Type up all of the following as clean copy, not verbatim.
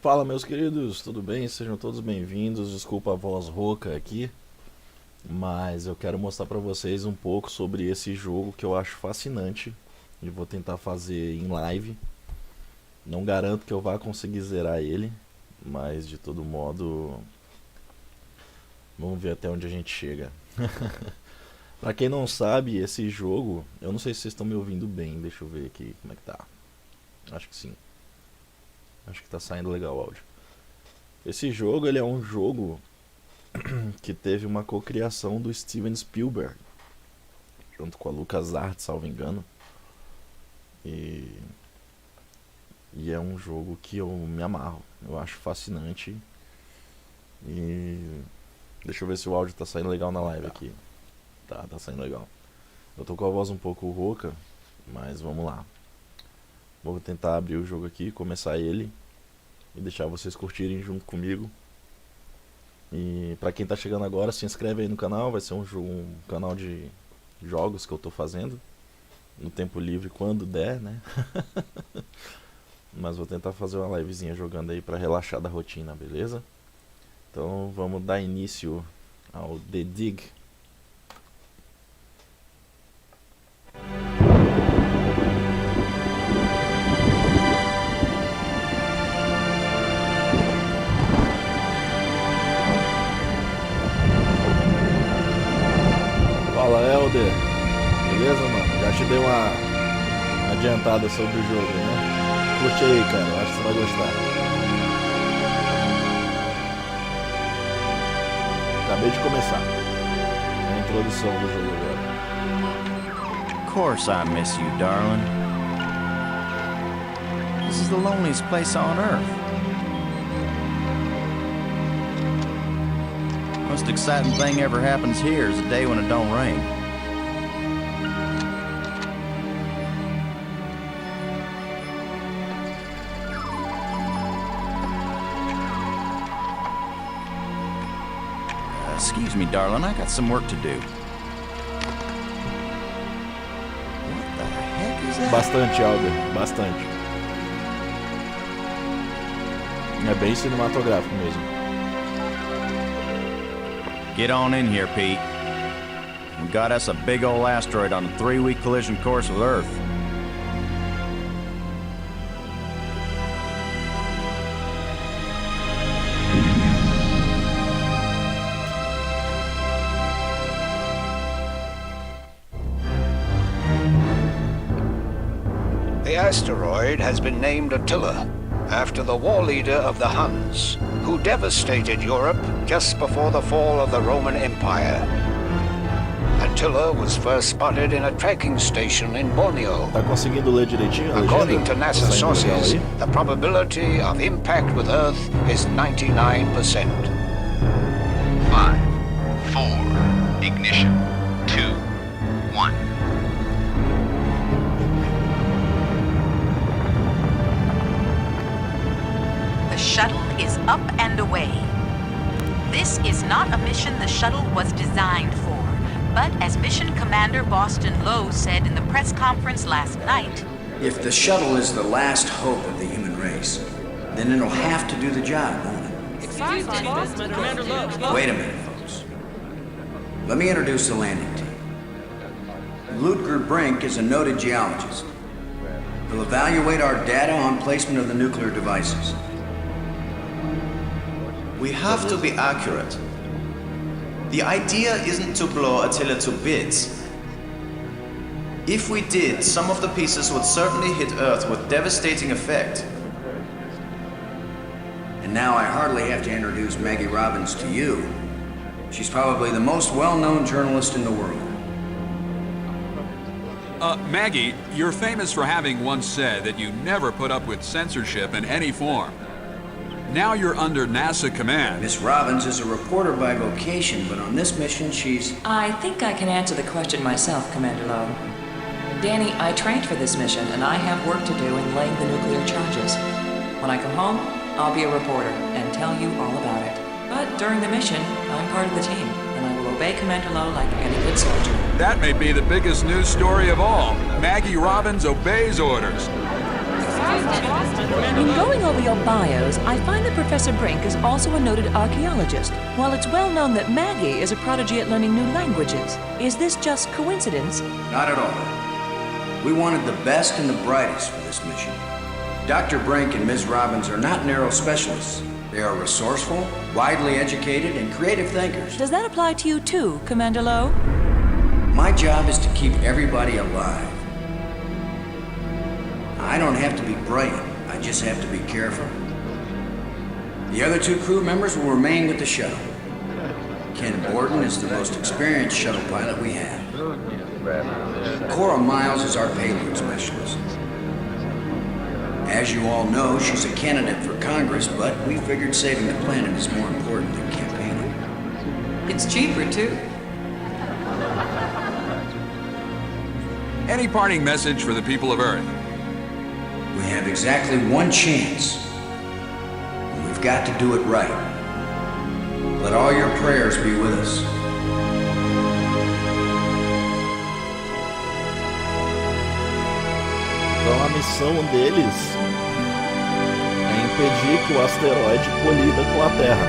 Fala, meus queridos, tudo bem? Sejam todos bem-vindos. Desculpa a voz rouca aqui, mas eu quero mostrar pra vocês um pouco sobre esse jogo que eu acho fascinante e vou tentar fazer em live. Não garanto que eu vá conseguir zerar ele, mas de todo modo, vamos ver até onde a gente chega. Pra quem não sabe, esse jogo, eu não sei se vocês estão me ouvindo bem, deixa eu ver aqui como é que tá. Acho que sim. Acho que tá saindo legal o áudio. Esse jogo, ele é um jogo que teve uma cocriação do Steven Spielberg, junto com a LucasArts, salvo engano. E é um jogo que eu me amarro, eu acho fascinante. E deixa eu ver se o áudio tá saindo legal na live aqui. Tá saindo legal. Eu tô com a voz um pouco rouca, mas vamos lá. Vou tentar abrir o jogo aqui, começar ele e deixar vocês curtirem junto comigo. E pra quem tá chegando agora, se inscreve aí no canal, vai ser um canal de jogos que eu tô fazendo no tempo livre quando der, né? Mas vou tentar fazer uma livezinha jogando aí pra relaxar da rotina, beleza? Então vamos dar início ao The Dig. Fala, Helder, beleza, mano? Já te dei uma adiantada sobre o jogo, né? Curte aí, cara, eu acho que você vai gostar. Acabei de começar a introdução do jogo agora. Of course I miss you, darling. This is the loneliest place on Earth. Most exciting thing ever happens here is the day when it don't rain. Excuse me, darling, I got some work to do. What the heck is that? Bastante, Helder, bastante. É bem cinematográfico mesmo. Get on in here, Pete. We got us a big old asteroid on a 3-week collision course with Earth. The asteroid has been named Attila, after the war leader of the Huns, who devastated Europe just before the fall of the Roman Empire. Attila was first spotted in a tracking station in Borneo. Tá conseguindo ler direitinho a legenda? According to NASA Tá saindo legal sources, aí? the probability of impact with Earth is 99%. 5, 4, ignition, 2, 1. The shuttle is up and away. This is not a mission the shuttle was designed for, but as Mission Commander Boston Lowe said in the press conference last night, if the shuttle is the last hope of the human race, then it'll have to do the job, won't it? Wait a minute, folks. Let me introduce the landing team. Ludger Brink is a noted geologist. He'll evaluate our data on placement of the nuclear devices. We have to be accurate. The idea isn't to blow Attila to bits. If we did, some of the pieces would certainly hit Earth with devastating effect. And now I hardly have to introduce Maggie Robbins to you. She's probably the most well-known journalist in the world. Maggie, you're famous for having once said that you never put up with censorship in any form. Now you're under NASA command. Miss Robbins is a reporter by vocation, but on this mission she's... I think I can answer the question myself, Commander Lowe. Danny, I trained for this mission, and I have work to do in laying the nuclear charges. When I come home, I'll be a reporter and tell you all about it. But during the mission, I'm part of the team, and I will obey Commander Lowe like any good soldier. That may be the biggest news story of all. Maggie Robbins obeys orders. In going over your bios, I find that Professor Brink is also a noted archaeologist, while it's well known that Maggie is a prodigy at learning new languages. Is this just coincidence? Not at all. We wanted the best and the brightest for this mission. Dr. Brink and Ms. Robbins are not narrow specialists. They are resourceful, widely educated, and creative thinkers. Does that apply to you too, Commander Lowe? My job is to keep everybody alive. I don't have to be brilliant. I just have to be careful. The other 2 crew members will remain with the shuttle. Ken Borden is the most experienced shuttle pilot we have. Cora Miles is our payload specialist. As you all know, she's a candidate for Congress, but we figured saving the planet is more important than campaigning. It's cheaper too. Any parting message for the people of Earth? We have exactly 1 chance. And we've got to do it right. Let all your prayers be with us. Então a missão deles é impedir que o asteroide colida com a Terra.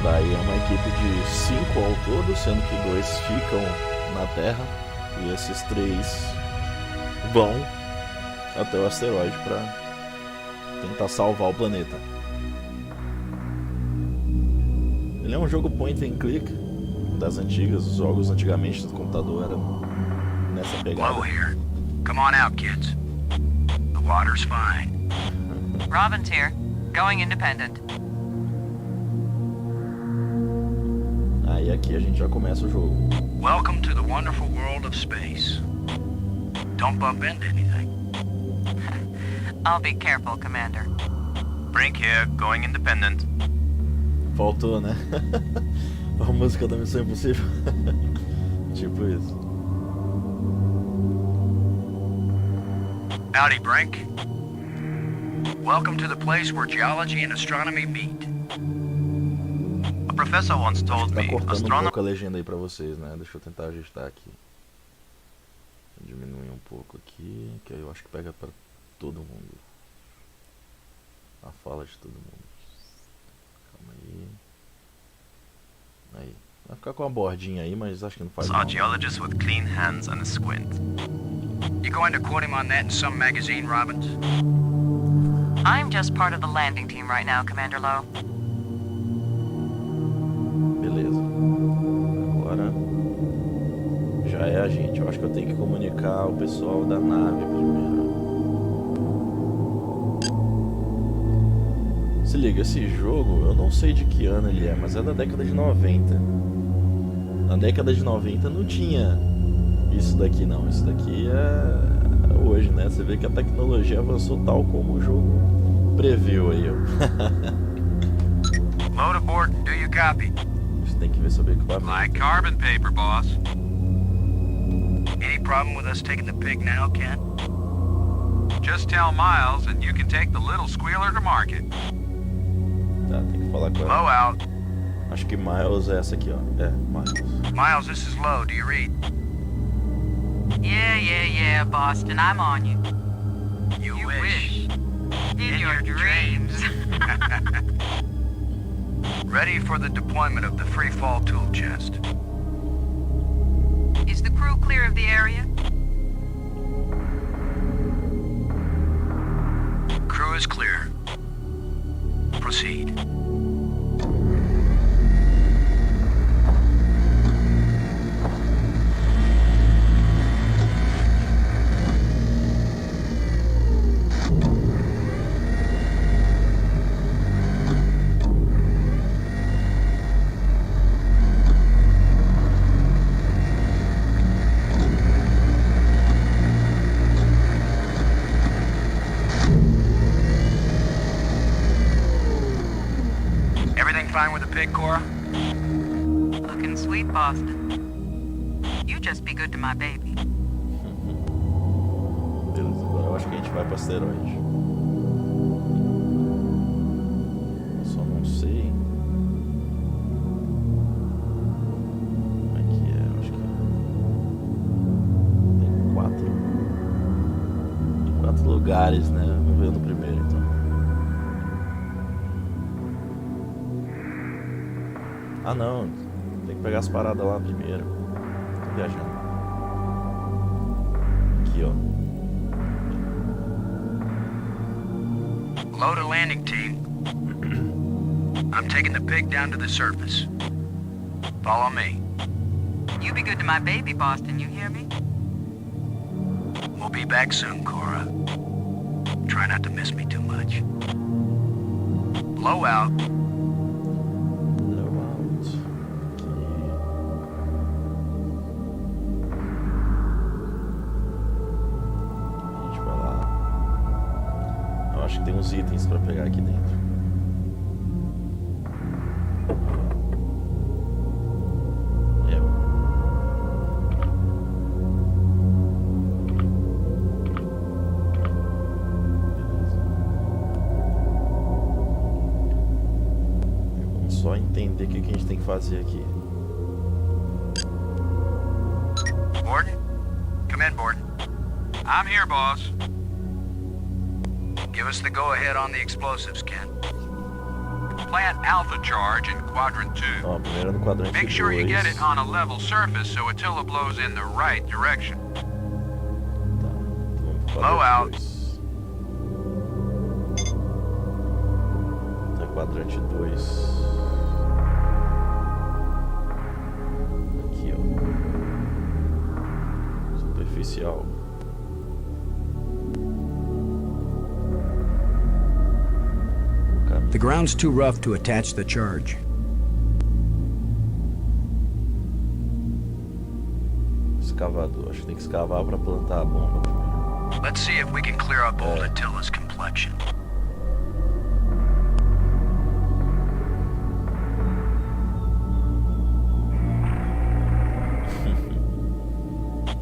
Daí é uma equipe de 5 ao todo, sendo que 2 ficam na Terra e esses 3 vão até o asteroide para tentar salvar o planeta. Ele é um jogo point and click das antigas, os jogos antigamente do computador eram nessa pegada. Low here. Come on out, kids. The water's fine. Robin's here. Going independent. Aí aqui a gente já começa o jogo. Welcome to the wonderful world of space. Don't bump into anything. I'll be careful, Commander. Brink here, going independent. Faltou, né? A música da Missão Impossível. Tipo isso. Howdy, Brink. Welcome to the place where geology and astronomy meet. A professor once told Tá me cortando um pouco a legenda aí pra vocês, né? Deixa eu tentar ajustar aqui. Diminuir um pouco aqui, que aí eu acho que pega pra todo mundo. A fala de todo mundo. Calma aí. Aí. Vai ficar com a bordinha aí, mas acho que não faz Saw a mal. geologist with clean hands and a squint. You going to quote him on that in some magazine, Robbins? I'm just part of the landing team right now, Commander Lowe. Beleza. Agora já é a gente. Eu acho que eu tenho que comunicar o pessoal da nave primeiro. Se liga, esse jogo, eu não sei de que ano ele é, mas é da década de 90. Na década de 90 não tinha isso daqui não. Isso daqui é hoje, né? Você vê que a tecnologia avançou tal como o jogo previu aí, ó. Load aboard, do you copy? Você tem que ver sobre equipamento. Like carbon paper, boss. Any problem with us taking the pig now, Ken? Just tell Miles and you can take the little squealer to market. Tá, tem que falar com Low ela. out. Acho que Miles é essa aqui, ó. É, Miles. Miles, this is Low, do you read? Yeah, Boston, I'm on you. You wish. In your dreams. Ready for the deployment of the free fall tool chest. Is the crew clear of the area? Crew is clear. Proceed. Fine with the pig, Cora? Looking sweet, Boston. You just be good to my baby. Beleza, agora eu acho que a gente vai pro asteroide. Eu só não sei lugares, né? Vamos ver no primeiro, então. Ah, não. Tem que pegar as paradas lá primeiro. Tô viajando. Aqui, ó. Load a landing team. I'm taking the pig down to the surface. Follow me. You be good to my baby, Boston, you hear me? We'll be back soon, Cora. Try not to miss me too much. Blow out. Acho que tem uns itens pra pegar aqui dentro. Vamos só entender o que a gente tem que fazer aqui. Borden? Come in, Borden. I'm here, boss. Give us the go-ahead on the explosives, Ken. Plant alpha charge in quadrant 2. Ó, primeiro no quadrante 2. Make sure you get it on a level surface so Attila blows in the right direction. Tá, então vamos pro Blow out. Tá, quadrante 2. Aqui, ó. Superficial. The ground's too rough to attach the charge. Escavador. Acho que tem que escavar pra plantar a bomba primeiro. Let's see if we can clear up old Attila's complexion.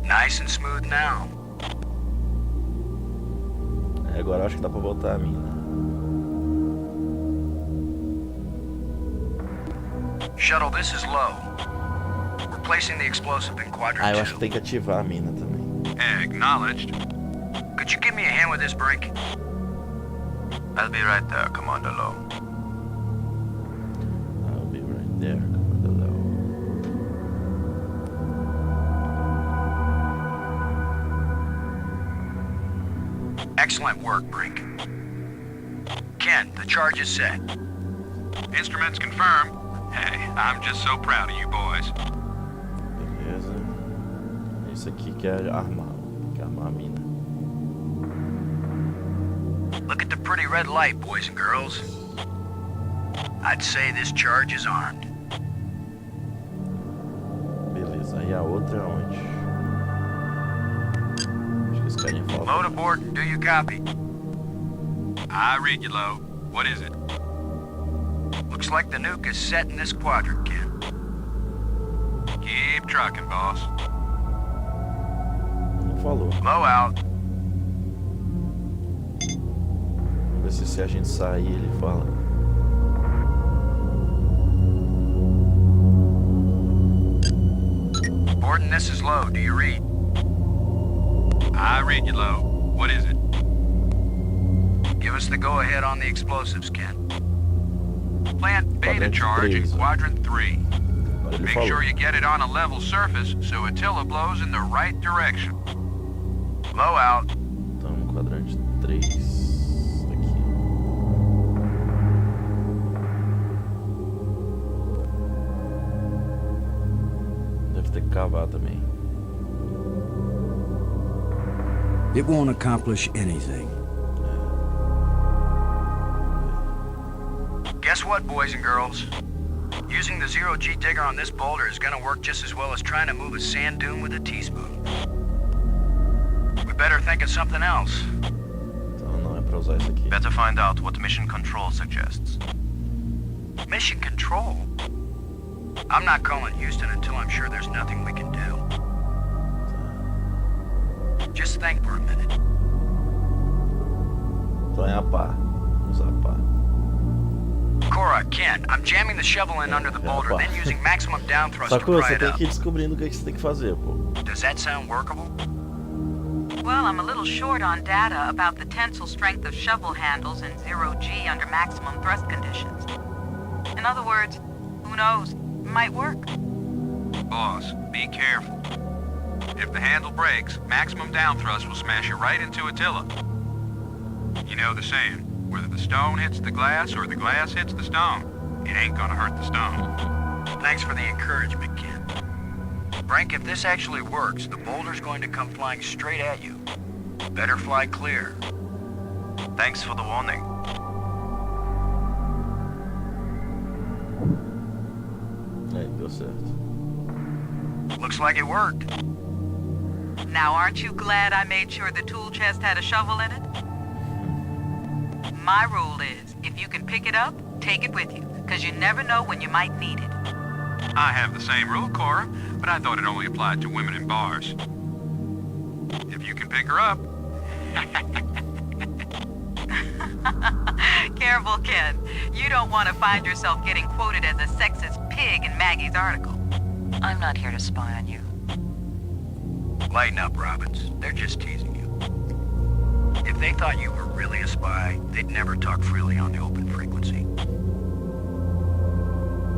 Nice and smooth now. Agora acho que dá pra voltar a mina. Shuttle, this is low. We're placing the explosive in quadrant 2. Ah, eu acho que tem que ativar a mina também. Acknowledged. Could you give me a hand with this, Brink? I'll be right there, Commander Lowe. I'll be right there, Commander Lowe. Excellent work, Brink. Ken, the charge is set. Instruments confirmed. Hey, I'm just so proud of you boys. Beleza. Esse aqui que é armar. Que é armar a mina. Look at the pretty red light, boys and girls. I'd say this charge is armed. Beleza. E a outra é onde? Acho que esse carinha fala. Load aboard and do you copy? I read you, Lowe. What is it? Looks like the nuke is set in this quadrant, Ken. Keep trucking, boss. Não falou. Blow out. Vamos ver se a gente sair ele fala. Borden, this is Lowe. Do you read? I read you, Lowe. What is it? Give us the go-ahead on the explosives, Ken. Plant beta charge in quadrant 3. Agora ele Make falou. sure you get it on a level surface so Attila blows in the right direction. Blow out. Então, no quadrante 3. Aqui. Deve ter que cavar também. It won't accomplish anything. Guess what, boys and girls? Using the zero-G digger on this boulder is gonna work just as well as trying to move a sand dune with a teaspoon. We better think of something else. Então não é pra usar isso aqui. Better find out what Mission Control suggests. Mission control? I'm not calling Houston until I'm sure there's nothing we can do. Just think for a minute. Então é a pá. Vamos usar a pá. Cora, Ken, I'm jamming the shovel in under the boulder, then using maximum down thrust to Sacou? pry Você it tem up. que ir descobrindo o que você tem que fazer, pô. Does that sound workable? Well, Well, I'm a little short on data about the tensile strength of shovel handles in 0G under maximum thrust conditions. In other words, who knows? It might work. Boss, be careful. If the handle breaks, maximum down thrust will smash you right into Attila. You know the saying, whether the stone hits the glass or the glass hits the stone, it ain't gonna hurt the stone. Thanks for the encouragement, Ken. Brink, if this actually works, the boulder's going to come flying straight at you. Better fly clear. Thanks for the warning. Aí, deu certo. Looks like it worked. Now, aren't you glad I made sure the tool chest had a shovel in it? My rule is, if you can pick it up, take it with you, because you never know when you might need it. I have the same rule, Cora, but I thought it only applied to women in bars. If you can pick her up. Careful, Ken. You don't want to find yourself getting quoted as a sexist pig in Maggie's article. I'm not here to spy on you. Lighten up, Robbins. They're just teasing you. If they thought you were really a spy, they'd never talk freely on the open frequency.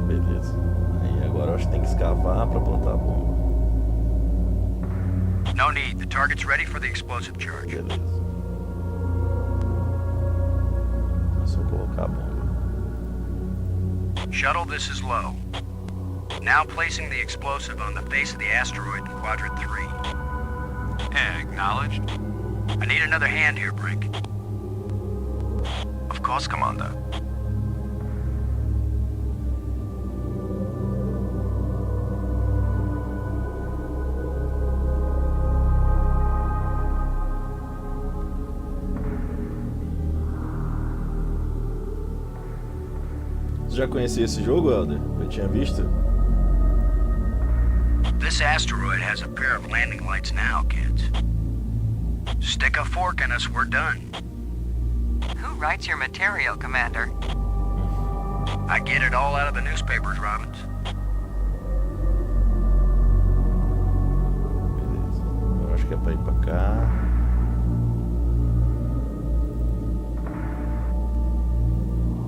Beleza. Aí agora eu acho que tem que escavar pra plantar a bomba. No need. The target's ready for the explosive charge. Beleza. É só colocar a bomba. Shuttle, this is low. Now placing the explosive on the face of the asteroid in quadrant 3. Acknowledged. I need another hand here, Brink. Of course, Commander. Você já conhecia esse jogo, Helder? Eu tinha visto? This asteroid has a pair of landing lights now, kids. Stick a fork in us, we're done. Who writes your material, Commander? I get it all out of the newspapers, Robbins. Beleza. Eu acho que é pra ir pra cá.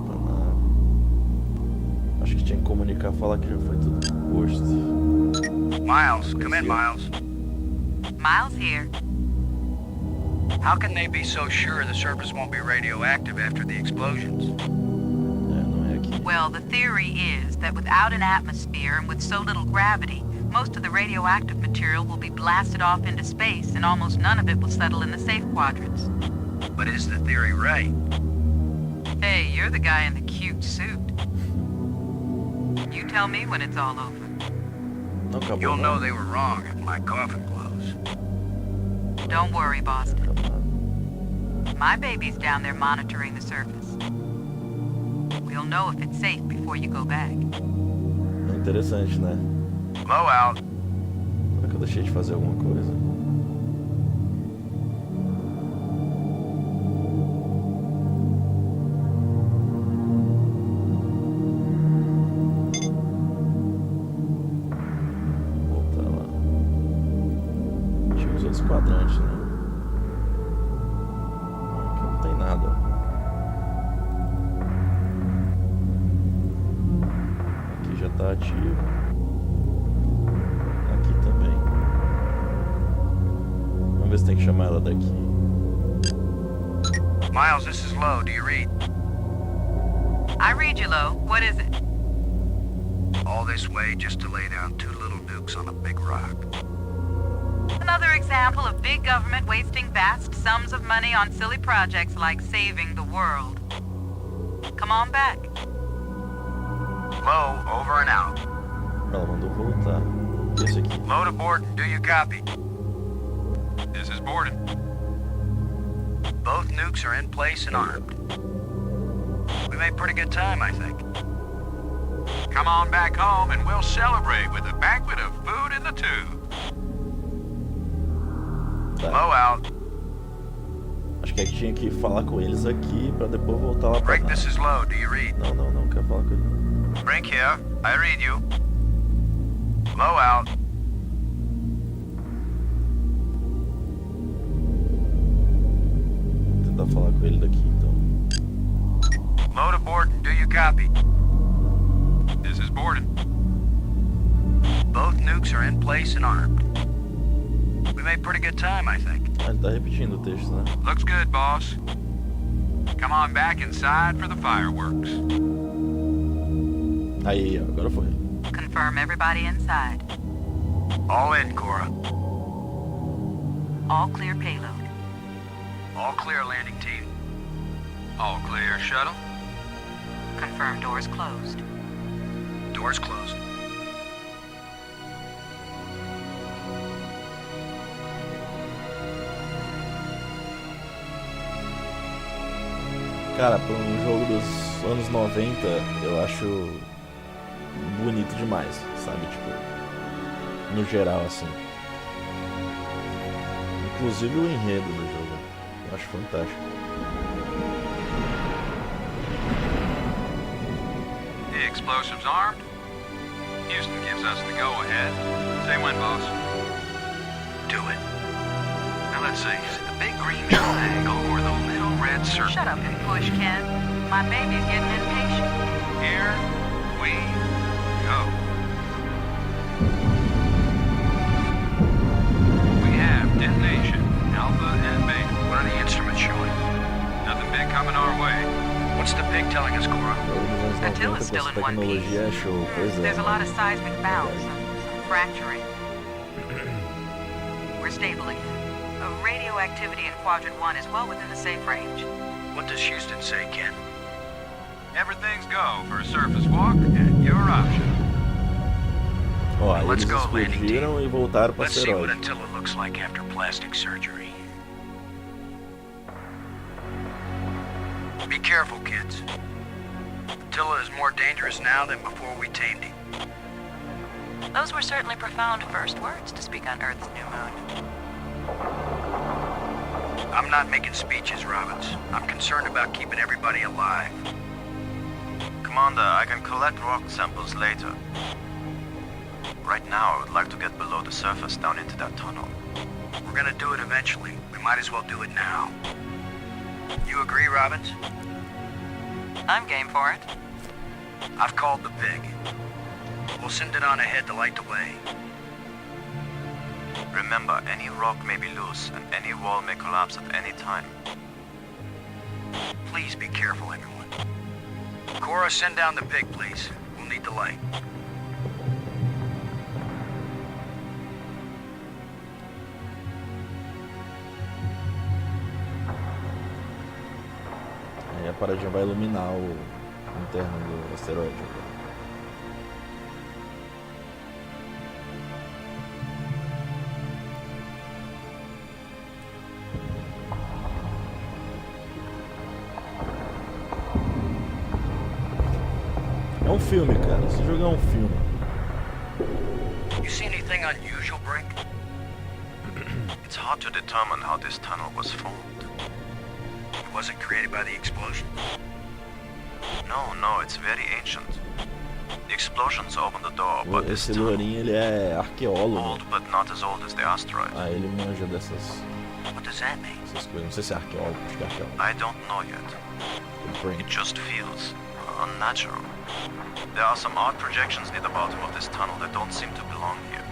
Pra lá. Acho que tinha que comunicar, falar que já foi tudo posto. Miles, come in, Miles. Miles here. How can they be so sure the surface won't be radioactive after the explosions? Não é aqui. Well, the theory is that without an atmosphere and with so little gravity, most of the radioactive material will be blasted off into space and almost none of it will settle in the safe quadrants. But is the theory right? Hey, you're the guy in the cute suit. You tell me when it's all over. Não acabou. You'll não. know they were wrong if my coffin blows. Don't worry, Boston. Acabou. My baby's down there monitoring the surface. We'll know if it's safe before you go back. É interessante, né? Blow out. Será que eu deixei de fazer alguma coisa? Voltar lá. Tinha os outros quadrantes, né? Aqui não tem nada. Aqui já tá ativo. Aqui também. Vamos ver se tem que chamar ela daqui. Miles, this is low. Do you read? I read you, Lo. What is it? All this way just to lay down 2 little nukes on a big rock. Another example of big government wasting vast sums of money on silly projects like saving the world. Come on back. Low, over and out. Ela mandou voltar. E esse aqui? Load aboard and do you copy? This is Borden. Both nukes are in place and armed. We made pretty good time, I think. Come on back home and we'll celebrate with a banquet of food in the tube. Tá. Low out. Acho que a gente tinha que falar com eles aqui pra depois voltar lá pra Brink, nave. this is low. Do you read? Não, não quero falar com ele. Brink here. I read you. Low out. tentar falar com ele daqui, então. Load aboard and do you copy? This is Borden. Both nukes are in place and armed. We made pretty good time, I think. Ah, ele tá repetindo o texto, né? Looks good, boss. Come on back inside for the fireworks. Aí, agora foi. Confirm everybody inside. All in, Cora. All clear payload. All clear, landing team. All clear, shuttle. Confirm doors closed. Doors closed. Cara, para um jogo dos anos 90, eu acho bonito demais, sabe? Tipo, no geral, assim. Inclusive o enredo do jogo, eu acho fantástico. The explosives armed. Houston gives us the go-ahead. Say when, boss. Do it. Now let's see, is it the big green triangle or the little red circle? Shut up and push, Ken. My baby's getting impatient. Here we go. We have detonation, Alpha and Beta. What are the instruments showing? Nothing big coming our way. What's the pig telling us, Cora? O jogo dos anos 90 Attila's com still essa in one piece. tecnologia é show, pois é. There's a lot of seismic bounce, some fracturing. We're stable again. Radioactivity in Quadrant 1 is well within the safe range. What does Houston say, Ken? Everything's go for a surface walk at your option. Ó, aí Let's eles go, landing explodiram team. e voltaram para Let's see what asteroide. Attila looks like after plastic surgery. Be careful, kids. Attila is more dangerous now than before we tamed him. Those were certainly profound first words to speak on Earth's new moon. I'm not making speeches, Roberts. I'm concerned about keeping everybody alive. Commander, I can collect rock samples later. Right now, I would like to get below the surface down into that tunnel. We're gonna do it eventually. We might as well do it now. You agree, Robbins? I'm game for it. I've called the pig. We'll send it on ahead to light the way. Remember, any rock may be loose, and any wall may collapse at any time. Please be careful, everyone. Cora, send down the pig, please. We'll need the light. Aí a paradinha vai iluminar o interno do asteroide. É um filme, cara. Esse jogo é um filme. You see anything unusual, Brink? It's hard to determine how this tunnel was formed. It wasn't created by the explosion. No, it's very ancient. The explosions opened the door, but this Esse tunnel, lourinho, ele é arqueólogo. old but not as old as the asteroid. Ah, ele manja dessas What does that mean? coisas. Não sei se é arqueólogo, acho que é arqueólogo. I don't know yet. It just feels unnatural. There are some odd projections near the bottom of this tunnel that don't seem to belong here.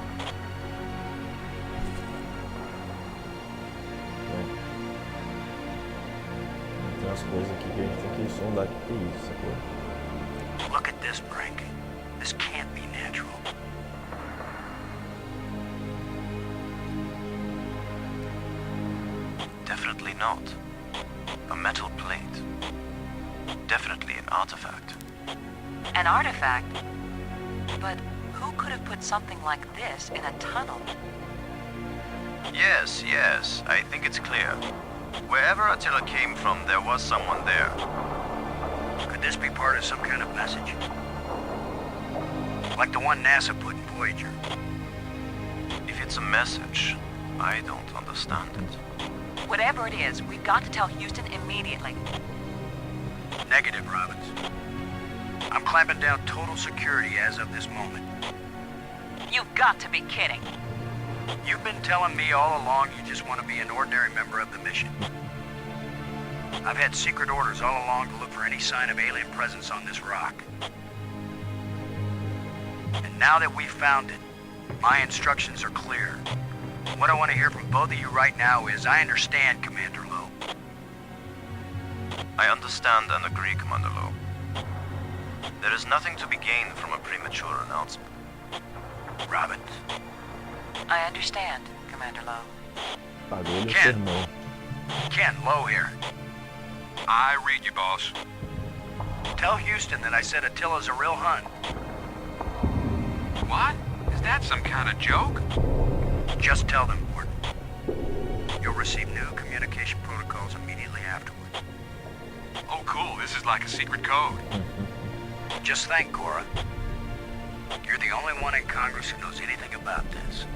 Tem umas coisas aqui que a gente tem que sondar aqui que é isso, sacou? Look at this, Brink. This can't be natural. Definitely not. A metal plate. Definitely an artifact. An artifact? But who could have put something like this in a tunnel? Yes, I think it's clear. Wherever Attila came from, there was someone there. Could this be part of some kind of message? Like the one NASA put in Voyager. If it's a message, I don't understand it. Whatever it is, we've got to tell Houston immediately. Negative, Robbins. I'm clamping down total security as of this moment. You've got to be kidding. You've been telling me all along you just want to be an ordinary member of the mission. I've had secret orders all along to look for any sign of alien presence on this rock. And now that we've found it, my instructions are clear. What I want to hear from both of you right now is, I understand, Commander Lowe. I understand and agree, Commander Lowe. There is nothing to be gained from a premature announcement. Robin. I understand, Commander Lowe. Pagou-lhe o Ken. sermão. Ken, Lowe here. I read you, boss. Tell Houston that I said Attila's a real Hun. What? Is that some kind of joke? Just tell them, Gordon. You'll receive new communication protocols immediately afterward. Oh, cool. This is like a secret code. Just thank Cora. You're the only one in Congress who knows anything about this.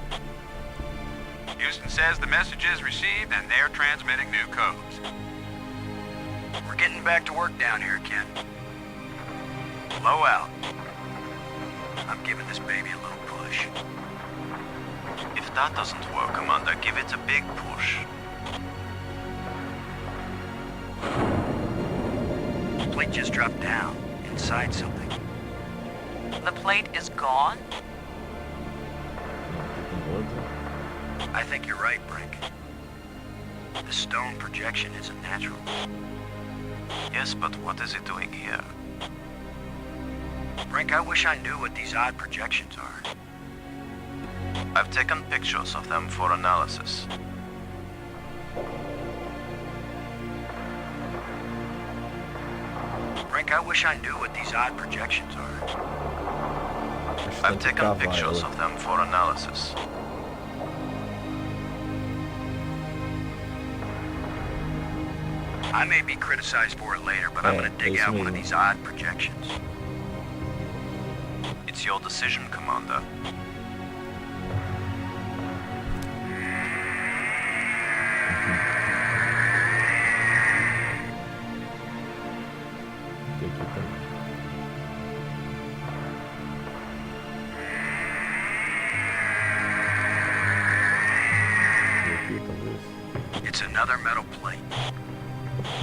Houston says the message is received and they're transmitting new codes. We're getting back to work down here, Ken. Low out. I'm giving this baby a little push. If that doesn't work, Commander, give it a big push. The plate just dropped down, inside something. The plate is gone? I think you're right, Brink. The stone projection isn't natural. Yes, but what is it doing here? Brink, I wish I knew what these odd projections are. I've taken pictures of them for analysis. Brink, I wish I knew what these odd projections are. I've taken pictures of them for analysis. I may be criticized for it later, but I'm gonna dig out one of these odd projections. It's your decision, Commander. It's another metal plate.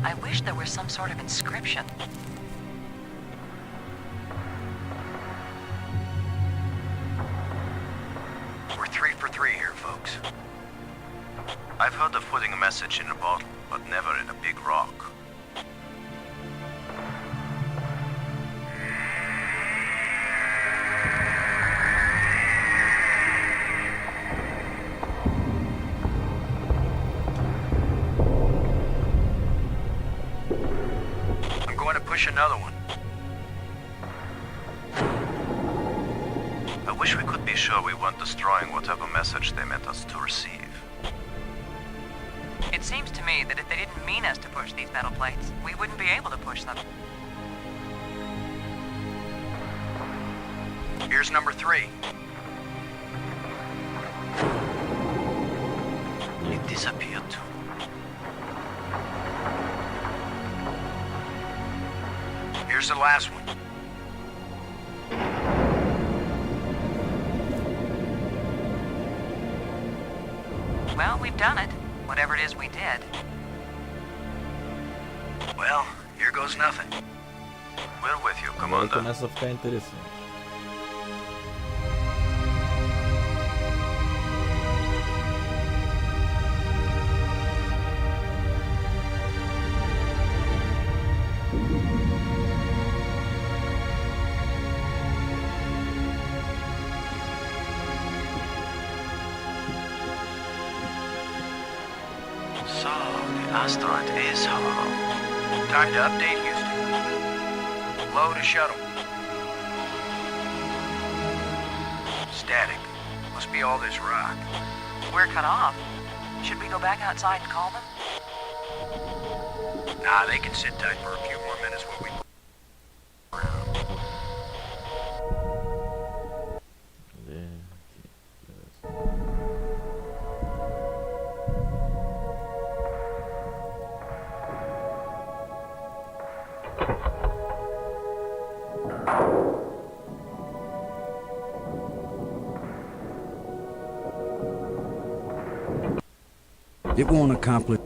I wish there were some sort of inscription. We're 3 for 3 here, folks. I've heard of putting a message in a bottle, but never in a big rock. I'm going to push another one. I wish we could be sure we weren't destroying whatever message they meant us to receive. It seems to me that if they didn't mean us to push these metal plates, we wouldn't be able to push them. Here's number 3. It disappeared too. Here's the last one. Well, we've done it. Whatever it is we did. Well, here goes nothing. We're with you, Agora Commander. começa a ficar interessante. So, the asteroid is hollow. Time to update Houston. Low to shuttle. Static. Must be all this rock. We're cut off. Should we go back outside and call them? Nah, they can sit tight for a few more minutes while we... It won't accomplish.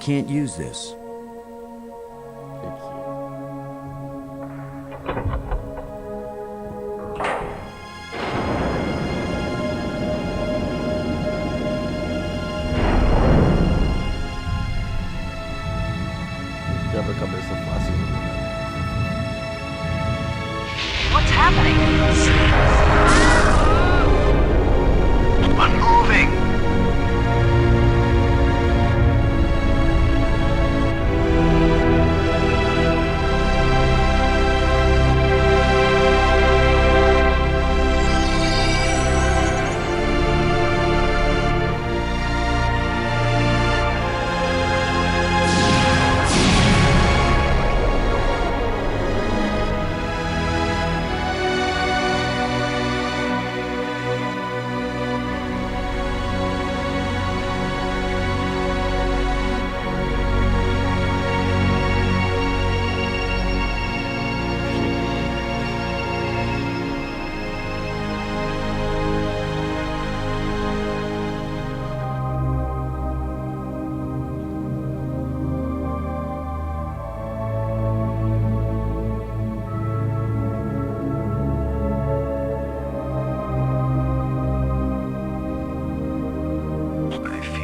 can't use this. Quebra-cabeça fácil. What's happening? Unmoving!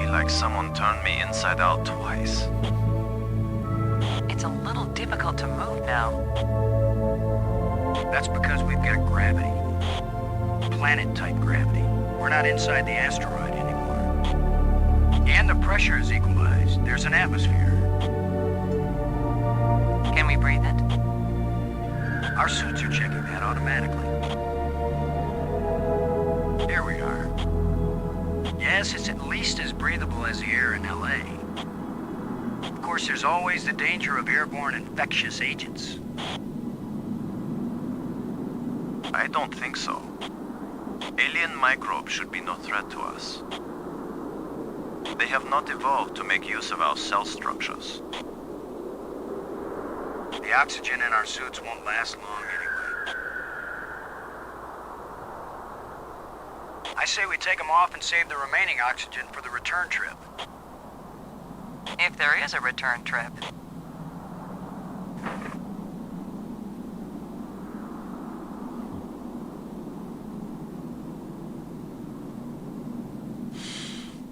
Like someone turned me inside out twice. It's a little difficult to move now. That's because we've got gravity. Planet-type gravity. We're not inside the asteroid anymore. And the pressure is equalized. There's an atmosphere. Can we breathe it? Our suits are checking that automatically. There we are. Yes, it's at least as breathable as the air in LA. Of course, there's always the danger of airborne infectious agents. I don't think so. Alien microbes should be no threat to us. They have not evolved to make use of our cell structures. The oxygen in our suits won't last long anyway. I say we take them off and save the remaining oxygen for the return trip. If there is a return trip.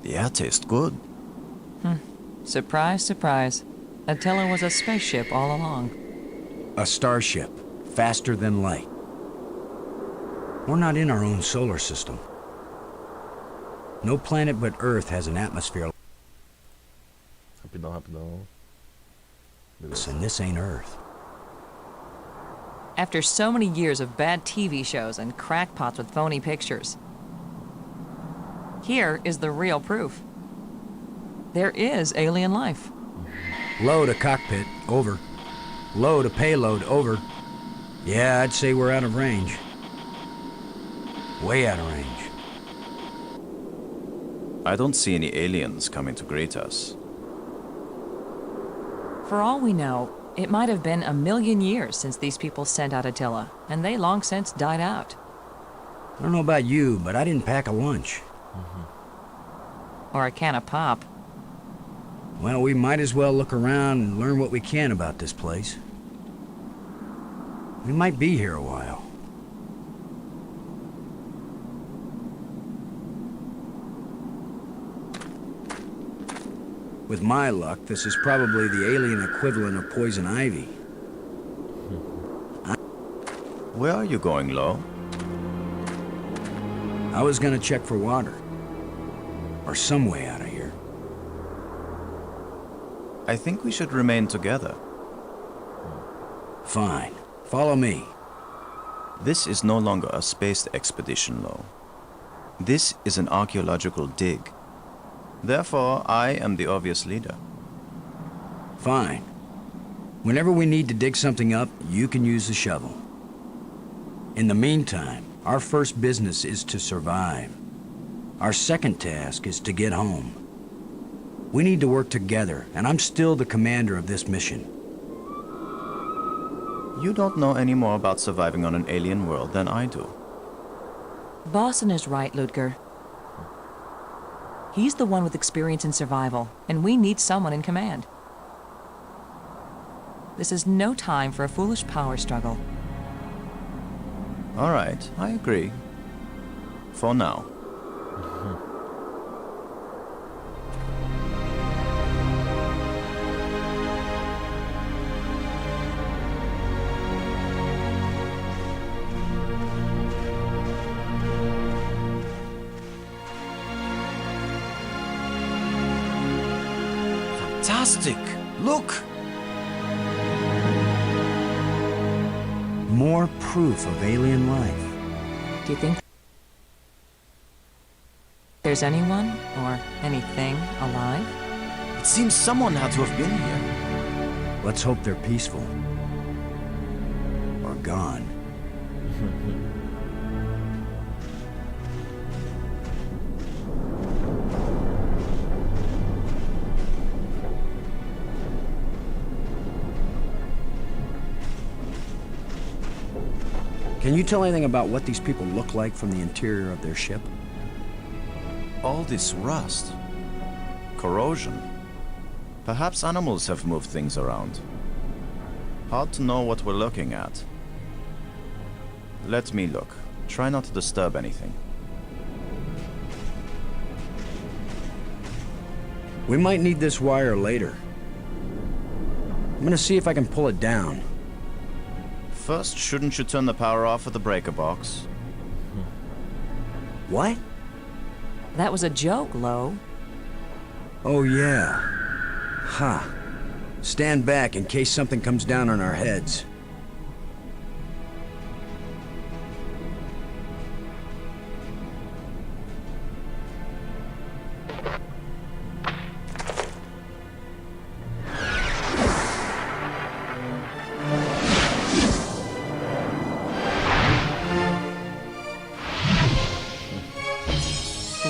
The air tastes good. Surprise, surprise. Attila was a spaceship all along. A starship, faster than light. We're not in our own solar system. No planet but Earth has an atmosphere. Rapidão, rapidão. Beleza. And this ain't Earth. After so many years of bad TV shows and crackpots with phony pictures, here is the real proof. There is alien life. Low to cockpit, over. Low to payload, over. Yeah, I'd say we're out of range. Way out of range. I don't see any aliens coming to greet us. For all we know, it might have been 1,000,000 years since these people sent out Attila, and they long since died out. I don't know about you, but I didn't pack a lunch. Or a can of pop. Well, we might as well look around and learn what we can about this place. We might be here a while. With my luck, this is probably the alien equivalent of poison ivy. Where are you going, Lo? I was gonna check for water. Or some way out of here. I think we should remain together. Fine. Follow me. This is no longer a space expedition, Lo. This is an archaeological dig. Therefore, I am the obvious leader. Fine. Whenever we need to dig something up, you can use the shovel. In the meantime, our first business is to survive. Our second task is to get home. We need to work together, and I'm still the commander of this mission. You don't know any more about surviving on an alien world than I do. Boston is right, Ludger. He's the one with experience in survival, and we need someone in command. This is no time for a foolish power struggle. All right, I agree. For now. Fantastic! Look! More proof of alien life. Do you think there's anyone or anything alive? It seems someone had to have been here. Let's hope they're peaceful. Or gone. Can you tell anything about what these people look like from the interior of their ship? All this rust. Corrosion. Perhaps animals have moved things around. Hard to know what we're looking at. Let me look. Try not to disturb anything. We might need this wire later. I'm gonna see if I can pull it down. First, shouldn't you turn the power off at the breaker box? What? That was a joke, Lo. Oh, yeah. Ha. Stand back in case something comes down on our heads.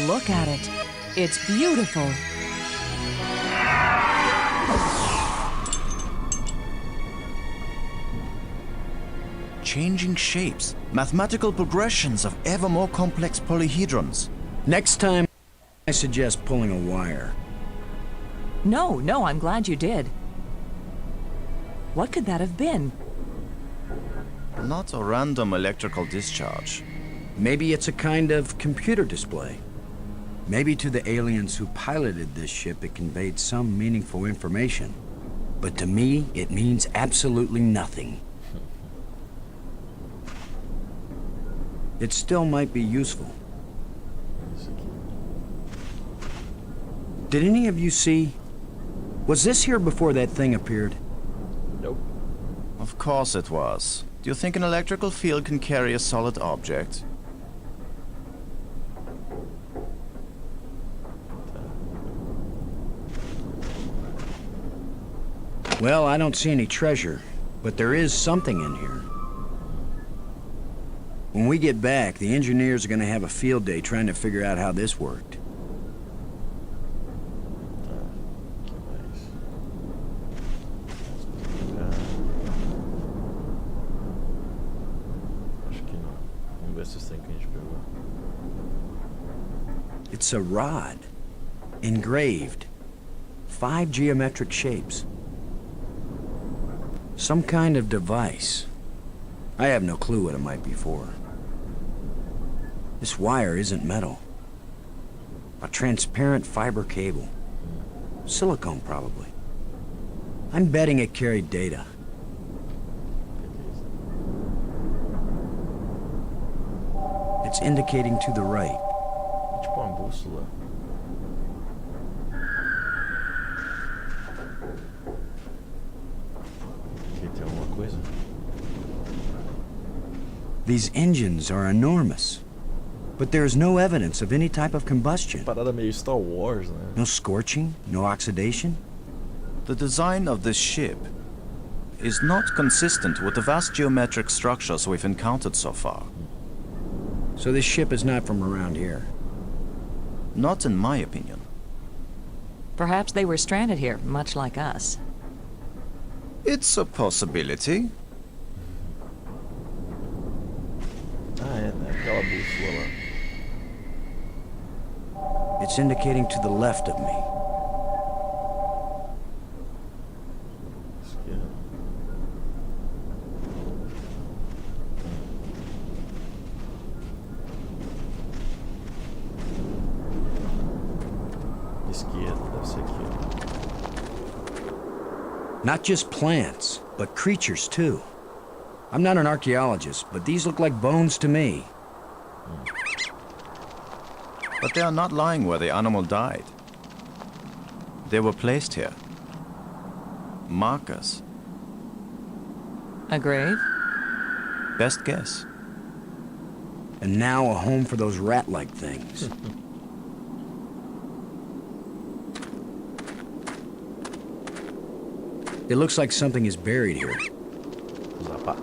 Look at it. It's beautiful. Changing shapes, mathematical progressions of ever more complex polyhedrons. Next time, I suggest pulling a wire. No, I'm glad you did. What could that have been? Not a random electrical discharge. Maybe it's a kind of computer display. Maybe to the aliens who piloted this ship it conveyed some meaningful information. But to me, it means absolutely nothing. It still might be useful. Did any of you see? Was this here before that thing appeared? Nope. Of course it was. Do you think an electrical field can carry a solid object? Well, I don't see any treasure, but there is something in here. When we get back, the engineers are gonna have a field day trying to figure out how this worked. Acho que não. Vamos ver se esse tem que a gente pegou. It's a rod, engraved, 5 geometric shapes. Some kind of device. I have no clue what it might be for. This wire isn't metal. A transparent fiber cable. Silicone, probably. I'm betting it carried data. It's indicating to the right. É tipo uma bússola. Aqui tem alguma coisa? These engines are enormous. But there is no evidence of any type of combustion. Parada meio Star Wars, né? No scorching, no oxidation. The design of this ship is not consistent with the vast geometric structures we've encountered so far. So this ship is not from around here. Not in my opinion. Perhaps they were stranded here, much like us. It's a possibility. Ah, é, né? Aquela bússola lá. It's indicating to the left of me. Esquerda. Esquerda, deve ser aqui, ó. Not just plants, but creatures too. I'm not an archaeologist, but these look like bones to me. But they are not lying where the animal died. They were placed here. Markers. A grave? Best guess. And now a home for those rat-like things. It looks like something is buried here. Zapa.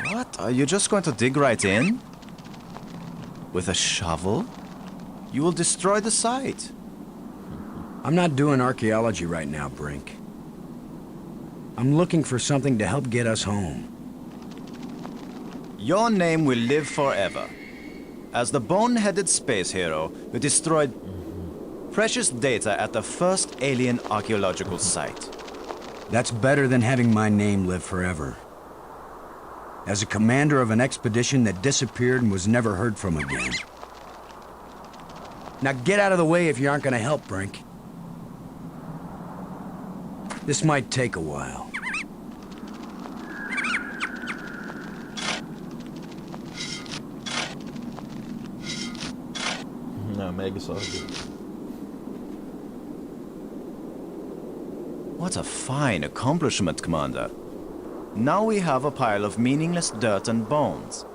What? Are you just going to dig right in? With a shovel? You will destroy the site. I'm not doing archaeology right now, Brink. I'm looking for something to help get us home. Your name will live forever. As the bone-headed space hero who destroyed precious data at the first alien archaeological site. That's better than having my name live forever. As a commander of an expedition that disappeared and was never heard from again. Now get out of the way if you aren't gonna help, Brink. This might take a while. Não, Meg só. What a fine accomplishment, Commander. Now we have a pile of meaningless dirt and bones.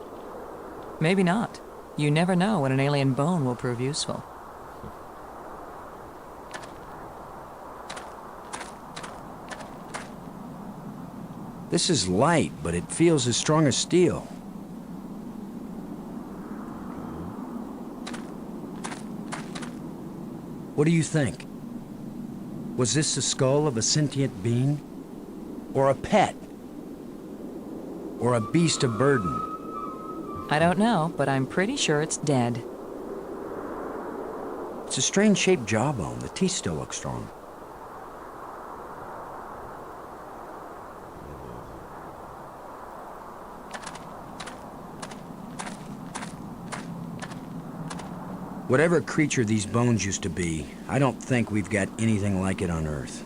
Maybe not. You never know when an alien bone will prove useful. This is light, but it feels as strong as steel. What do you think? Was this the skull of a sentient being? Or a pet? Or a beast of burden? I don't know, but I'm pretty sure it's dead. It's a strange-shaped jawbone. The teeth still look strong. Whatever creature these bones used to be, I don't think we've got anything like it on Earth.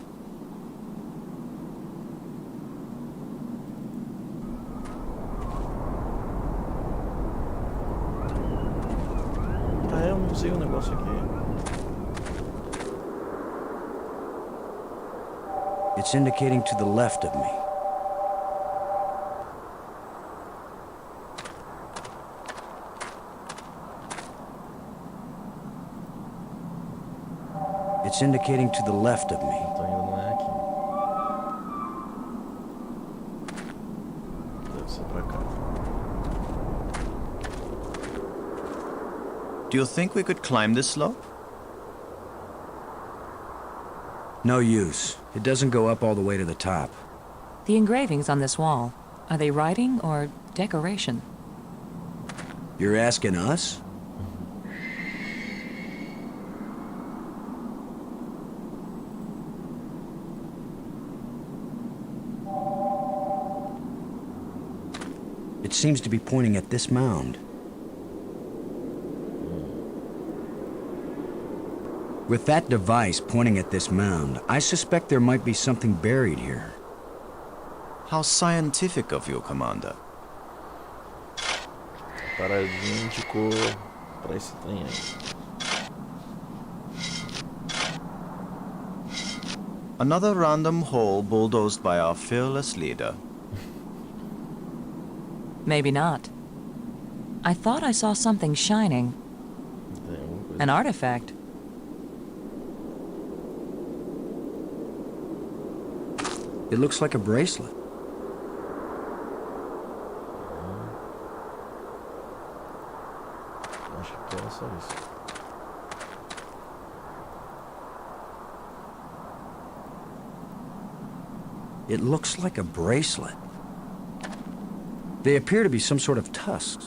Ah, eu não sei o negócio aqui. It's indicating to the left of me. It's indicating to the left of me. Então ainda não é aqui. Deve ser pra cá. Do you think we could climb this slope? No use. It doesn't go up all the way to the top. The engravings on this wall, are they writing or decoration? You're asking us? It seems to be pointing at this mound. With that device pointing at this mound, I suspect there might be something buried here. How scientific of you, Commander. Paradinha indicou pra esse trem aí. Another random hole bulldozed by our fearless leader. Maybe not. I thought I saw something shining. Tem alguma coisa. An artifact. It looks like a bracelet. Acho que era só isso. It looks like a bracelet. They appear to be some sort of tusks.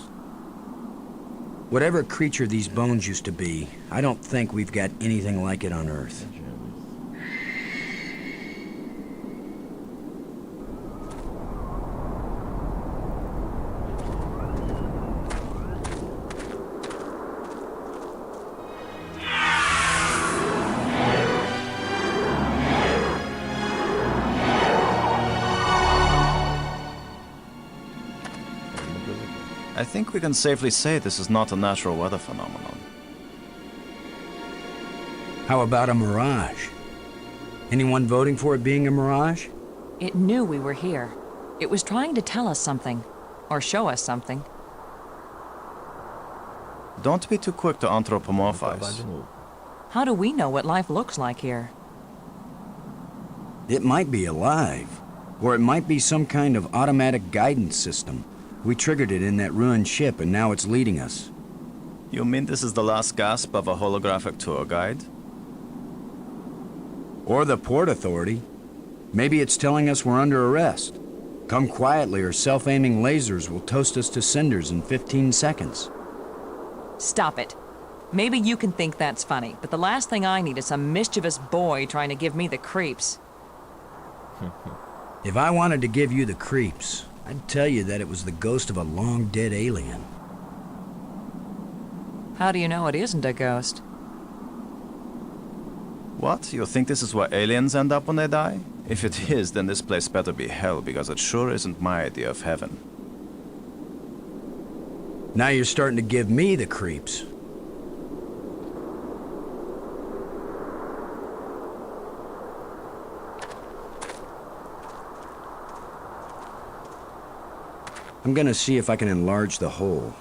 Whatever creature these bones used to be, I don't think we've got anything like it on Earth. I think we can safely say this is not a natural weather phenomenon. How about a mirage? Anyone voting for it being a mirage? It knew we were here. It was trying to tell us something. Or show us something. Don't be too quick to anthropomorphize. How do we know what life looks like here? It might be alive. Or it might be some kind of automatic guidance system. We triggered it in that ruined ship, and now it's leading us. You mean this is the last gasp of a holographic tour guide? Or the Port Authority. Maybe it's telling us we're under arrest. Come quietly, or self-aiming lasers will toast us to cinders in 15 seconds. Stop it. Maybe you can think that's funny, but the last thing I need is some mischievous boy trying to give me the creeps. If I wanted to give you the creeps, I'd tell you that it was the ghost of a long-dead alien. How do you know it isn't a ghost? What? You think this is where aliens end up when they die? If it is, then this place better be hell, because it sure isn't my idea of heaven. Now you're starting to give me the creeps. I'm gonna see if I can enlarge the hole.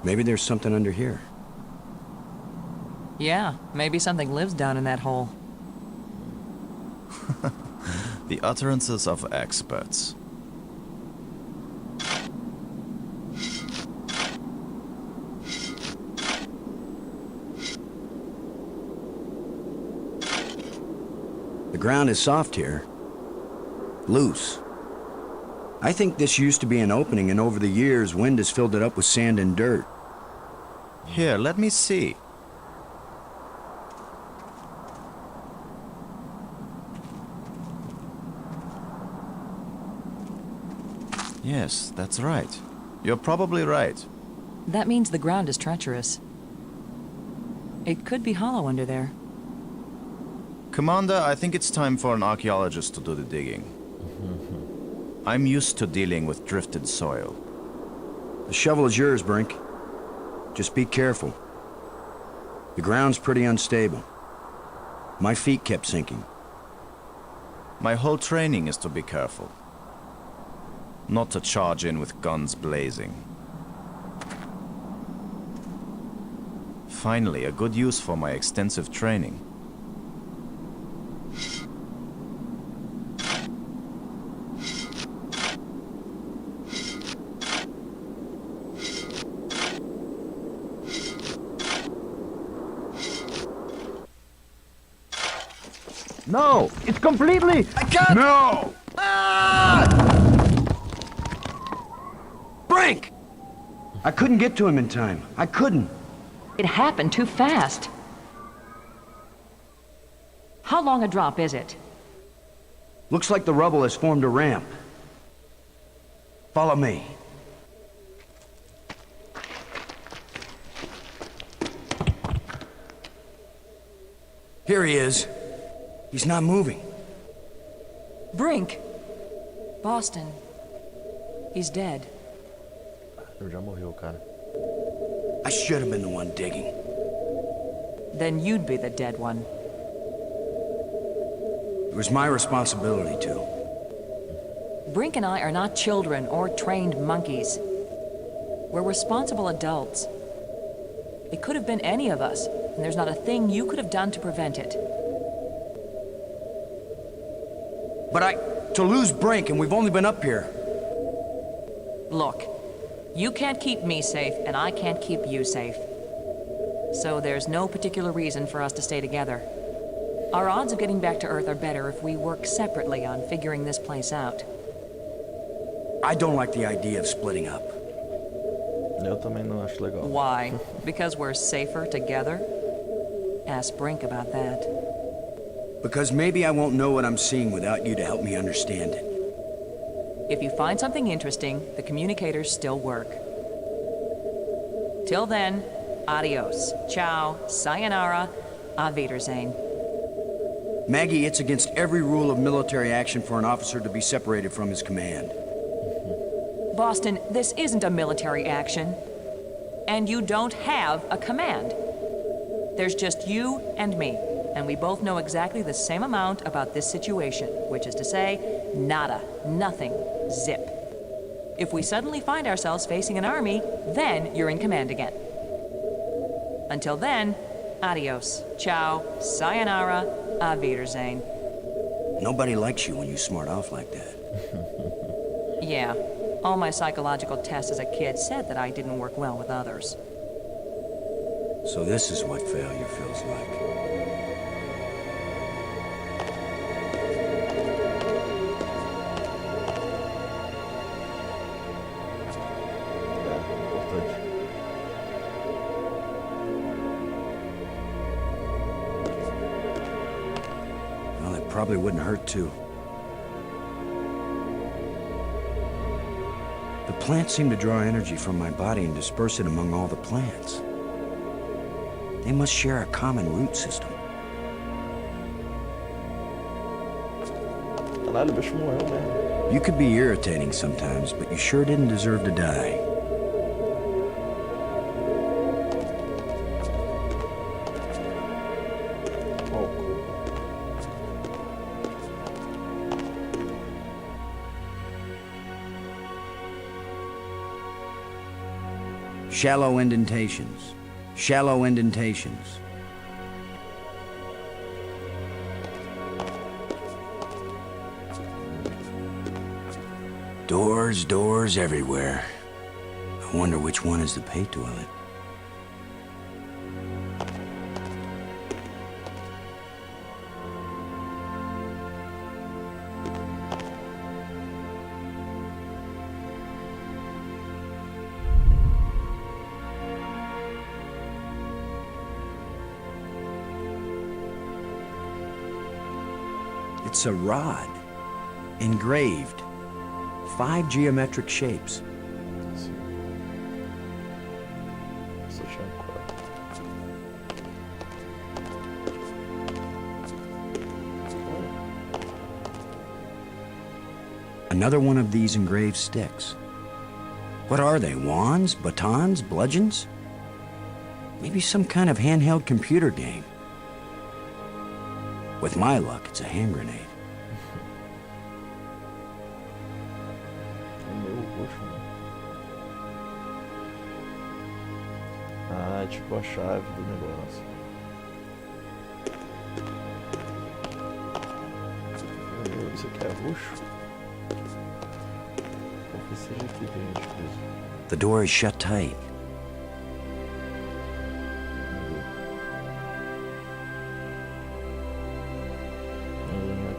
Maybe there's something under here. Yeah, maybe something lives down in that hole. The utterances of experts. The ground is soft here. Loose. I think this used to be an opening, and over the years, wind has filled it up with sand and dirt. Here, let me see. Yes, that's right. You're probably right. That means the ground is treacherous. It could be hollow under there. Commander, I think it's time for an archaeologist to do the digging. I'm used to dealing with drifted soil. The shovel is yours, Brink. Just be careful. The ground's pretty unstable. My feet kept sinking. My whole training is to be careful. Not to charge in with guns blazing. Finally, a good use for my extensive training. No! It's completely... I can't... No! Ah! Brink! I couldn't get to him in time. I couldn't. It happened too fast. How long a drop is it? Looks like the rubble has formed a ramp. Follow me. Here he is. He's not moving. Brink! Boston. He's dead. Já morreu, cara. I should have been the one digging. Then you'd be the dead one. It was my responsibility to. Brink and I are not children or trained monkeys. We're responsible adults. It could have been any of us, and there's not a thing you could have done to prevent it. But to lose Brink, and we've only been up here. Look, you can't keep me safe, and I can't keep you safe. So there's no particular reason for us to stay together. Our odds of getting back to Earth are better if we work separately on figuring this place out. I don't like the idea of splitting up. Eu também não acho legal. Why? Because we're safer together? Ask Brink about that. Because maybe I won't know what I'm seeing without you to help me understand it. If you find something interesting, the communicators still work. Till then, adios, ciao, sayonara, auf Wiedersehen. Maggie, it's against every rule of military action for an officer to be separated from his command. Boston, this isn't a military action. And you don't have a command. There's just you and me, and we both know exactly the same amount about this situation, which is to say, nada, nothing, zip. If we suddenly find ourselves facing an army, then you're in command again. Until then, adios, ciao, sayonara, auf Wiedersehen. Nobody likes you when you smart off like that. Yeah, all my psychological tests as a kid said that I didn't work well with others. So this is what failure feels like. Well, it probably wouldn't hurt too. The plants seem to draw energy from my body and disperse it among all the plants. They must share a common root system. Caralho, o bicho morreu mesmo. You could be irritating sometimes, but you sure didn't deserve to die. Shallow indentations. Shallow indentations. Doors, doors everywhere. I wonder which one is the pay toilet. It's a rod, engraved, 5 geometric shapes. Another one of these engraved sticks. What are they, wands, batons, bludgeons? Maybe some kind of handheld computer game. With my luck, it's a hand grenade. Ah, é tipo a chave do negócio. Isso aqui é roxo? Talvez seja aqui que a gente usa. The door is shut tight.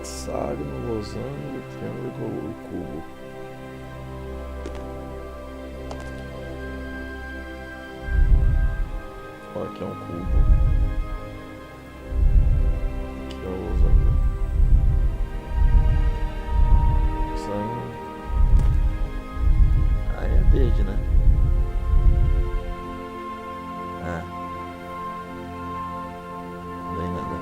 Hexágono, losango, triângulo e cubo. Ó, aqui é um cubo. Aqui é o losango. Losango. Aí é verde, né? Ah. Não tem nada.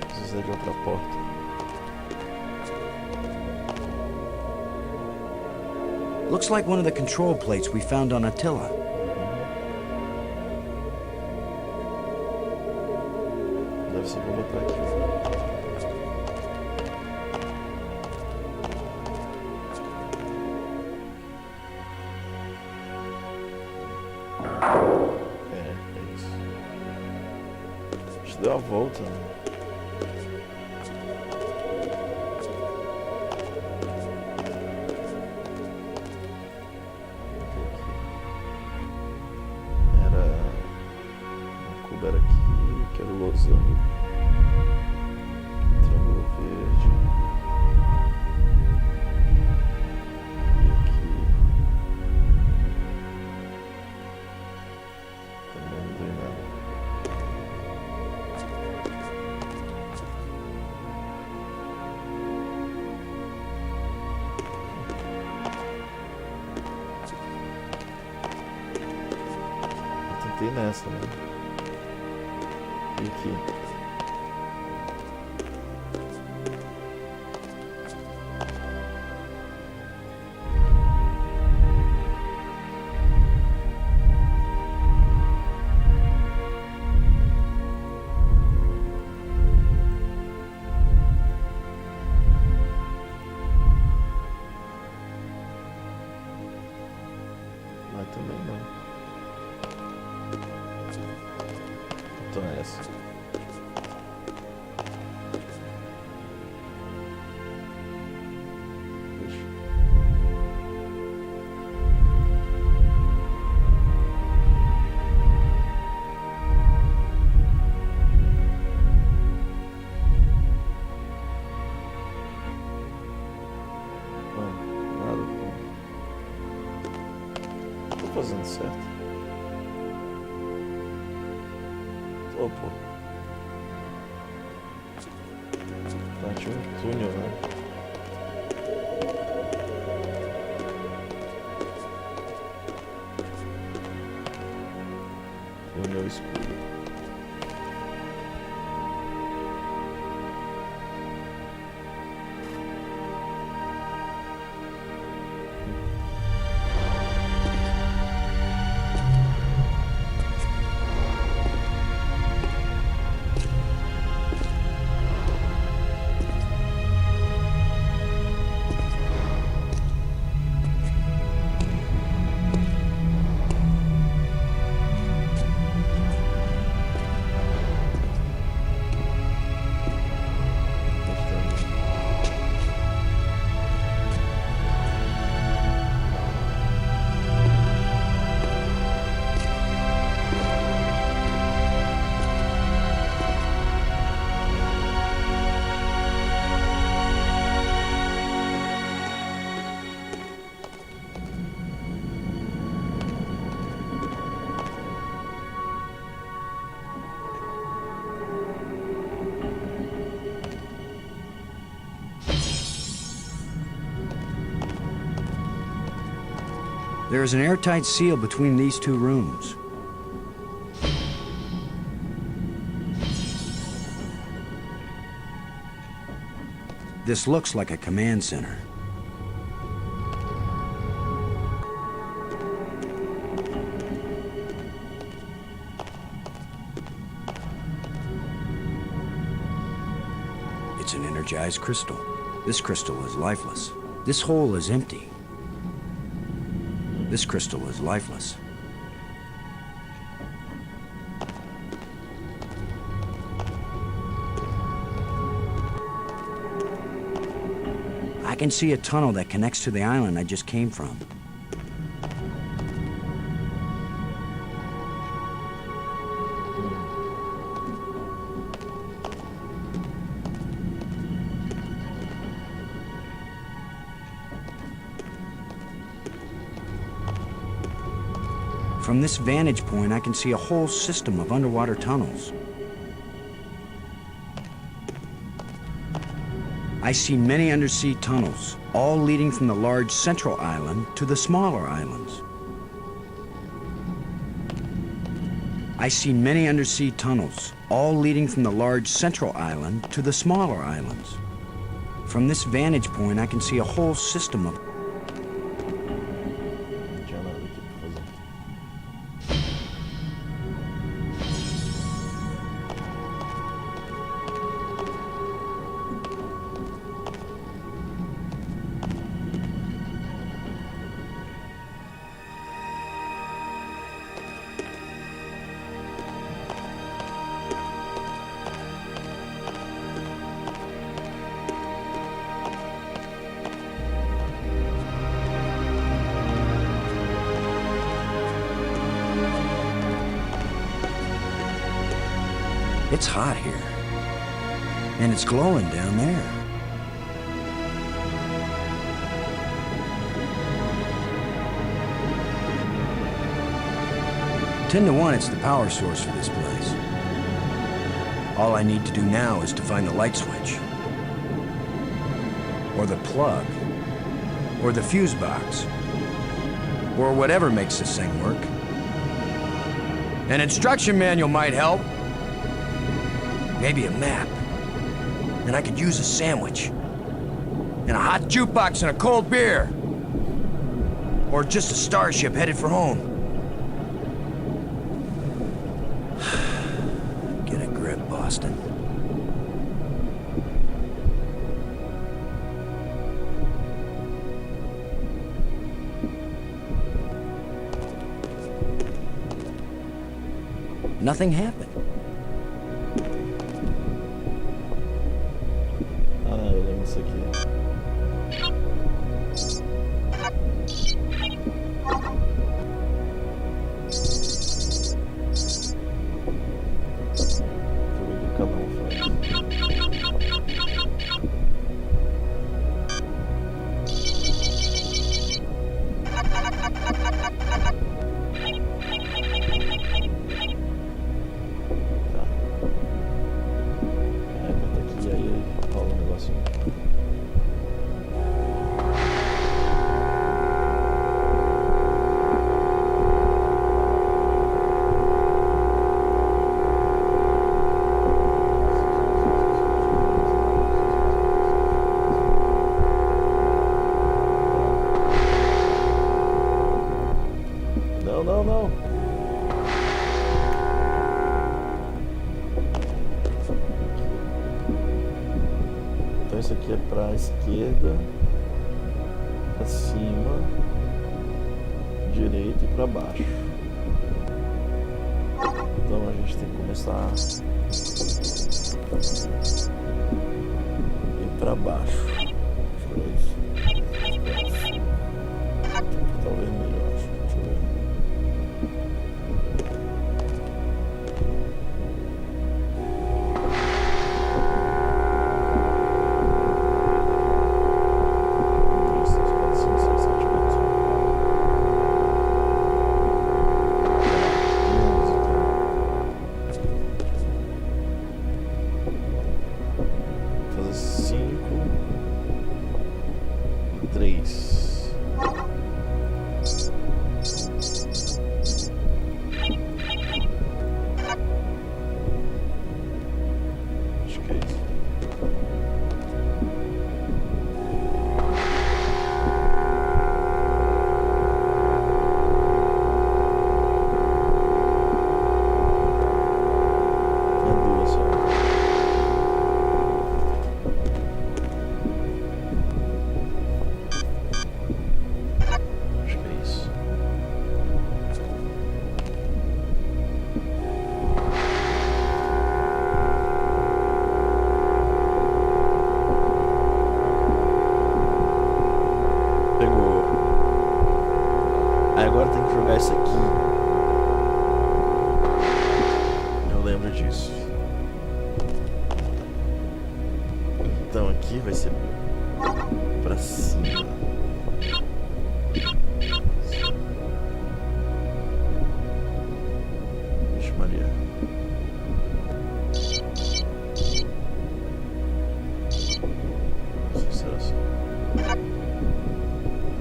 Precisa de outra porta. Looks like one of the control plates we found on Attila. Deve ser pra botar aqui. É isso. A gente deu a volta, né? Botei nessa, né? E aqui. Mas também não. Então é essa. Puxa. Nada. Tô fazendo certo. Ô, pô. Tá, tinha um túnel, né? Túnel escuro. There is an airtight seal between these two rooms. This looks like a command center. It's an energized crystal. This crystal is lifeless. This hole is empty. This crystal is lifeless. I can see a tunnel that connects to the island I just came from. From this vantage point, I can see a whole system of underwater tunnels. I see many undersea tunnels, all leading from the large central island to the smaller islands. I see many undersea tunnels, all leading from the large central island to the smaller islands. From this vantage point, I can see a whole system of It's hot here. And it's glowing down there. Ten to 1, it's the power source for this place. All I need to do now is to find the light switch. Or the plug. Or the fuse box. Or whatever makes this thing work. An instruction manual might help. Maybe a map. And I could use a sandwich. And a hot jukebox and a cold beer. Or just a starship headed for home. Get a grip, Boston. Nothing happened. Ah, eu lembro disso aqui. Deixa eu ver o que cada um faz. Tá. Aperta aqui e aí rola um negocinho. Não, não, não. Então isso aqui é pra esquerda, pra cima, direita e pra baixo. Então a gente tem que começar a ir pra baixo. Acho que é isso. Talvez melhor. Deixa eu ver. Fazer 5 e 3. Acho que é isso. É duas só. Acho que é isso. Pegou. Aí agora tem que jogar isso aqui. Eu lembro disso. Então aqui vai ser pra cima. Vixe Maria. Não sei se será assim.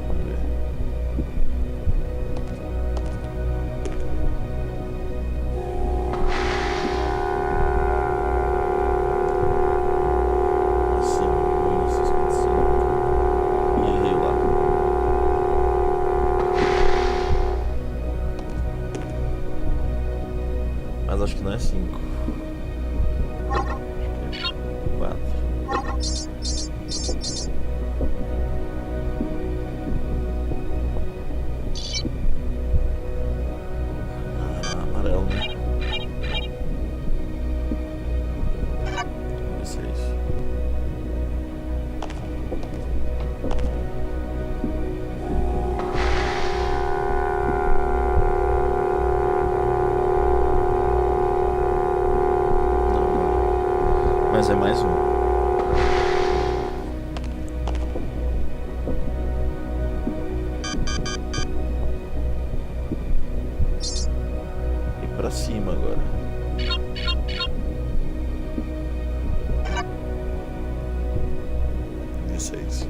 Vamos ver. Assim, 1955. E errei lá. Mas acho que não é 5. Acho que é 4. Ah, amarelo, né? Vamos ver se é isso. Não. Mas é mais um. E pra cima agora. Isso é isso.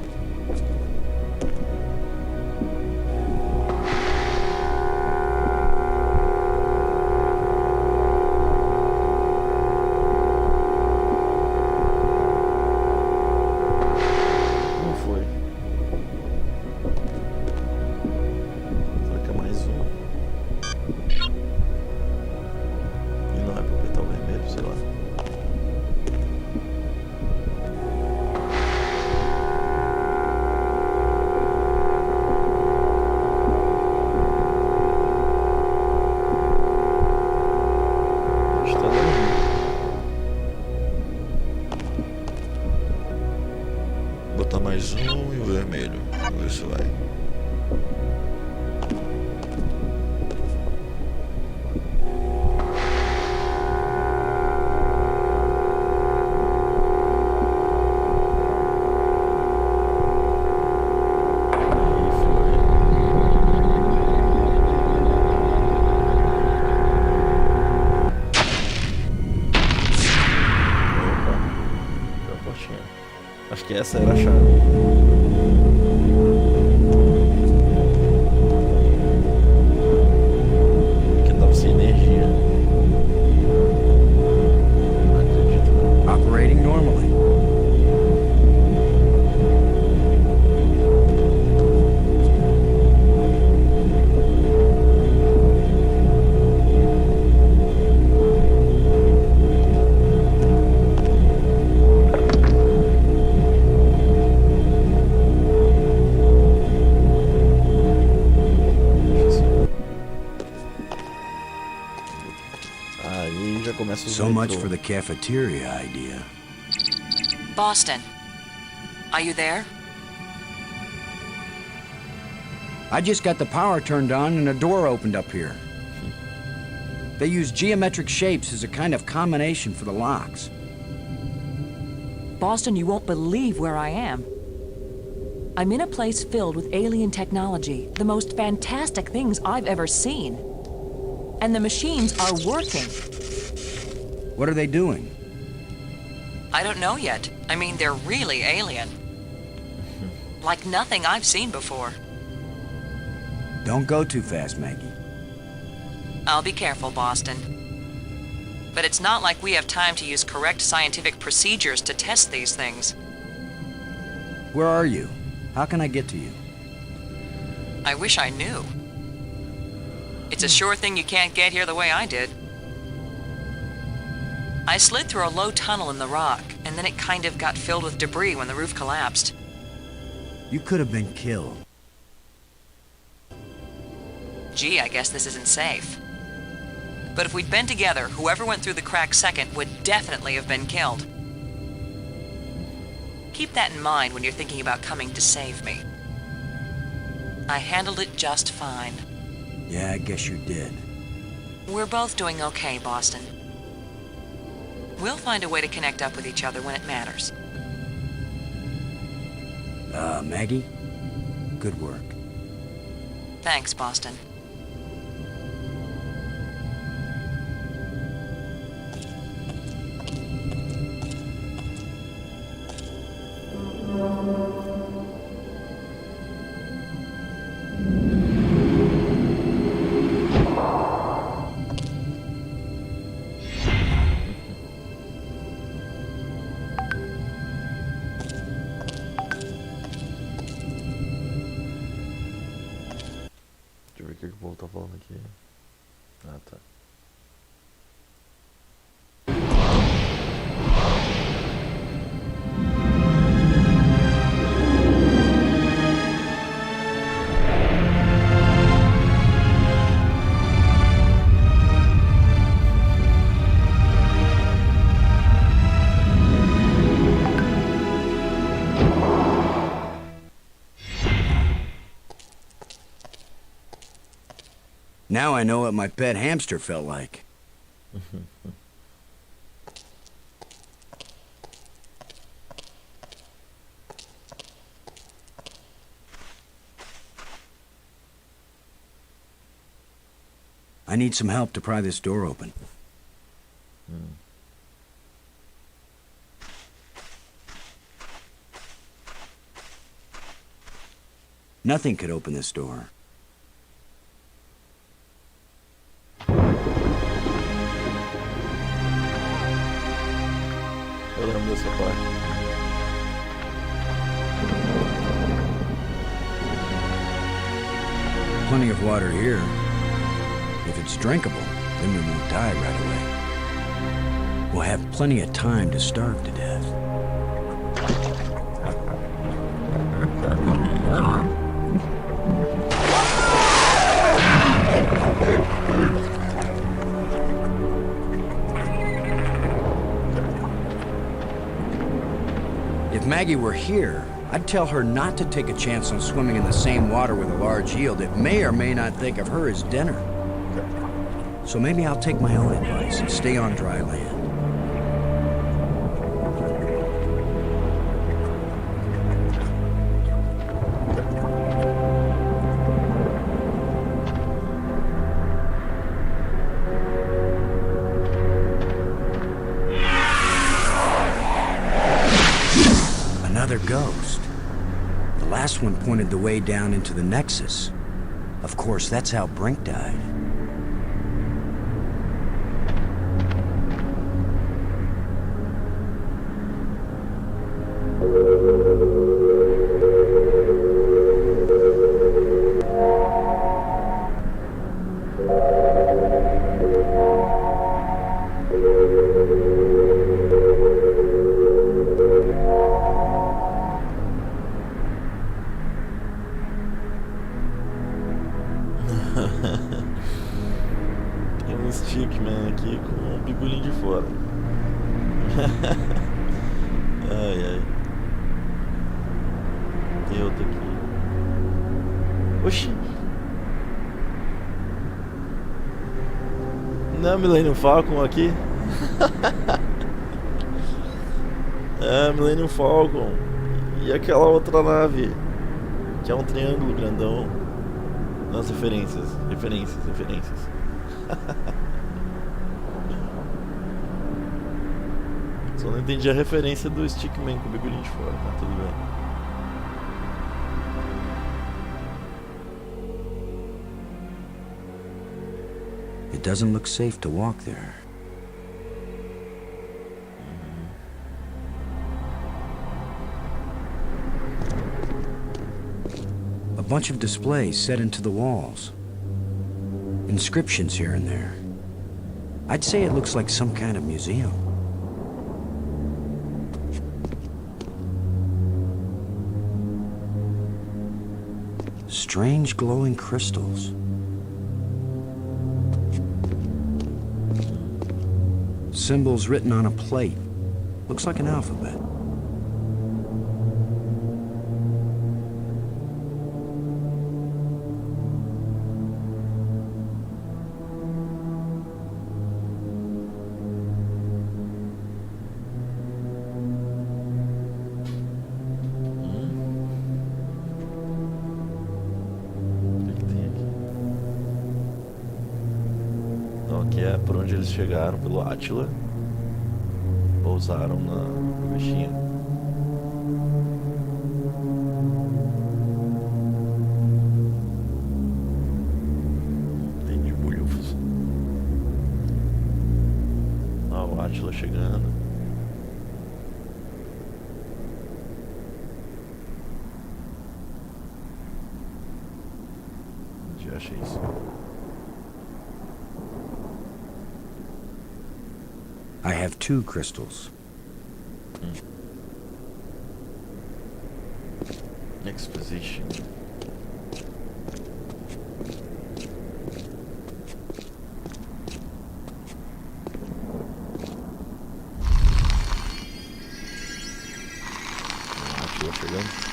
no vermelho. Vamos ver se vai. Acho que essa era a chave. Porque tava sem energia. Não acredito, não. Operating normally. Aí já começa os So much metrô. for the cafeteria idea. Boston, are you there? I just got the power turned on and a door opened up here. They use geometric shapes as a kind of combination for the locks. Boston, you won't believe where I am. I'm in a place filled with alien technology, the most fantastic things I've ever seen. And the machines are working. What are they doing? I don't know yet. I mean, they're really alien. Like nothing I've seen before. Don't go too fast, Maggie. I'll be careful, Boston. But it's not like we have time to use correct scientific procedures to test these things. Where are you? How can I get to you? I wish I knew. It's a sure thing you can't get here the way I did. I slid through a low tunnel in the rock, and then it kind of got filled with debris when the roof collapsed. You could have been killed. Gee, I guess this isn't safe. But if we'd been together, whoever went through the crack second would definitely have been killed. Keep that in mind when you're thinking about coming to save me. I handled it just fine. Yeah, I guess you did. We're both doing okay, Boston. We'll find a way to connect up with each other when it matters. Maggie? Good work. Thanks, Boston. Deixa eu ver o que o povo tá falando aqui. Ah, tá. Now I know what my pet hamster felt like. I need some help to pry this door open. Nothing could open this door. Eu lembro dessa parte. Plenty of water here. If it's drinkable, then we won't die right away. We'll have plenty of time to starve to death. If Maggie were here, I'd tell her not to take a chance on swimming in the same water with a large eel that may or may not think of her as dinner. So maybe I'll take my own advice and stay on dry land. Another ghost. The last one pointed the way down into the Nexus. Of course, that's how Brink died. Tem um stickman aqui com o bigolinho de fora. Ai, ai. Tem outro aqui. Oxi. Não é Millennium Falcon aqui? É, Millennium Falcon. E aquela outra nave, que é um triângulo grandão. Nas referências. Só não entendi a referência do Stickman com o bigolinho de fora, mas tudo bem. It doesn't look safe to walk there. A bunch of displays set into the walls. Inscriptions here and there. I'd say it looks like some kind of museum. Strange glowing crystals. Symbols written on a plate. Looks like an alphabet. Que é por onde eles chegaram, pelo Átila. Pousaram no bichinho. Tem de bulhufos. Ó, o Átila chegando. Já achei isso. I have 2 crystals. Exposition. Átila chegando.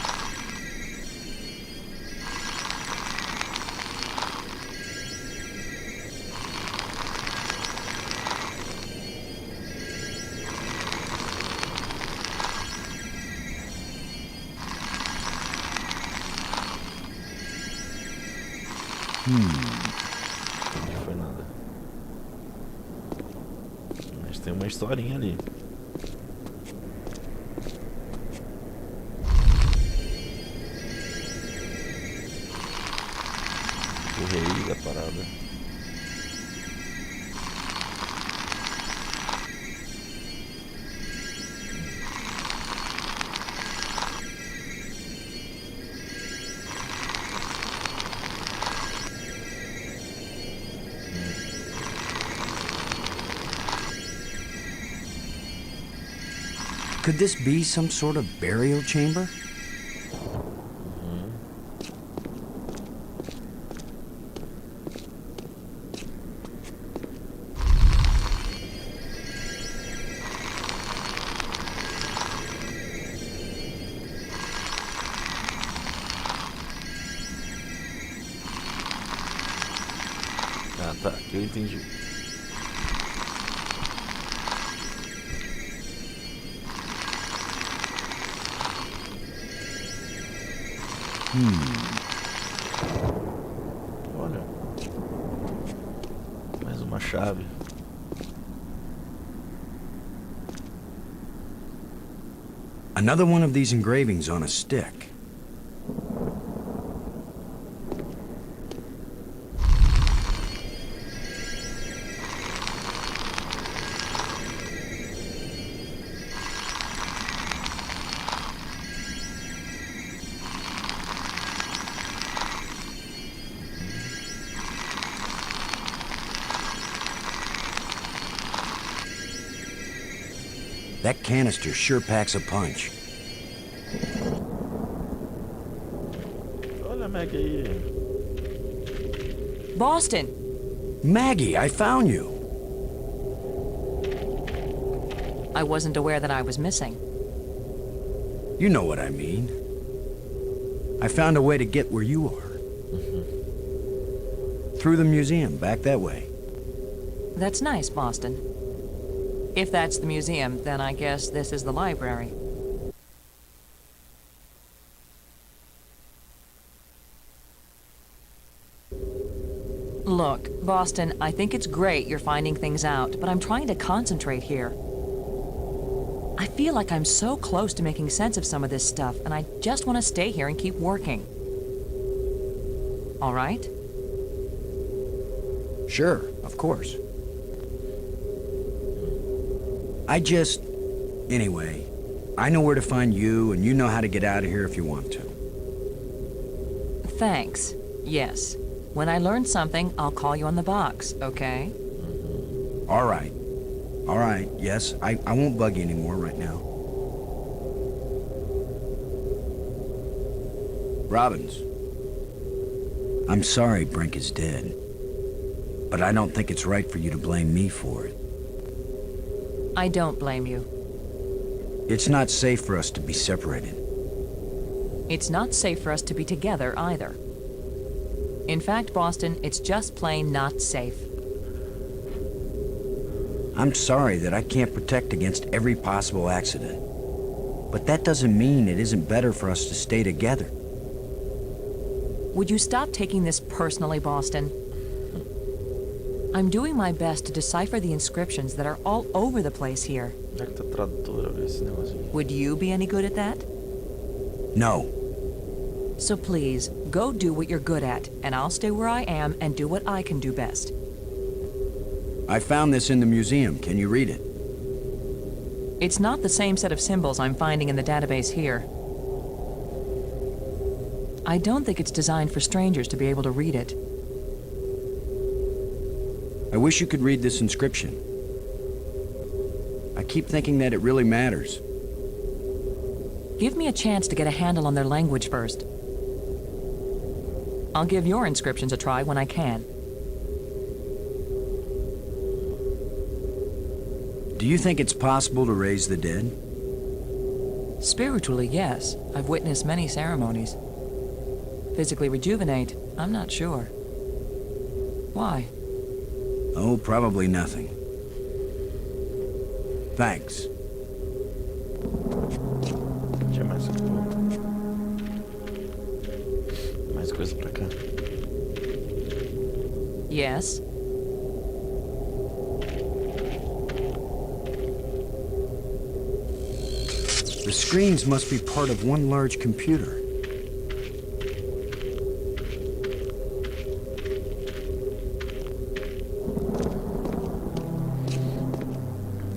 Não foi nada. Mas tem uma historinha ali. O rei da parada. Could this be some sort of burial chamber? Ah, tá, que eu entendi. Olha. Mais uma chave. Another one of these engravings on a stick. That canister sure packs a punch. Olha a Meg aí. Boston! Maggie, I found you. I wasn't aware that I was missing. You know what I mean. I found a way to get where you are. Through the museum, back that way. That's nice, Boston. If that's the museum, then I guess this is the library. Look, Boston, I think it's great you're finding things out, but I'm trying to concentrate here. I feel like I'm so close to making sense of some of this stuff, and I just want to stay here and keep working. All right? Sure, of course. Anyway, I know where to find you, and you know how to get out of here if you want to. Thanks. Yes. When I learn something, I'll call you on the box, okay? All right. All right, yes, I won't bug you anymore right now. Robbins. I'm sorry Brink is dead, but I don't think it's right for you to blame me for it. I don't blame you. It's not safe for us to be separated. It's not safe for us to be together either. In fact, Boston, it's just plain not safe. I'm sorry that I can't protect against every possible accident. But that doesn't mean it isn't better for us to stay together. Would you stop taking this personally, Boston? I'm doing my best to decipher the inscriptions that are all over the place here. Would you be any good at that? No. So please, go do what you're good at, and I'll stay where I am and do what I can do best. I found this in the museum. Can you read it? It's not the same set of symbols I'm finding in the database here. I don't think it's designed for strangers to be able to read it. I wish you could read this inscription. I keep thinking that it really matters. Give me a chance to get a handle on their language first. I'll give your inscriptions a try when I can. Do you think it's possible to raise the dead? Spiritually, yes. I've witnessed many ceremonies. Physically rejuvenate, I'm not sure. Why? Oh, probably nothing. Thanks. Tinha mais coisa pra cá. Yes. The screens must be part of one large computer.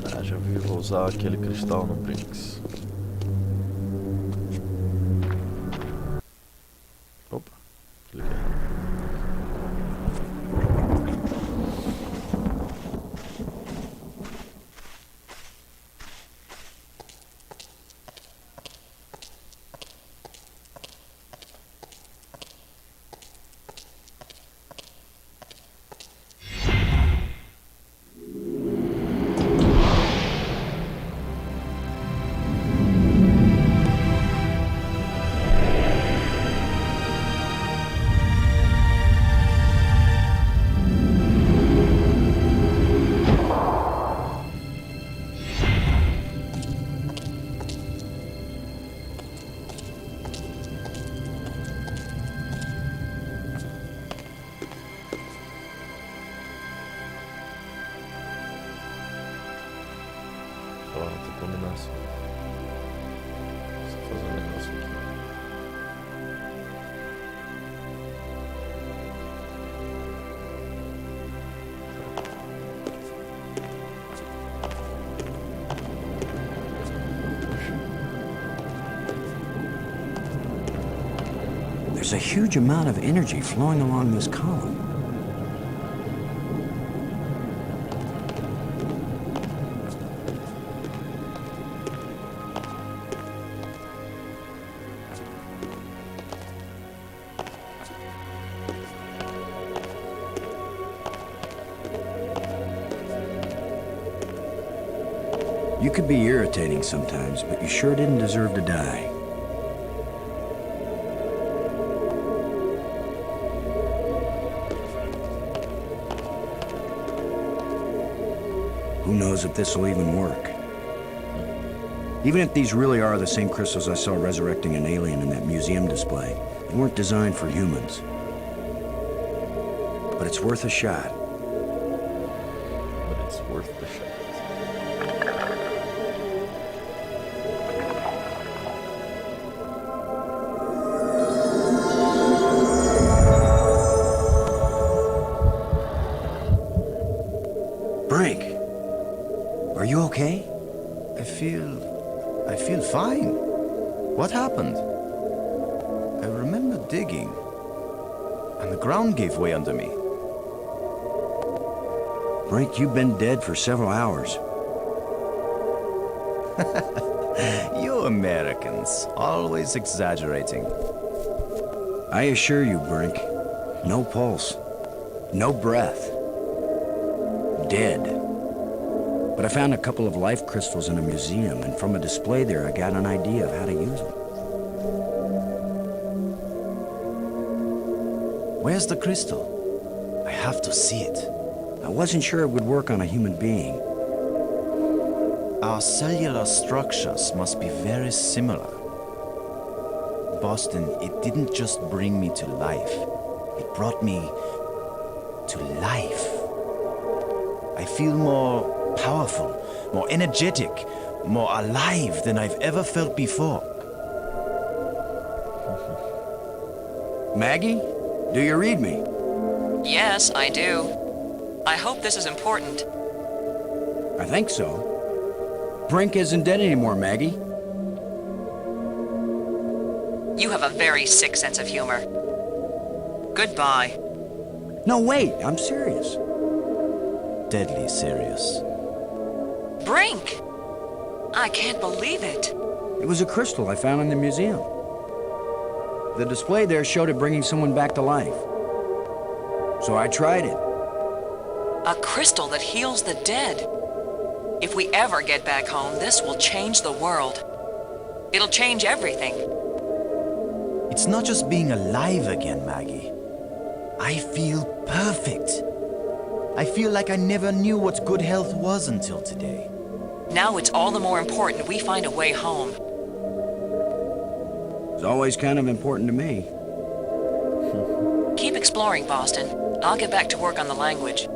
Ah, já vi, vou usar aquele cristal no Brinks. Opa, cliquei. Beleza. Deixa eu fazer um negócio aqui. There's a huge amount of energy flowing along this column. You could be irritating sometimes, but you sure didn't deserve to die. Who knows if this will even work? Even if these really are the same crystals I saw resurrecting an alien in that museum display, they weren't designed for humans. But it's worth a shot. But it's worth the shot. Brink, are you okay? I feel fine. What happened? I remember digging, and the ground gave way under me. Brink, you've been dead for several hours. You Americans, always exaggerating. I assure you, Brink, no pulse, no breath. Dead. But I found a couple of life crystals in a museum, and from a display there, I got an idea of how to use them. Where's the crystal? I have to see it. I wasn't sure it would work on a human being. Our cellular structures must be very similar. Boston, it didn't just bring me to life. It brought me to life. I feel more powerful, more energetic, more alive than I've ever felt before. Maggie, do you read me? Yes, I do. I hope this is important. I think so. Brink isn't dead anymore, Maggie. You have a very sick sense of humor. Goodbye. No, wait, I'm serious. Deadly serious. Brink! I can't believe it. It was a crystal I found in the museum. The display there showed it bringing someone back to life. So I tried it. A crystal that heals the dead. If we ever get back home, this will change the world. It'll change everything. It's not just being alive again, Maggie. I feel perfect. I feel like I never knew what good health was until today. Now it's all the more important we find a way home. It's always kind of important to me. Keep exploring, Boston. I'll get back to work on the language.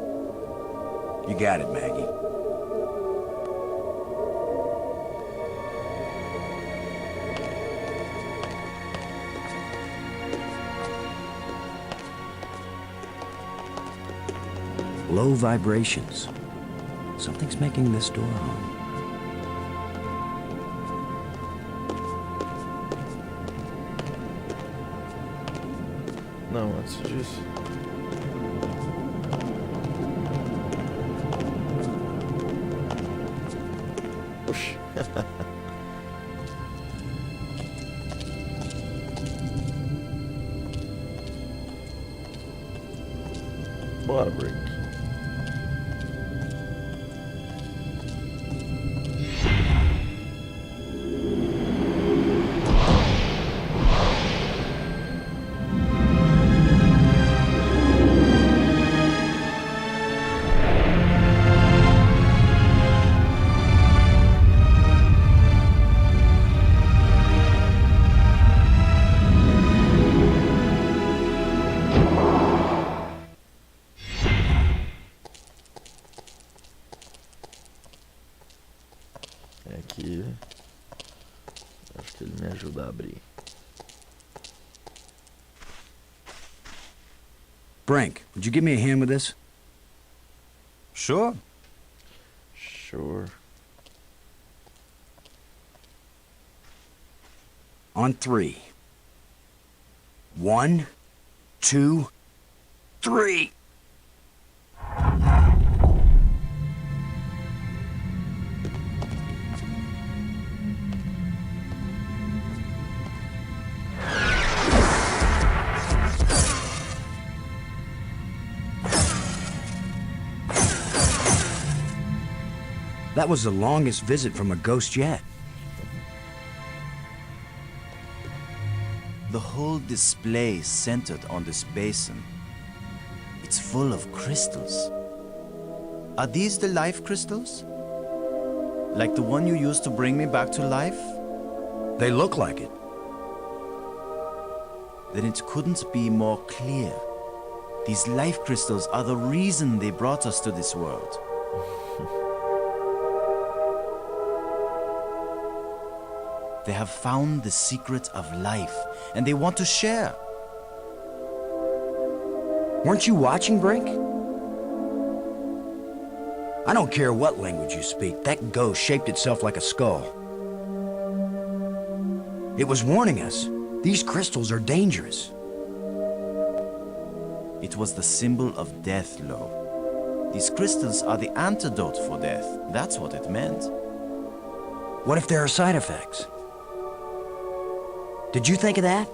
You got it, Maggie. Low vibrations. Something's making this door hum. Não, antes disso. Oxi. Bora, Break. ajudar a abrir. Brink, would you give me a hand with this? Sure. Sure. On 3. 1, 2, 3. That was the longest visit from a ghost yet. The whole display is centered on this basin. It's full of crystals. Are these the life crystals? Like the one you used to bring me back to life? They look like it. Then it couldn't be more clear. These life crystals are the reason they brought us to this world. They have found the secret of life, and they want to share. Weren't you watching, Brink? I don't care what language you speak, that ghost shaped itself like a skull. It was warning us. These crystals are dangerous. It was the symbol of death, Lo. These crystals are the antidote for death. That's what it meant. What if there are side effects? Did you think of that?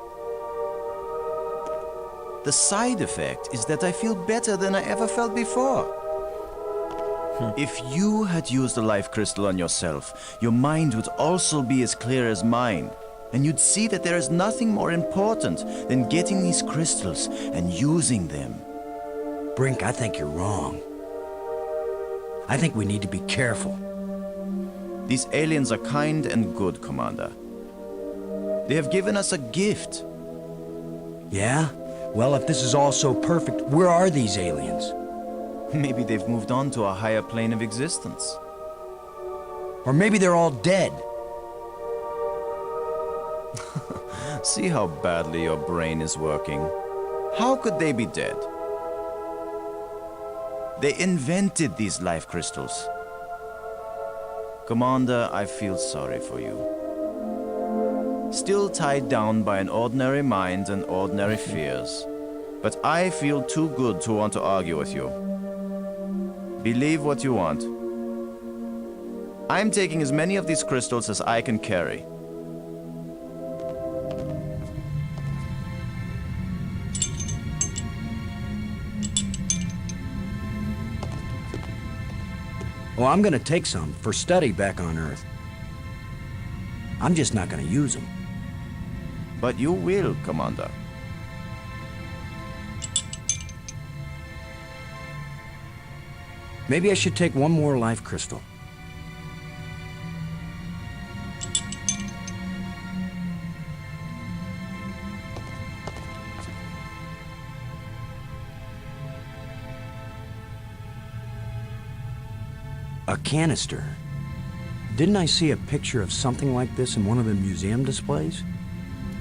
The side effect is that I feel better than I ever felt before. If you had used a life crystal on yourself, your mind would also be as clear as mine. And you'd see that there is nothing more important than getting these crystals and using them. Brink, I think you're wrong. I think we need to be careful. These aliens are kind and good, Commander. They have given us a gift. Yeah? Well, if this is all so perfect, where are these aliens? Maybe they've moved on to a higher plane of existence. Or maybe they're all dead. See how badly your brain is working. How could they be dead? They invented these life crystals. Commander, I feel sorry for you. Still tied down by an ordinary mind and ordinary fears. But I feel too good to want to argue with you. Believe what you want. I'm taking as many of these crystals as I can carry. Well, I'm gonna take some for study back on Earth. I'm just not gonna use them. But you will, Commander. Maybe I should take one more life crystal. A canister. Didn't I see a picture of something like this in one of the museum displays?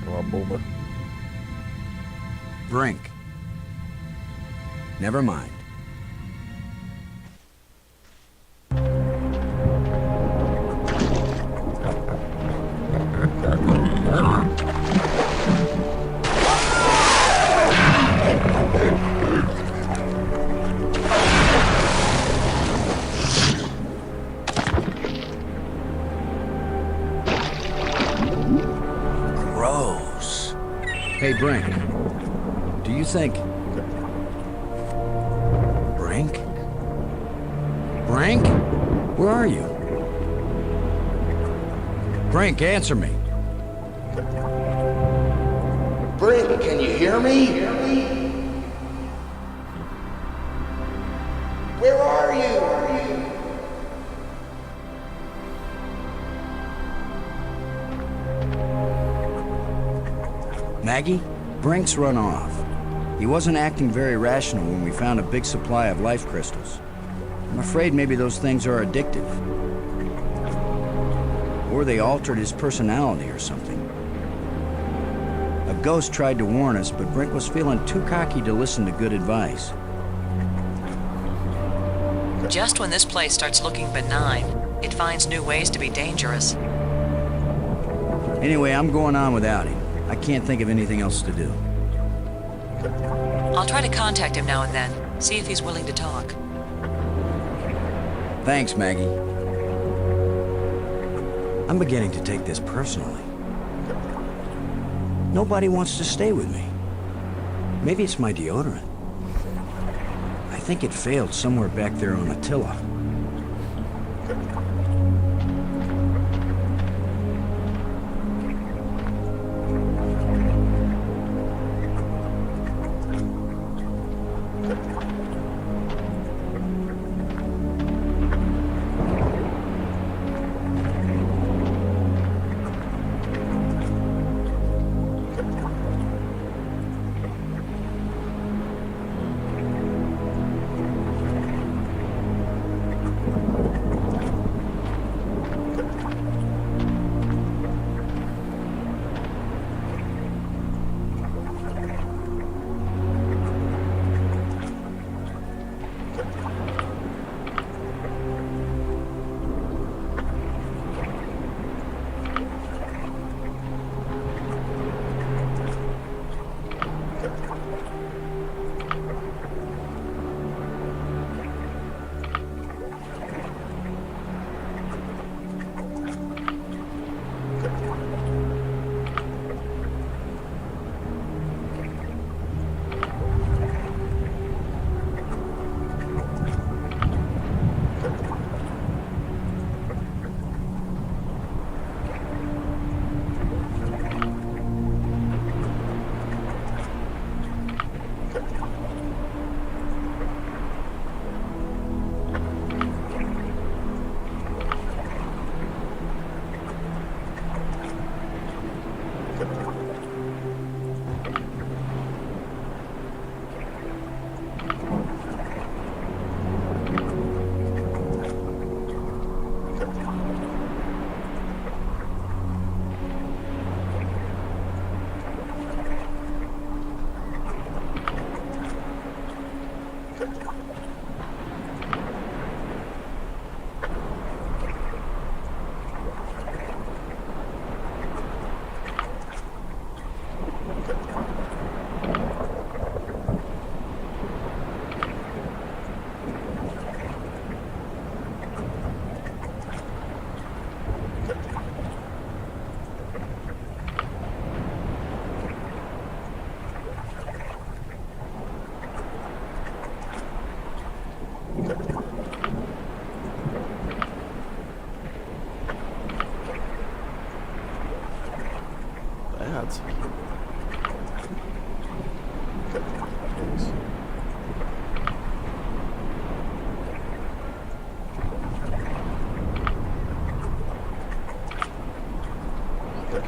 Uma bomba. Brink. Never mind. Gross. Hey, Brink. Do you think... Brink? Brink? Where are you? Brink, answer me. Brink, can you hear me? Where are you? Maggie? Brink's run off. He wasn't acting very rational when we found a big supply of life crystals. I'm afraid maybe those things are addictive. Or they altered his personality or something. ghost tried to warn us, but Brink was feeling too cocky to listen to good advice. Just when this place starts looking benign, it finds new ways to be dangerous. Anyway, I'm going on without him. I can't think of anything else to do. I'll try to contact him now and then, see if he's willing to talk. Thanks, Maggie. I'm beginning to take this personally. Nobody wants to stay with me. Maybe it's my deodorant. I think it failed somewhere back there on Attila.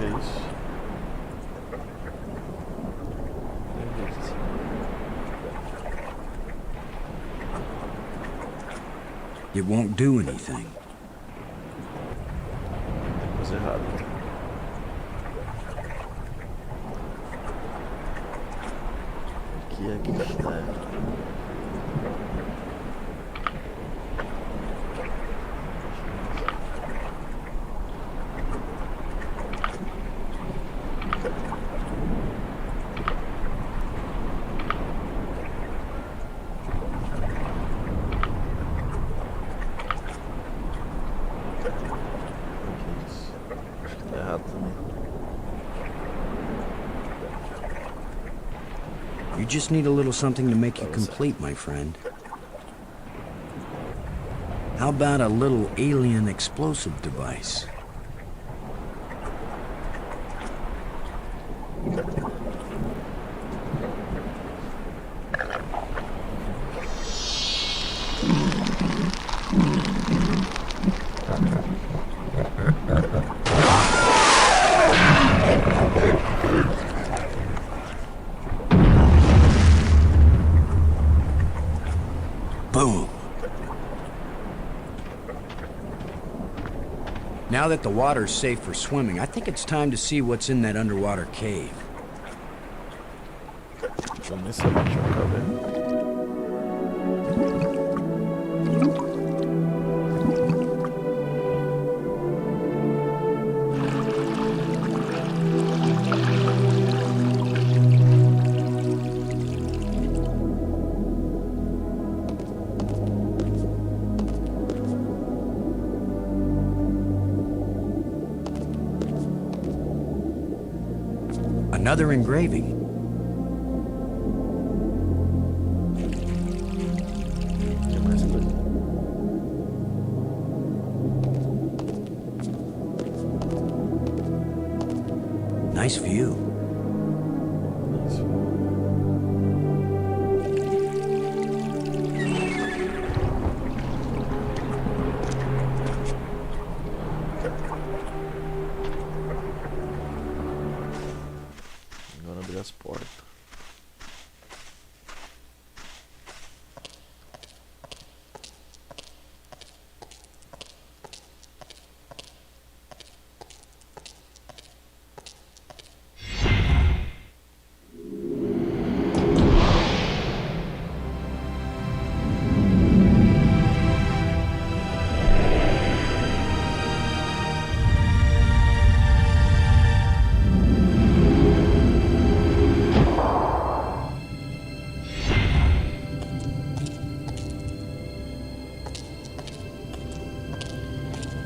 Que é isso? It won't do anything. Tem coisa errada. Aqui é que está. You just need a little something to make you complete, my friend. How about a little alien explosive device? Boom. Now that the water's safe for swimming, I think it's time to see what's in that underwater cave. Eu nem sabia que tinha uma caverna. Another engraving. Tem mais coisa. Nice view. Agora abrir as portas.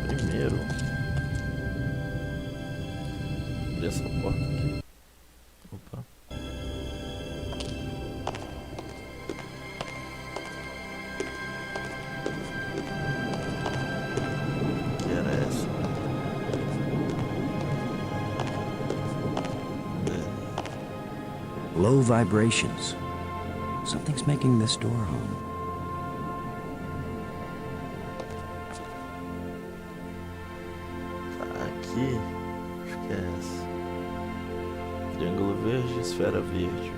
Primeiro, abrir essa porta aqui. Opa. Que era essa? Low vibrations. Something's making this door hum. Aqui, acho que é essa. Triângulo verde, esfera verde.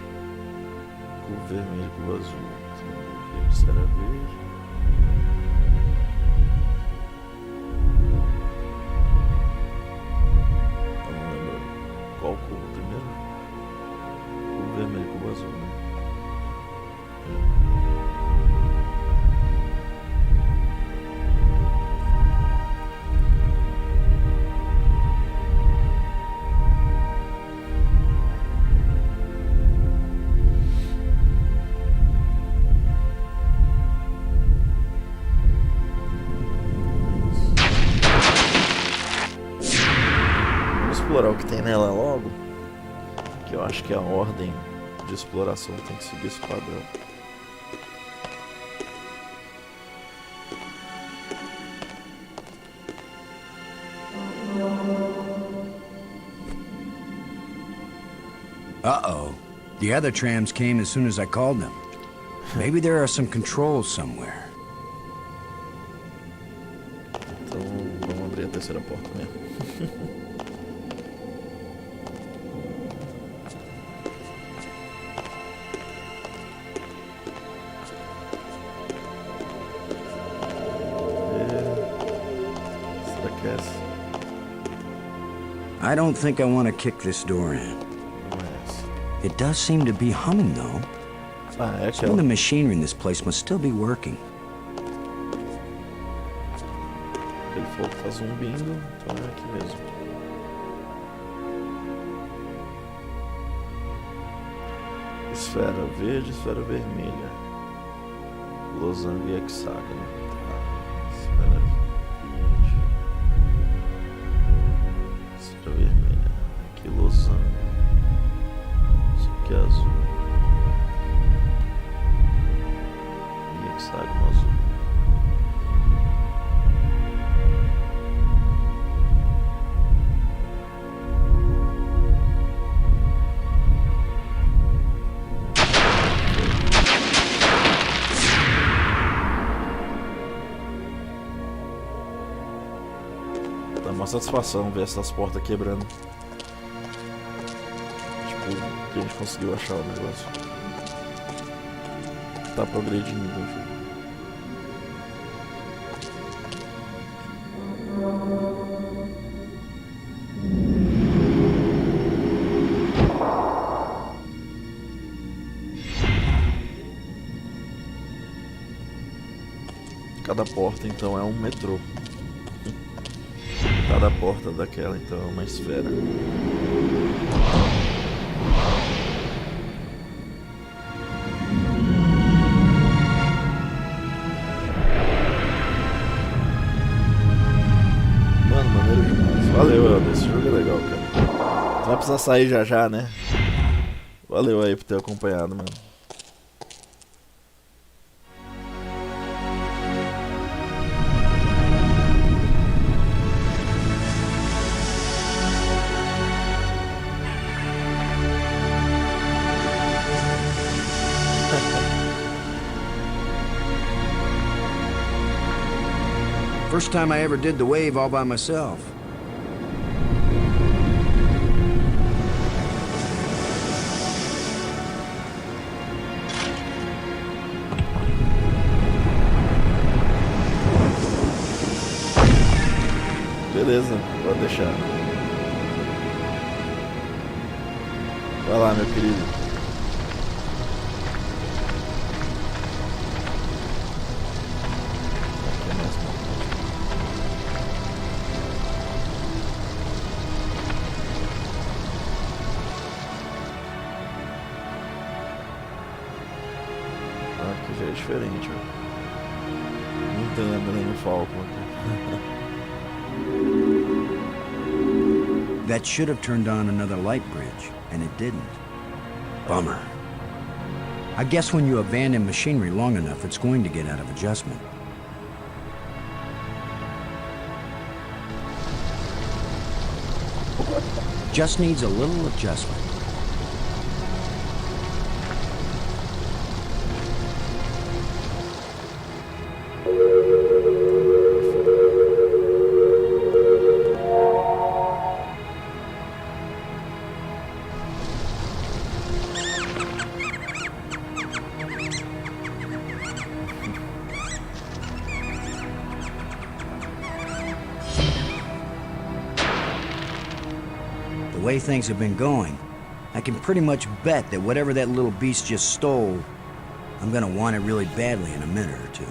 Cubo vermelho, cubo azul. Triângulo verde, esfera verde. Eu não lembro qual cubo primeiro. Cubo vermelho, cubo azul, né? Explorar o que tem nela logo, que eu acho que a ordem de exploração tem que seguir esse padrão. Uh-oh. The other trams came as soon as I called them. Maybe there are some controls somewhere. Então vamos abrir a terceira porta mesmo. Será que é essa? I don't think I want to kick this door in. Não é essa. It does seem to be humming, though. Ah, é Some of the aquela. machinery in this place must still be working. Ele falou que tá zumbindo, então é aqui mesmo. Esfera verde, esfera vermelha. Losango e hexágono. Tá. Esfera verde. Esfera vermelha. Aqui losango. Isso aqui é azul. E hexágono azul. Dá uma satisfação ver essas portas quebrando. Tipo, que a gente conseguiu achar o negócio. Tá progredindo o jogo. Cada porta então é um metrô. Cada porta daquela então é uma esfera. Mano, maneiro demais. Valeu, Elder. Esse jogo é legal, cara. Você vai precisar sair já já, né? Valeu aí por ter acompanhado, mano. First time I ever did the wave all by myself. Beleza, pode deixar. Vai lá, meu querido. Aqui já é diferente, ó. Não tem a Millennium Falcon aqui. That should have turned on another light bridge, and it didn't. Bummer. I guess when you abandon machinery long enough, it's going to get out of adjustment. Just needs a little adjustment. The way things have been going, I can pretty much bet that whatever that little beast just stole, I'm gonna want it really badly in a minute or two.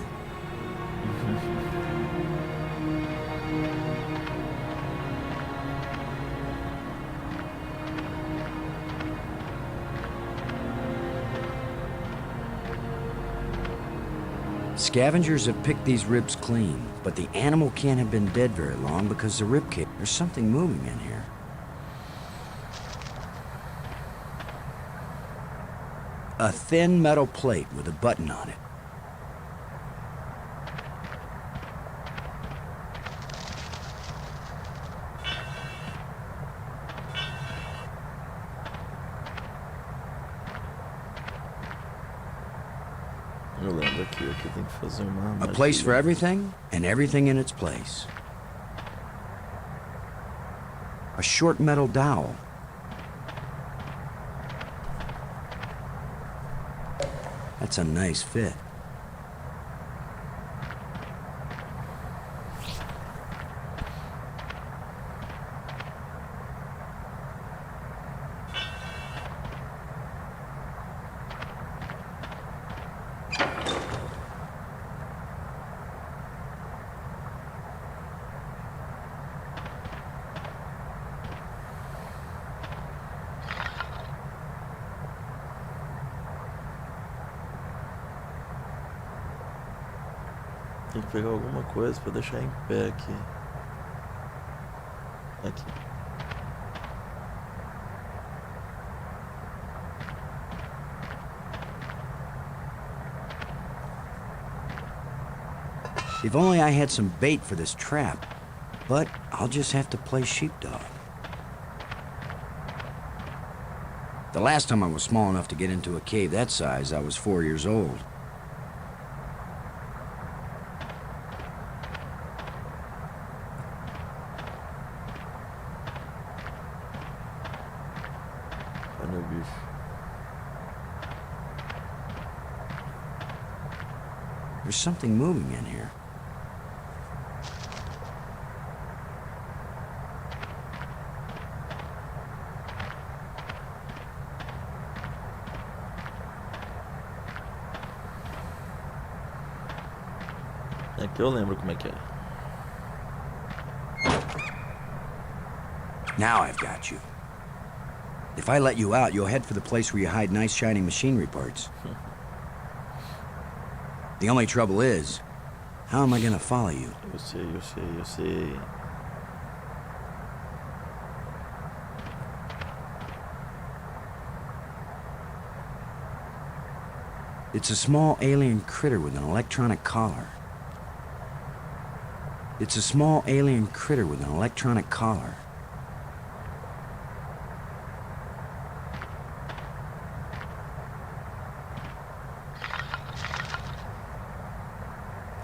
Scavengers have picked these ribs clean, but the animal can't have been dead very long because the rib cage, there's something moving in here. A thin metal plate with a button on it. Eu lembro aqui tem que fazer uma A place for everything and everything in its place. A short metal dowel. That's a nice fit. Tem que pegar alguma coisa pra deixar em pé aqui. Aqui. If only I had some bait for this trap, but I'll just have to play sheepdog. The last time I was small enough to get into a cave that size, I was 4 years old. There's something moving in here. É que eu lembro como é que é. Now I've got you. If I let you out, you'll head for the place where you hide nice shiny machinery parts. The only trouble is, how am I gonna follow you? Eu sei. It's a small alien critter with an electronic collar. It's a small alien critter with an electronic collar.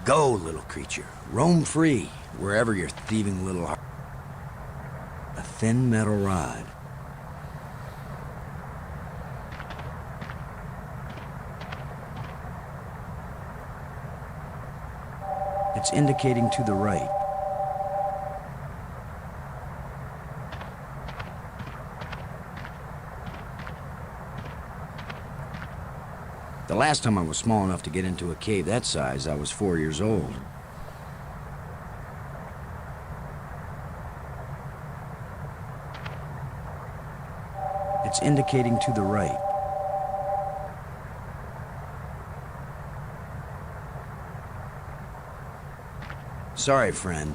Go, little creature. Roam free, wherever your thieving little heart. A thin metal rod. It's indicating to the right. The last time I was small enough to get into a cave that size, I was 4 years old. It's indicating to the right. Sorry, friend,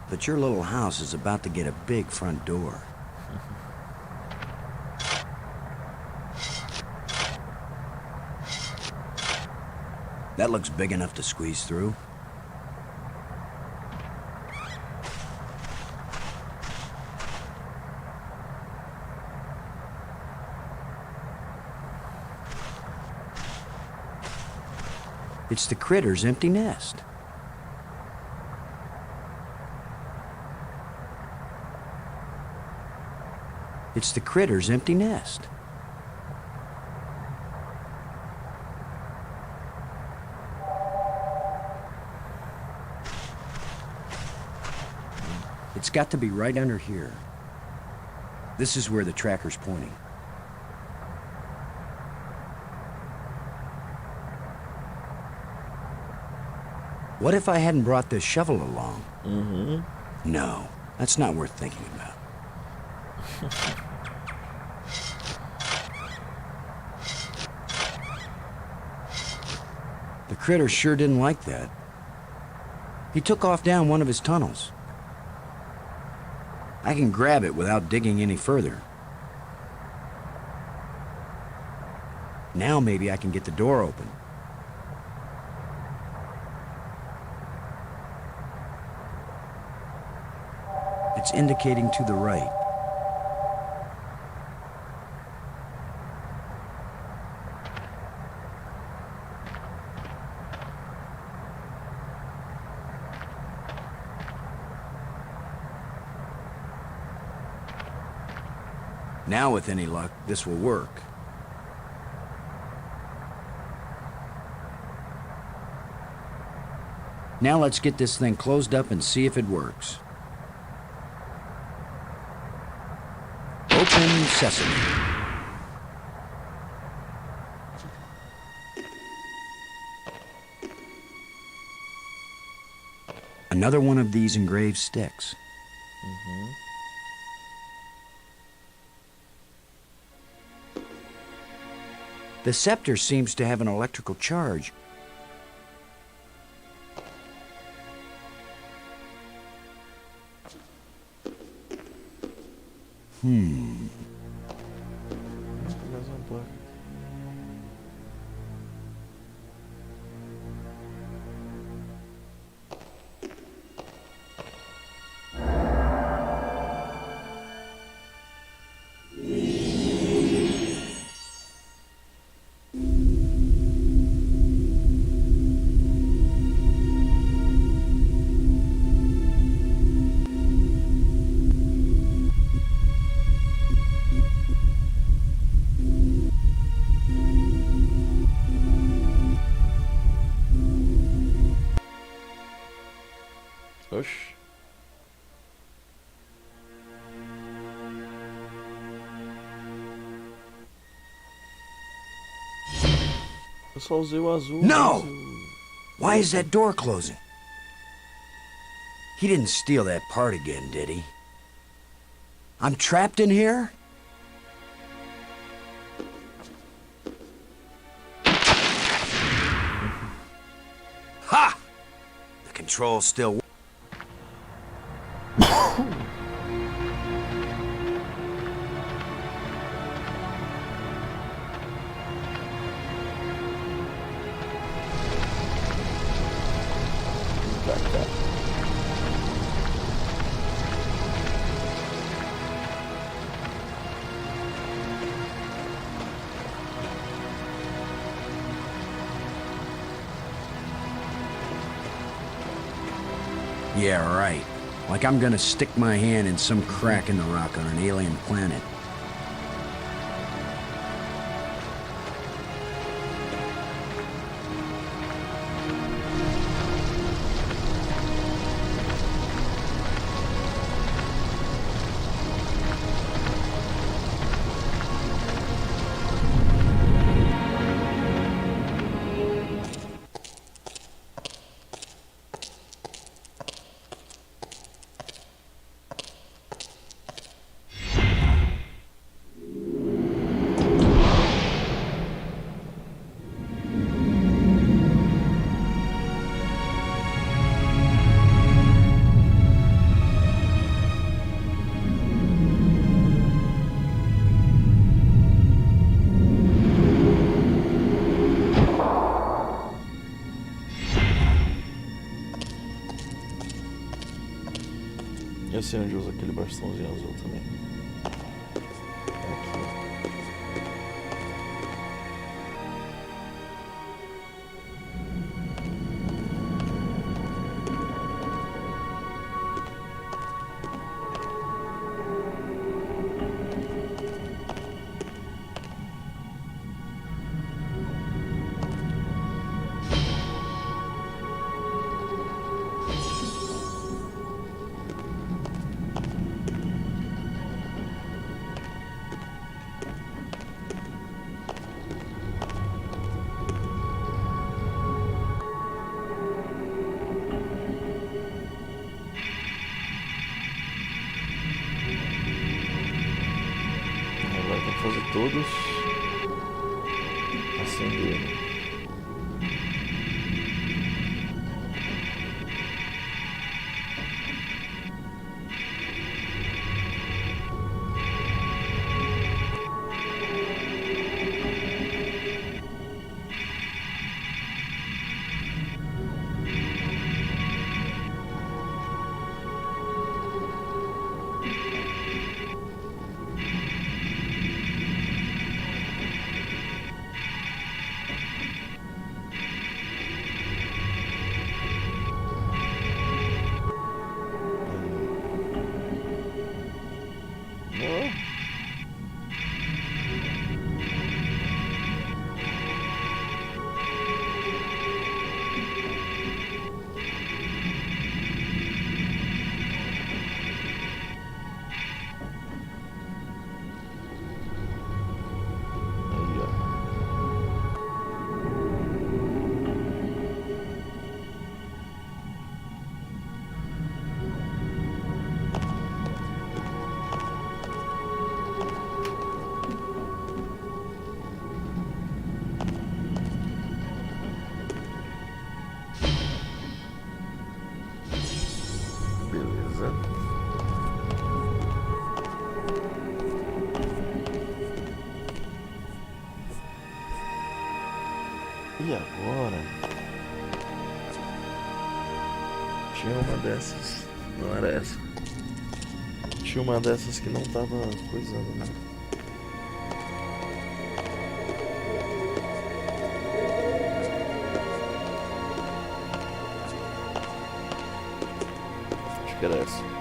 but your little house is about to get a big front door. That looks big enough to squeeze through. It's the critter's empty nest. It's the critter's empty nest. It's got to be right under here. This is where the tracker's pointing. What if I hadn't brought this shovel along? Mm-hmm. No, that's not worth thinking about. The critter sure didn't like that. He took off down one of his tunnels. I can grab it without digging any further. Now maybe I can get the door open. It's indicating to the right. Now, with any luck, this will work. Now let's get this thing closed up and see if it works. Open sesame. Another one of these engraved sticks. Mm-hmm. The scepter seems to have an electrical charge. Oxi. Eu só usei o azul. No! Why is that door closing? He didn't steal that part again, did he? I'm trapped in here? Ha! The controls still... Yeah, right. Like I'm gonna stick my hand in some crack in the rock on an alien planet. Eu sei onde usa aquele bastãozinho azul também. Agora tem que fazer todos acender. Beleza. E agora? Tinha uma dessas. Não era essa. Tinha uma dessas que não tava coisando, né? Acho que era essa.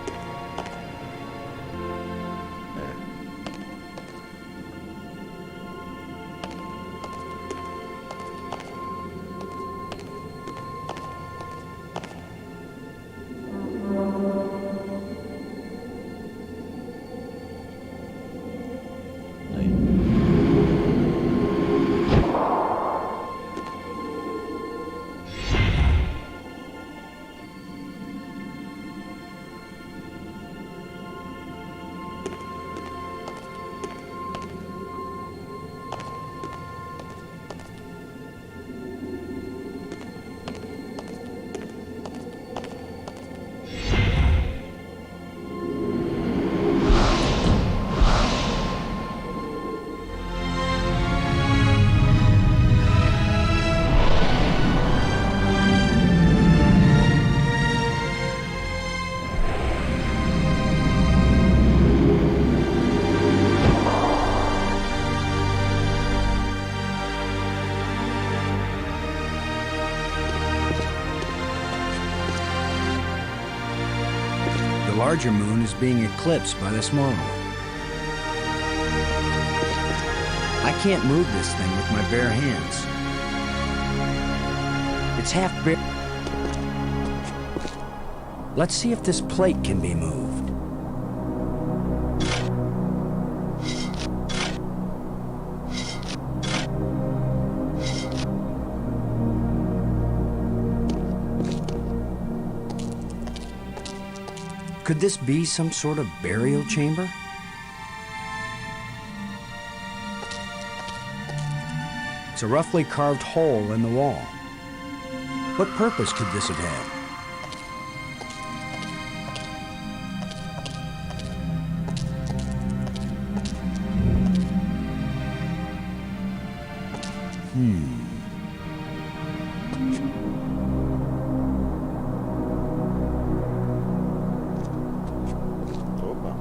larger moon is being eclipsed by the smaller one. I can't move this thing with my bare hands. It's half bare. Let's see if this plate can be moved. Could this be some sort of burial chamber? It's a roughly carved hole in the wall. What purpose could this have had? Opa.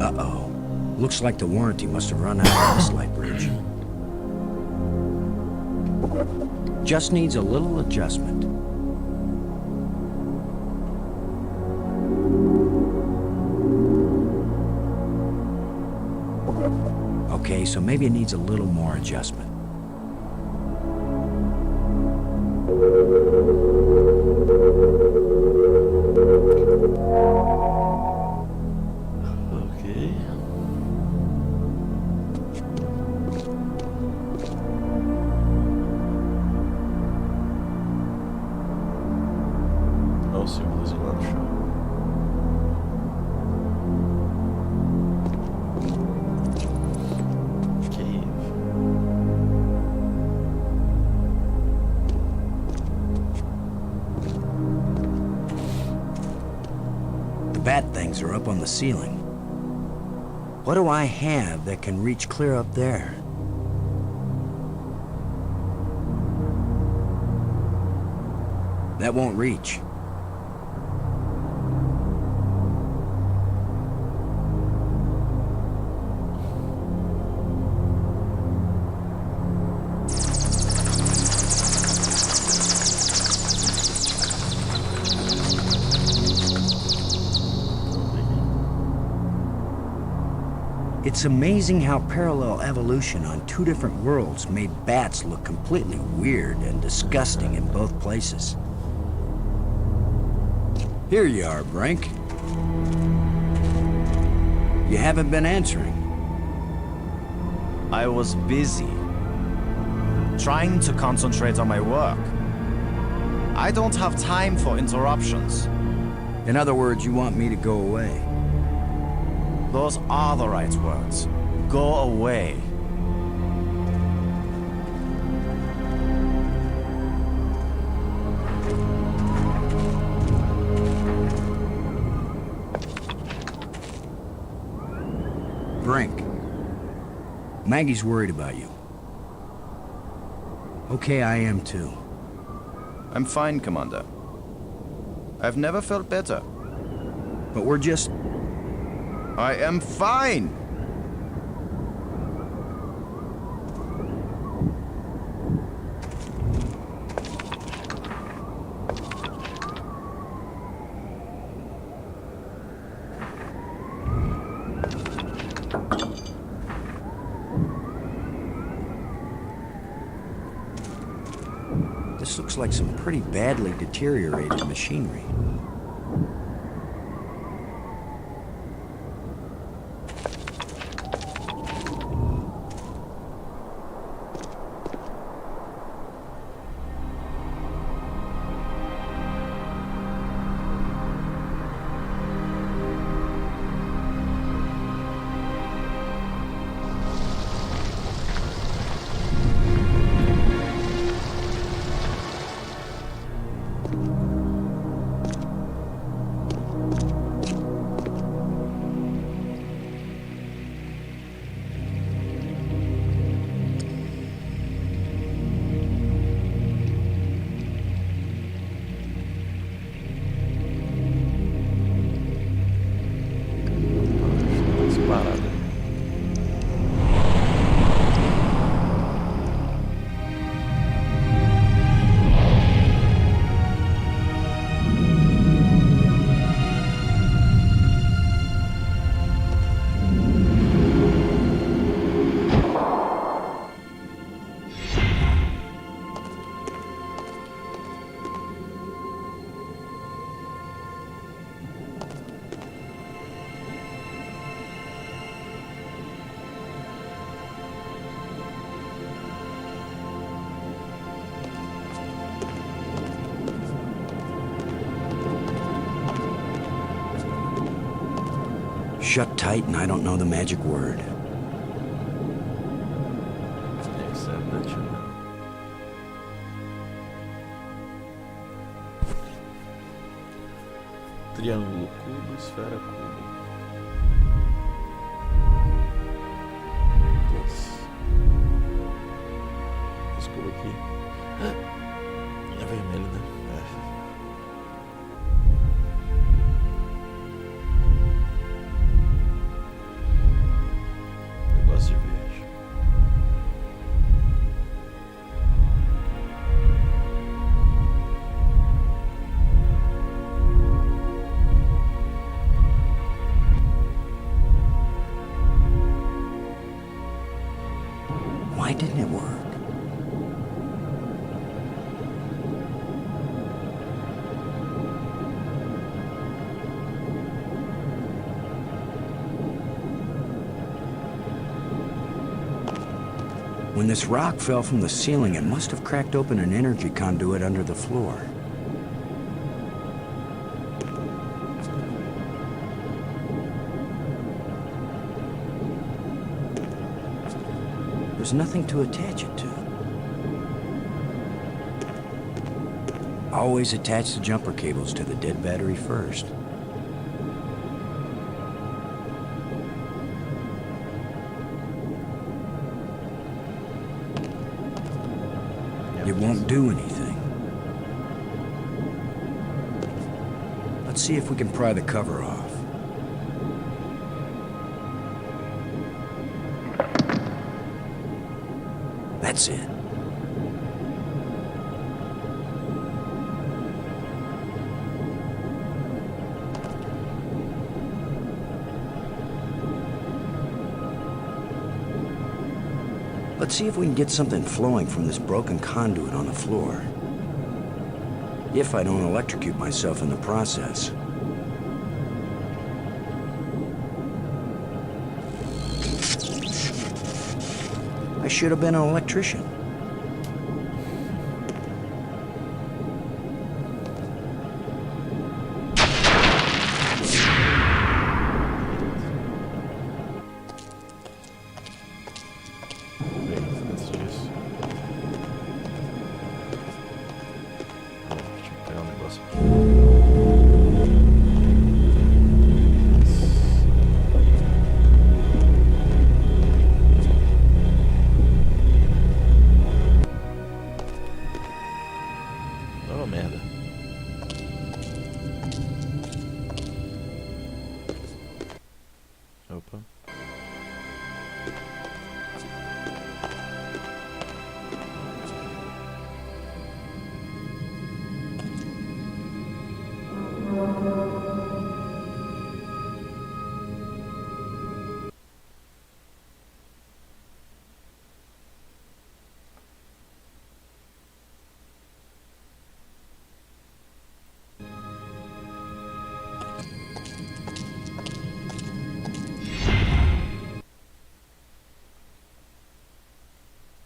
Uh-oh. Looks like the warranty must have run out on this light bridge. Just needs a little adjustment. Okay, so maybe it needs a little more adjustment. Ok. Olha o símbolozinho lá no chão. Cave. The bat things are up on the ceiling. What do I have that can reach clear up there? That won't reach. It's amazing how parallel evolution on two different worlds made bats look completely weird and disgusting in both places. Here you are, Brink. You haven't been answering. I was busy. Trying to concentrate on my work. I don't have time for interruptions. In other words, you want me to go away. Those are the right words. Go away. Brink. Maggie's worried about you. Okay, I am too. I'm fine, Commander. I've never felt better. But we're just... I am fine! This looks like some pretty badly deteriorated machinery. Shut tight and I don't know the magic word. Accept that you know. Triângulo, cubo, esfera, cubo. Esse cubo aqui. É vermelho, né? Eu gosto de verde. Why didn't it work? When this rock fell from the ceiling, it must have cracked open an energy conduit under the floor. There's nothing to attach it to. Always attach the jumper cables to the dead battery first. It won't do anything. Let's see if we can pry the cover off. That's it. Let's see if we can get something flowing from this broken conduit on the floor. If I don't electrocute myself in the process. I should have been an electrician.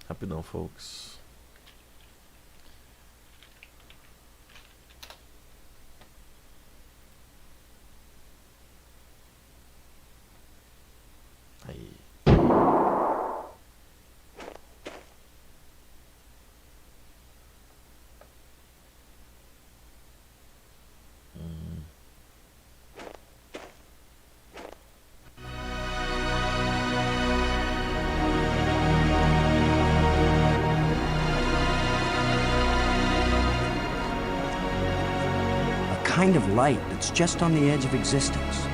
Rapidão, folks. Aí. Kind of light that's just on the edge of existence.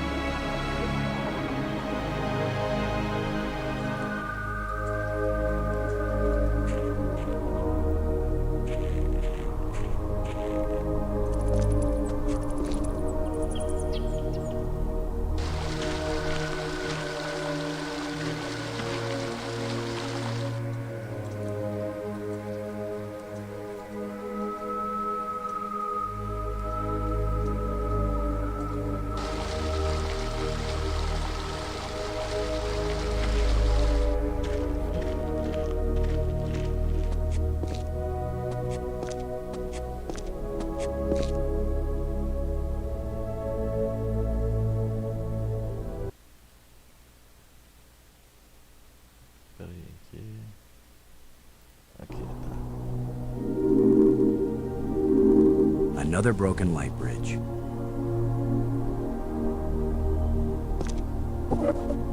Another broken light bridge.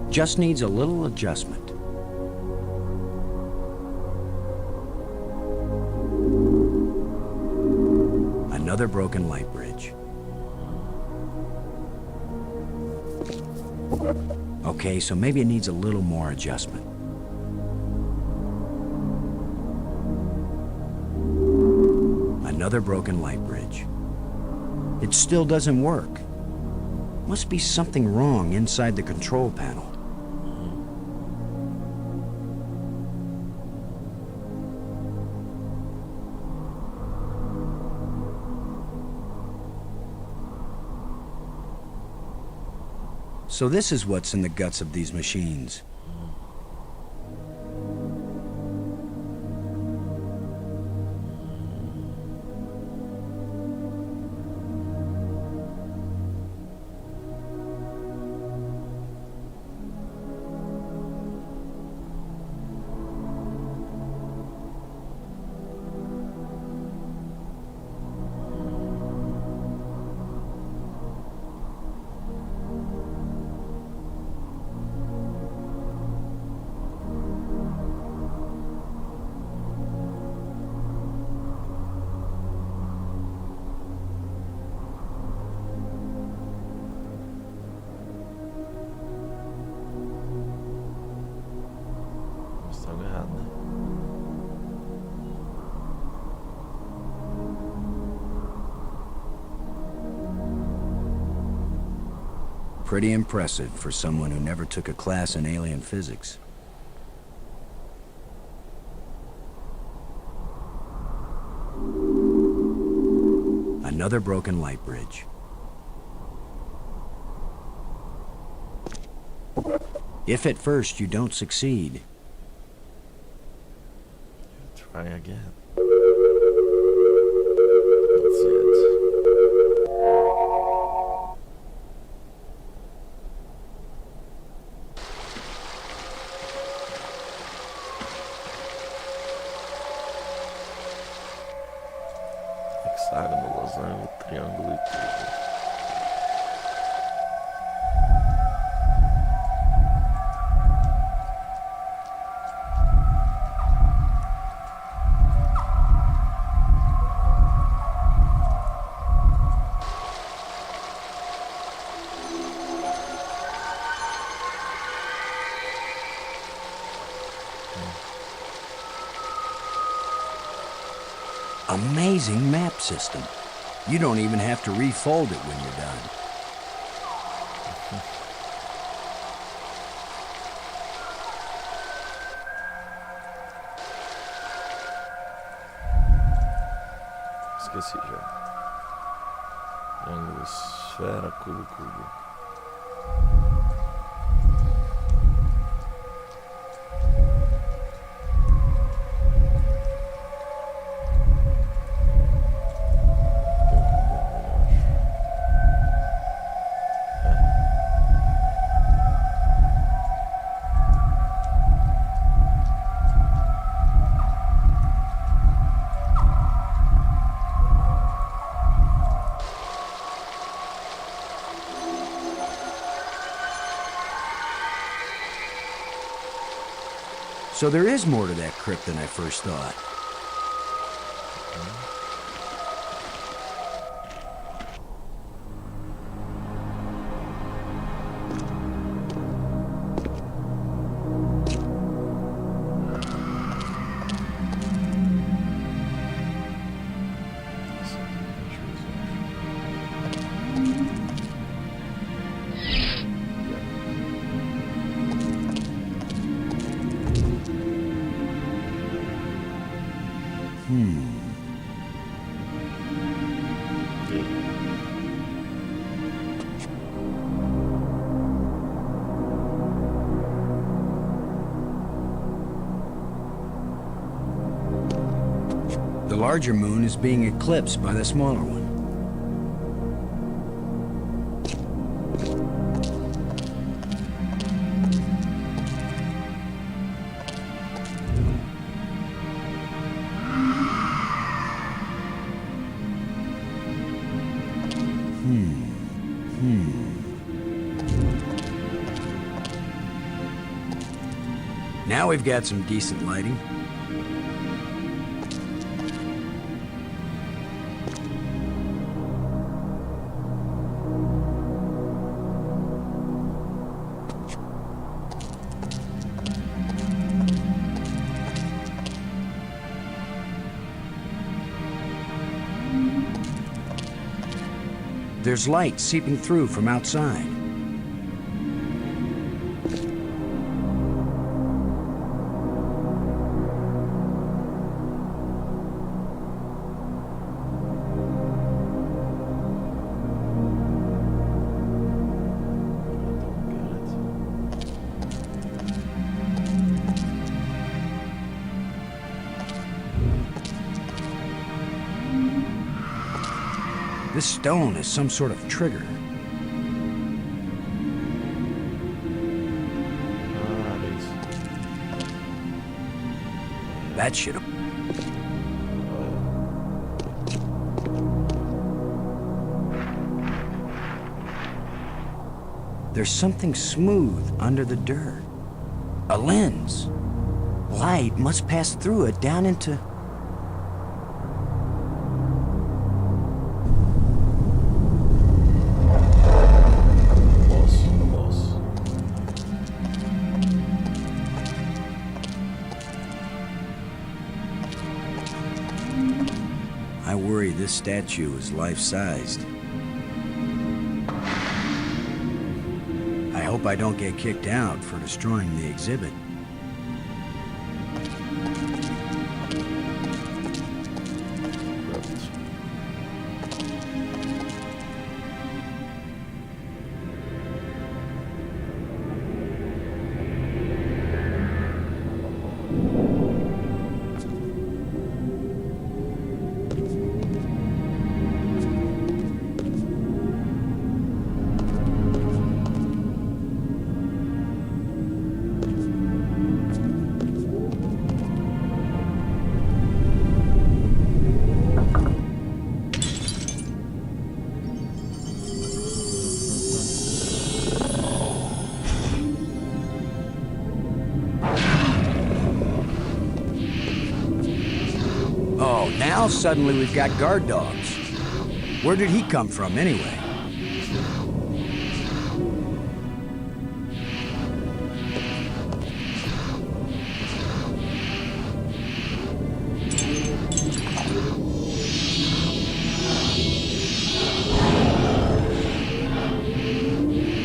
Just needs a little adjustment. Another broken light bridge. Okay, so maybe it needs a little more adjustment. Another broken light bridge. It still doesn't work. Must be something wrong inside the control panel. So this is what's in the guts of these machines. Pretty impressive for someone who never took a class in alien physics. Another broken light bridge. If at first you don't succeed, try again. Hexágono, losango, triângulo e tudo. Amazing map system. You don't even have to refold it when you're done. Esqueci já. Triângulo, esfera, cubo, cubo. So there is more to that crypt than I first thought. The larger moon is being eclipsed by the smaller one. Now we've got some decent lighting. There's light seeping through from outside. This stone is some sort of trigger. That should have... There's something smooth under the dirt. A lens. Light must pass through it down into... I worry this statue is life-sized. I hope I don't get kicked out for destroying the exhibit. Now suddenly we've got guard dogs. Where did he come from anyway?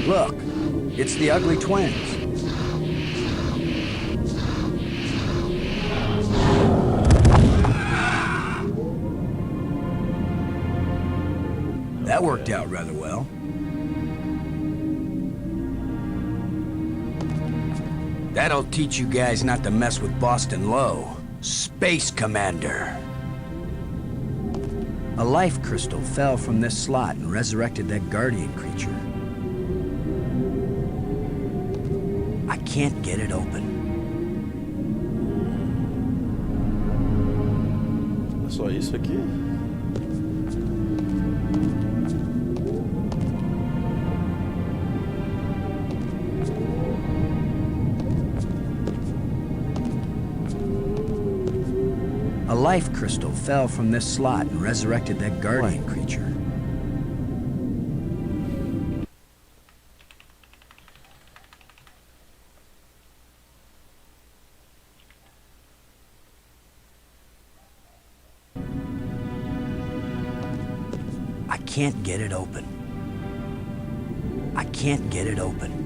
Look, it's the ugly twins. That worked out rather well. That'll teach you guys not to mess with Boston Low. Space Commander. A life crystal fell from this slot and resurrected that guardian creature. I can't get it open. É só isso aqui? A life crystal fell from this slot and resurrected that guardian creature. I can't get it open. I can't get it open.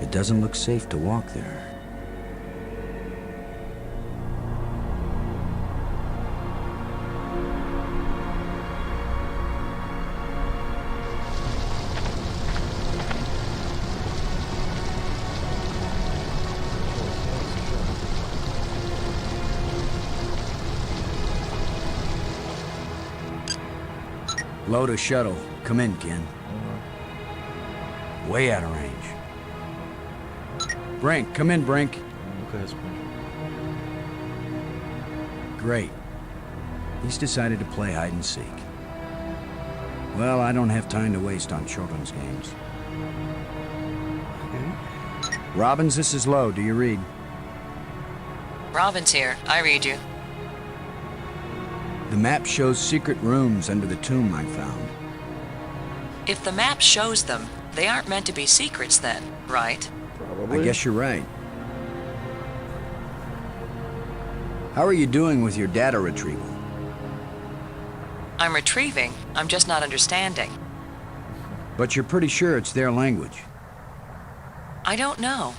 It doesn't look safe to walk there. Load a shuttle. Come in, Ken. Way out of range. Brink, come in, Brink. Nunca responde. Great. He's decided to play hide and seek. Well, I don't have time to waste on children's games. Robbins, this is Lowe. Do you read? Robin's here. I read you. The map shows secret rooms under the tomb I found. If the map shows them, they aren't meant to be secrets then, right? Probably. I guess you're right. How are you doing with your data retrieval? I'm retrieving. I'm just not understanding. But you're pretty sure it's their language. I don't know.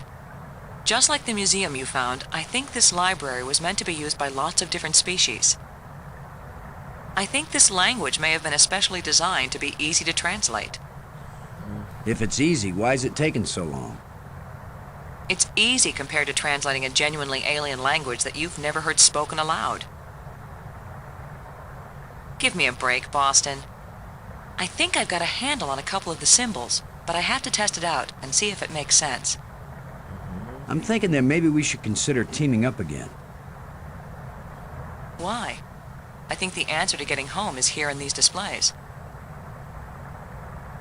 Just like the museum you found, I think this library was meant to be used by lots of different species. I think this language may have been especially designed to be easy to translate. If it's easy, why is it taking so long? It's easy compared to translating a genuinely alien language that you've never heard spoken aloud. Give me a break, Boston. I think I've got a handle on a couple of the symbols, but I have to test it out and see if it makes sense. I'm thinking that maybe we should consider teaming up again. Why? I think the answer to getting home is here in these displays.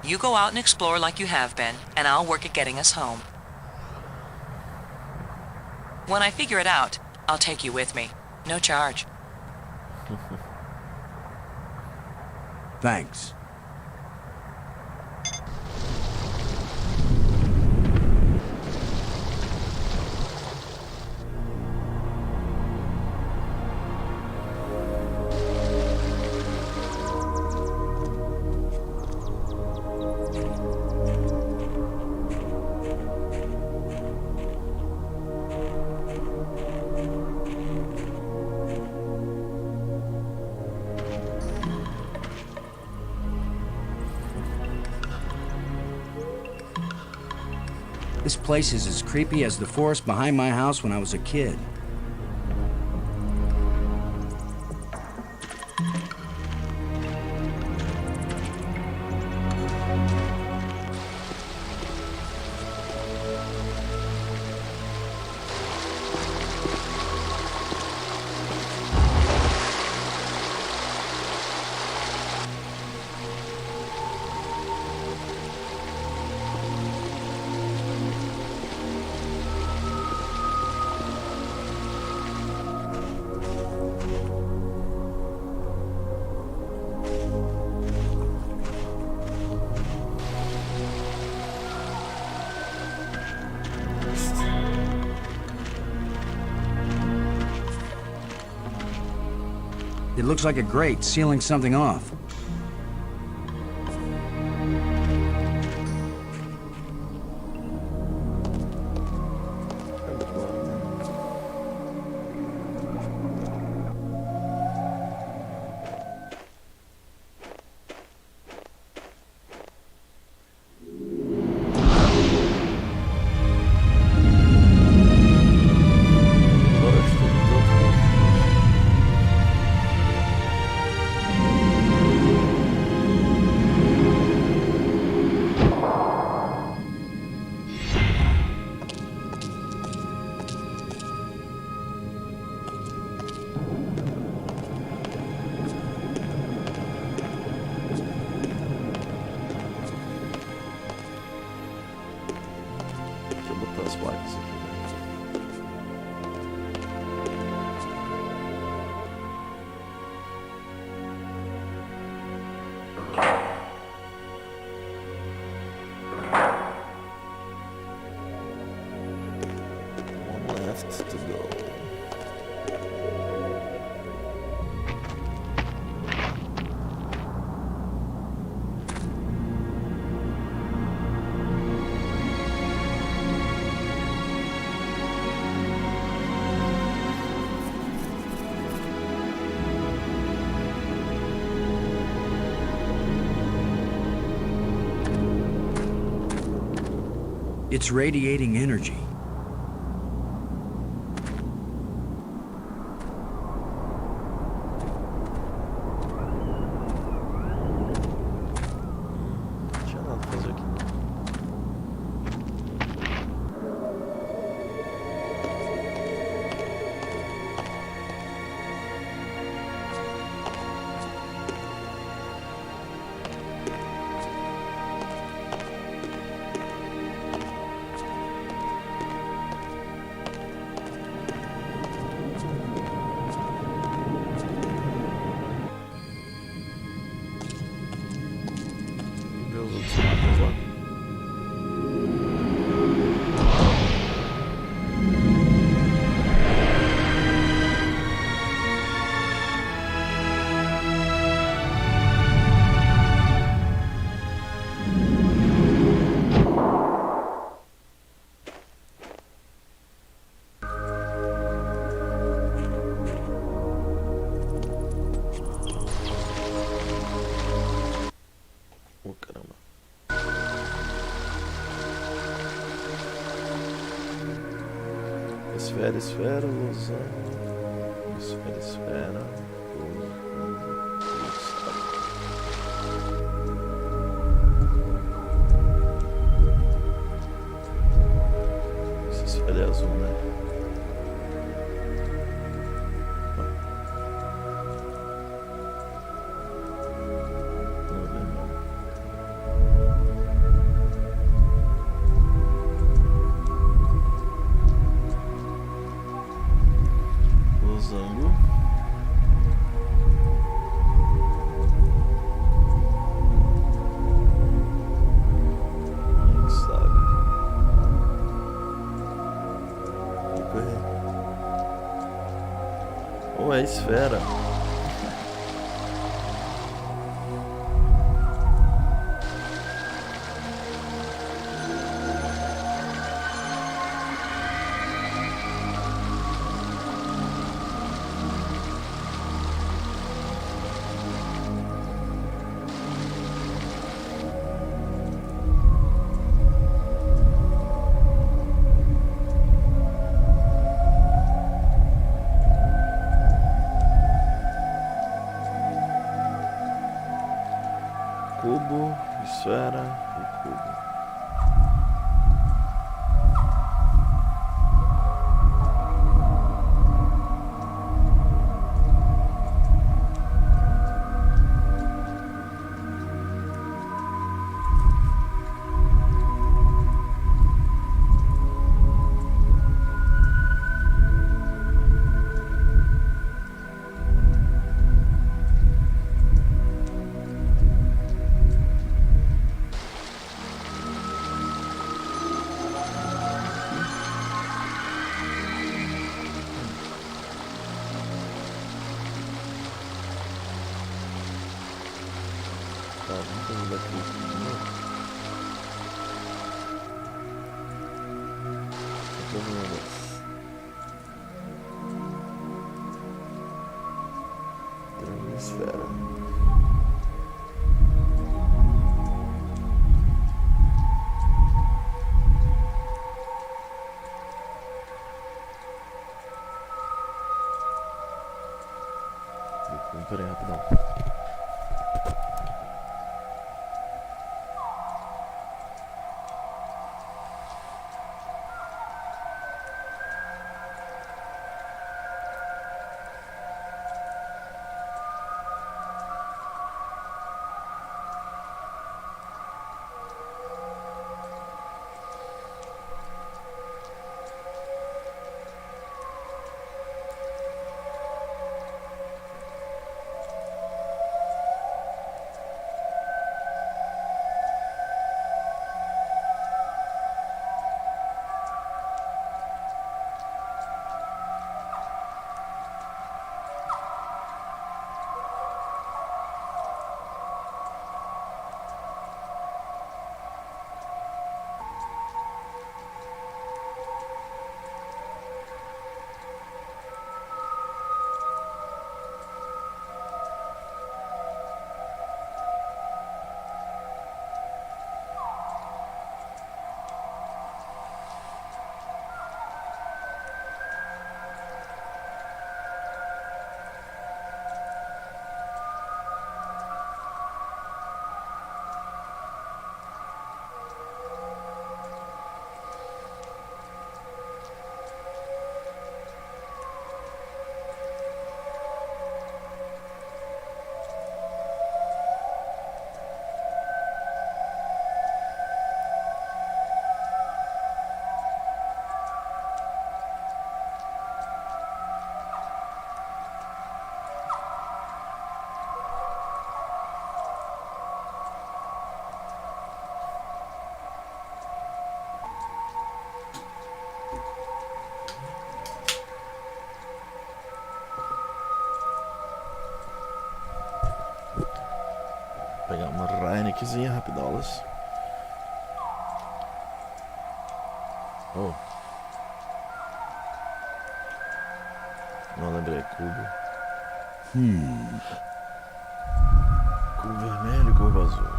You go out and explore like you have been, and I'll work at getting us home. When I figure it out, I'll take you with me. No charge. Thanks. This place is as creepy as the forest behind my house when I was a kid. It looks like a grate sealing something off. As placas aqui, One left to go. It's radiating energy. esfera, esfera, losango. Esfera, esfera. Essa esfera é azul, né? Losango. Lançado. Ou é esfera. Cubo, esfera e cubo. Tá, vamos fazer daqui de novo. Deixa eu ver um negócio. Tem uma esfera. Peraí, rapidão. Pegar uma Heinekenzinha rapidolas. Oh. Não lembrei, cubo. Cubo vermelho e cubo azul.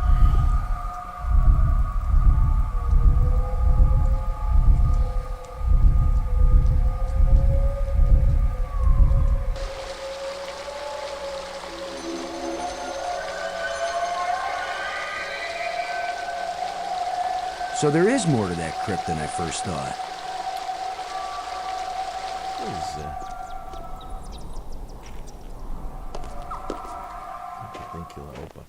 So there is more to that crypt than I first thought. Pois é. Aqui tem que ir lá, opa.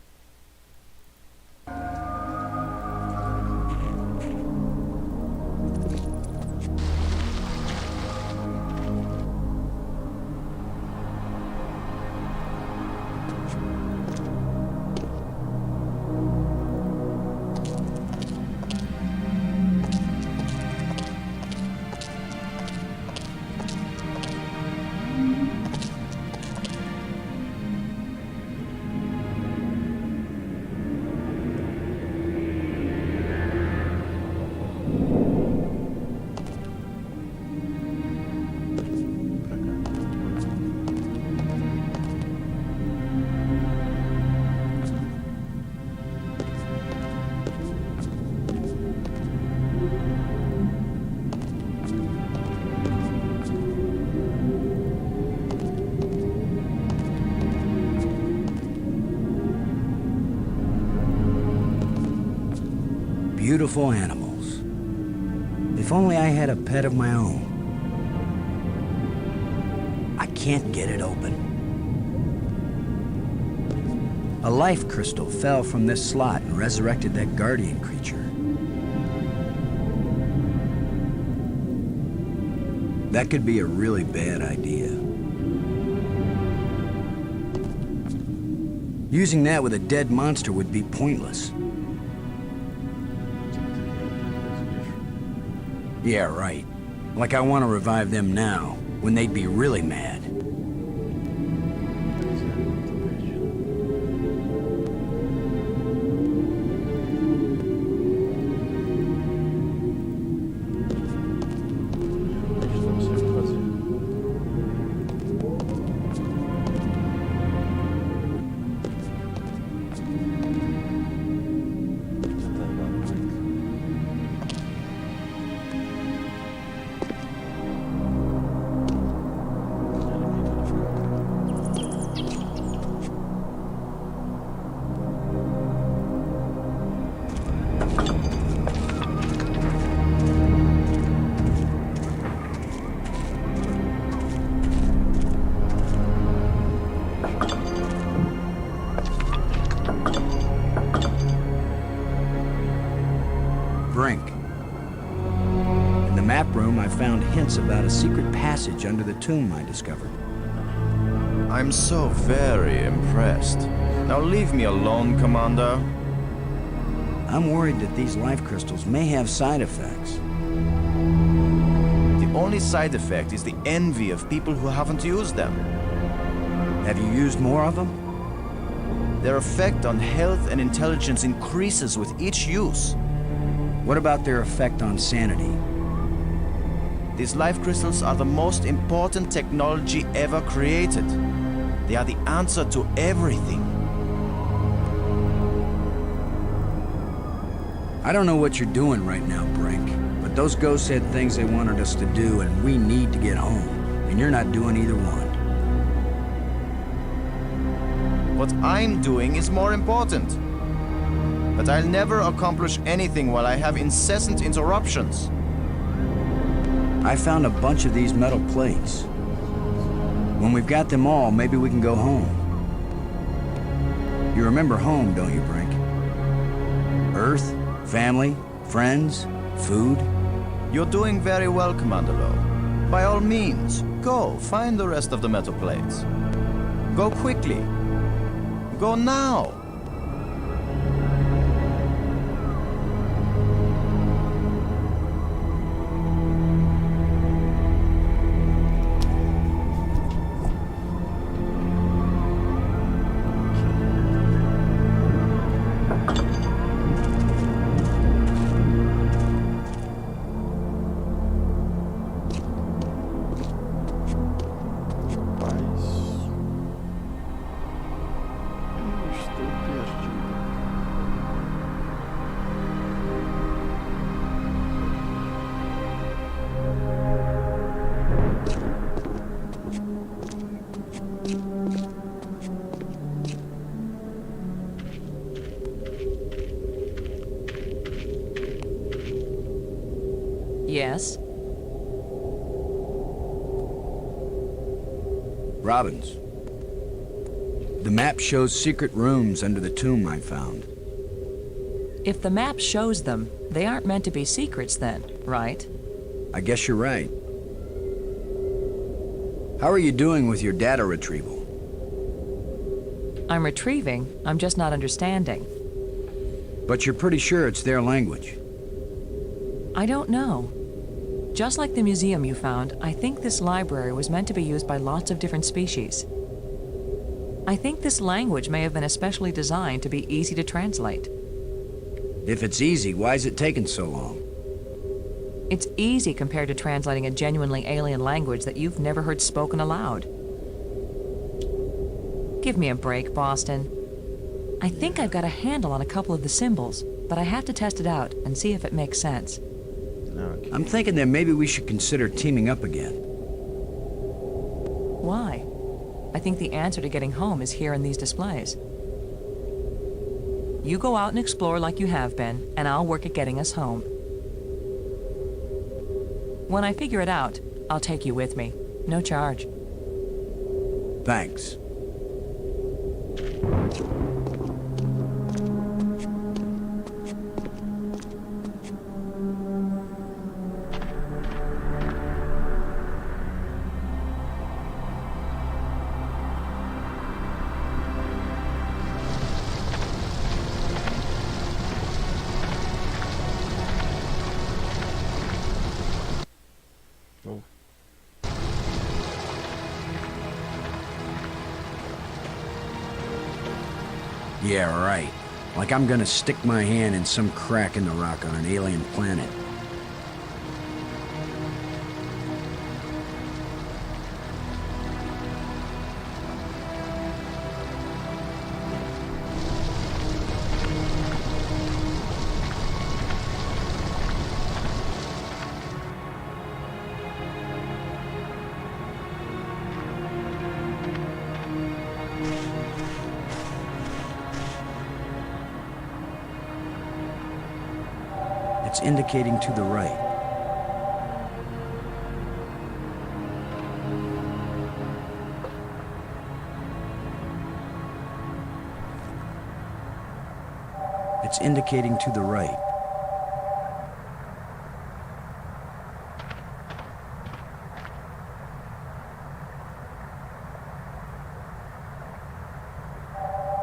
Beautiful animals. If only I had a pet of my own. I can't get it open. A life crystal fell from this slot and resurrected that guardian creature. That could be a really bad idea. Using that with a dead monster would be pointless. Yeah, right. Like I want to revive them now, when they'd be really mad. I found hints about a secret passage under the tomb I discovered. I'm so very impressed. Now leave me alone, Commander. I'm worried that these life crystals may have side effects. The only side effect is the envy of people who haven't used them. Have you used more of them? Their effect on health and intelligence increases with each use. What about their effect on sanity? These life crystals are the most important technology ever created. They are the answer to everything. I don't know what you're doing right now, Brink, but those ghosts had things they wanted us to do, and we need to get home. And you're not doing either one. What I'm doing is more important. But I'll never accomplish anything while I have incessant interruptions. I found a bunch of these metal plates. When we've got them all, maybe we can go home. You remember home, don't you, Brink? Earth, family, friends, food. You're doing very well, Commander Lowe. By all means, go find the rest of the metal plates. Go quickly. Go now. Estou Robbins. The map shows secret rooms under the tomb I found. If the map shows them, they aren't meant to be secrets then, right? I guess you're right. How are you doing with your data retrieval? I'm retrieving, I'm just not understanding. But you're pretty sure it's their language. I don't know. Just like the museum you found, I think this library was meant to be used by lots of different species. I think this language may have been especially designed to be easy to translate. If it's easy, why is it taking so long? It's easy compared to translating a genuinely alien language that you've never heard spoken aloud. Give me a break, Boston. I think I've got a handle on a couple of the symbols, but I have to test it out and see if it makes sense. Okay. I'm thinking that maybe we should consider teaming up again. Why? I think the answer to getting home is here in these displays. You go out and explore like you have been, and I'll work at getting us home. When I figure it out, I'll take you with me. No charge. Thanks. Oh. Yeah, right. Like I'm gonna stick my hand in some crack in the rock on an alien planet. It's indicating to the right. It's indicating to the right.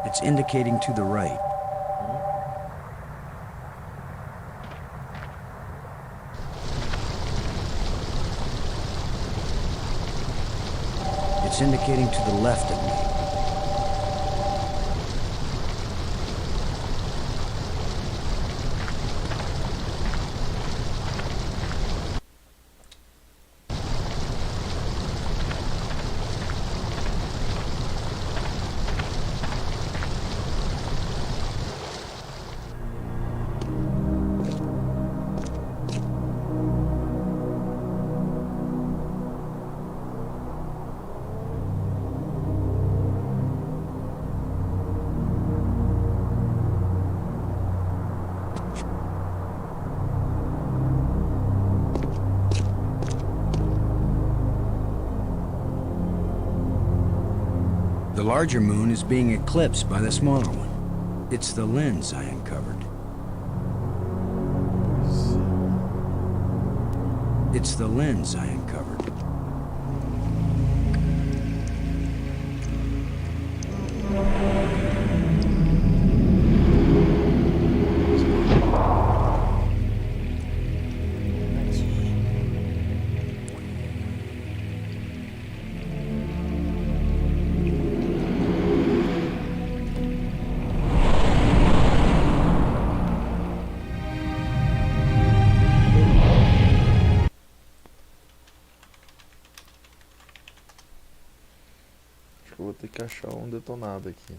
It's indicating to the right. It's indicating to the left of me. The larger moon is being eclipsed by the smaller one. It's the lens I uncovered. It's the lens I uncovered. Acho que eu vou ter que achar um detonado aqui.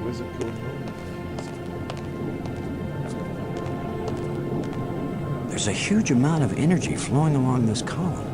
coisa que eu não fiz. There's a huge amount of energy flowing along this column.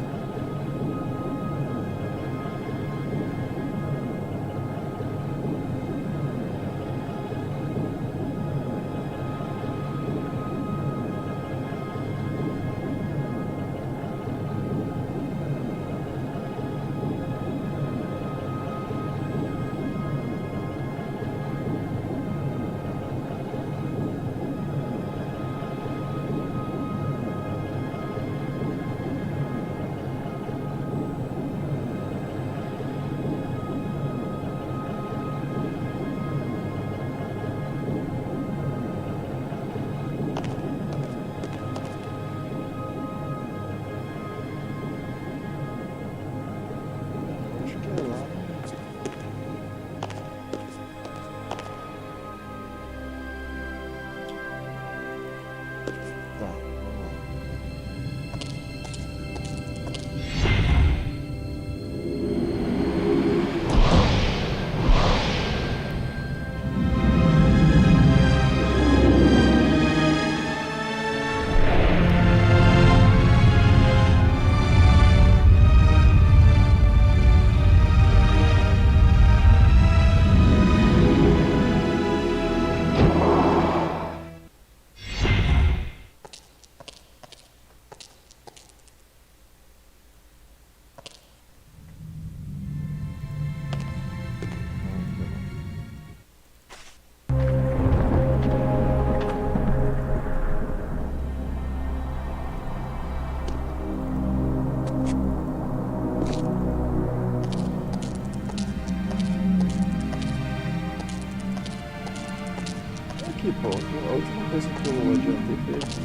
Aqui, pô, a última coisa que eu adiantei foi aqui.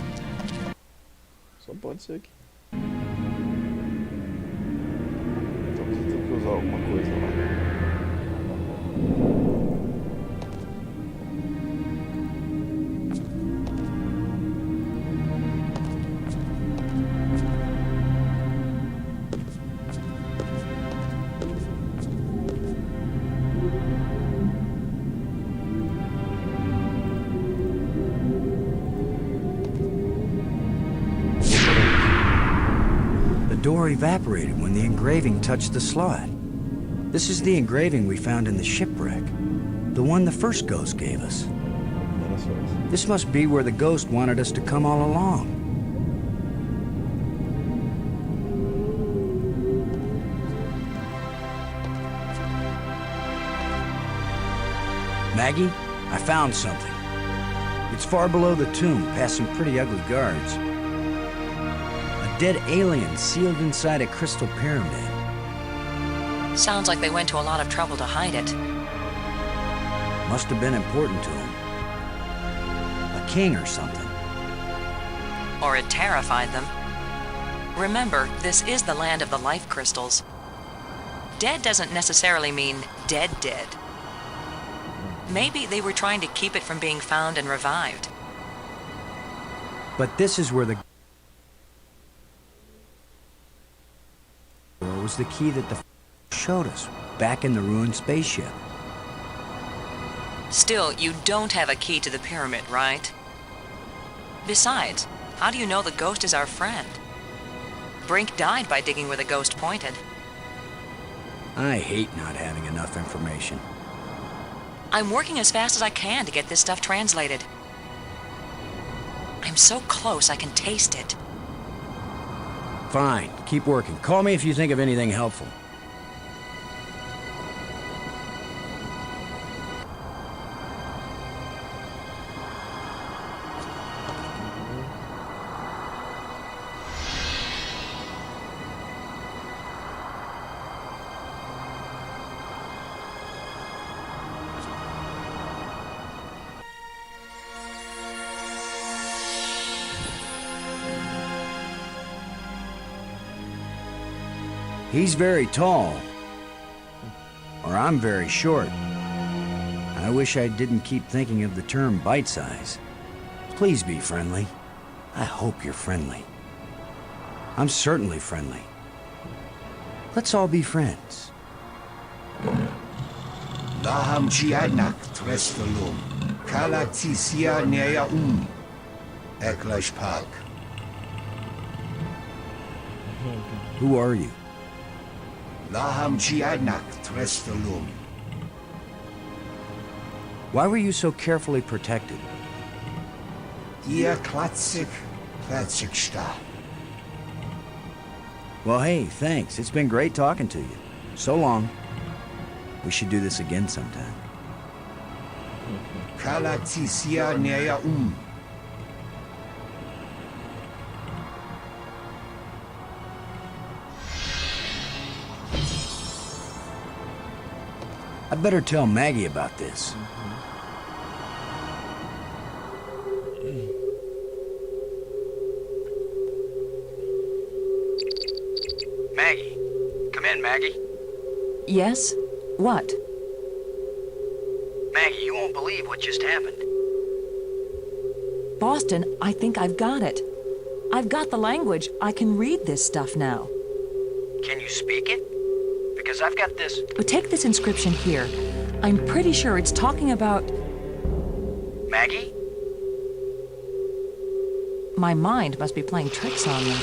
Só pode ser aqui. Então você tem que usar alguma coisa lá. The door evaporated when the engraving touched the slot. This is the engraving we found in the shipwreck. The one the first ghost gave us. This must be where the ghost wanted us to come all along. Maggie, I found something. It's far below the tomb, past some pretty ugly guards. A dead alien sealed inside a crystal pyramid. Sounds like they went to a lot of trouble to hide it. Must have been important to him. A king or something. Or it terrified them. Remember, this is the land of the life crystals. Dead doesn't necessarily mean dead dead. Maybe they were trying to keep it from being found and revived. But this is where the door was the key that the showed us back in the ruined spaceship. Still, you don't have a key to the pyramid, right? Besides, how do you know the ghost is our friend? Brink died by digging where the ghost pointed. I hate not having enough information. I'm working as fast as I can to get this stuff translated. I'm so close I can taste it. Fine, keep working. Call me if you think of anything helpful. He's very tall. Or I'm very short. I wish I didn't keep thinking of the term bite size. Please be friendly. I hope you're friendly. I'm certainly friendly. Let's all be friends. Laham Chianak Trestalum, Kalatisia Nea Eklash Park. Who are you? Laham Chianak Trestalum. Why were you so carefully protected? Ihr Klatsik Sta. Well, hey, thanks. It's been great talking to you. So long. We should do this again sometime. Kalatisia Nea I'd better tell Maggie about this. Maggie. Come in, Maggie. Yes? What? Maggie, you won't believe what just happened. Boston, I think I've got it. I've got the language. I can read this stuff now. Can you speak it? Because I've got this... But take this inscription here. I'm pretty sure it's talking about... Maggie? My mind must be playing tricks on me.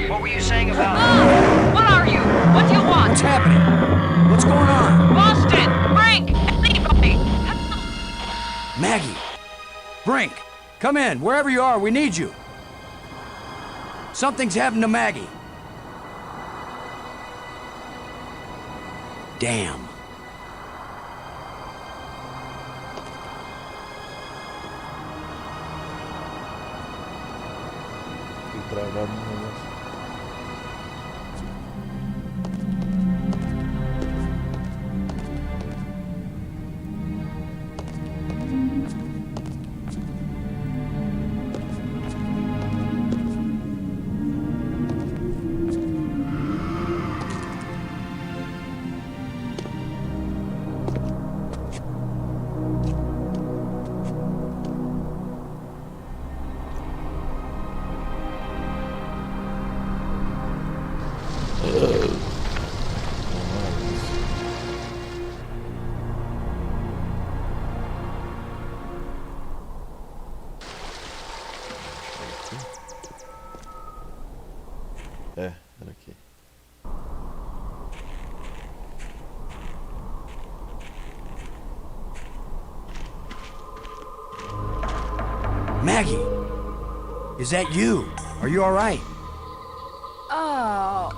What were you saying about... What are you? What do you want? What's happening? What's going on? Boston! Brink! Anybody! Maggie! Brink! Come in, wherever you are, we need you. Something's happened to Maggie. Damn. Fiquei travado no negócio. É, era aqui. Maggie! Is that you? Are you all right? Oh.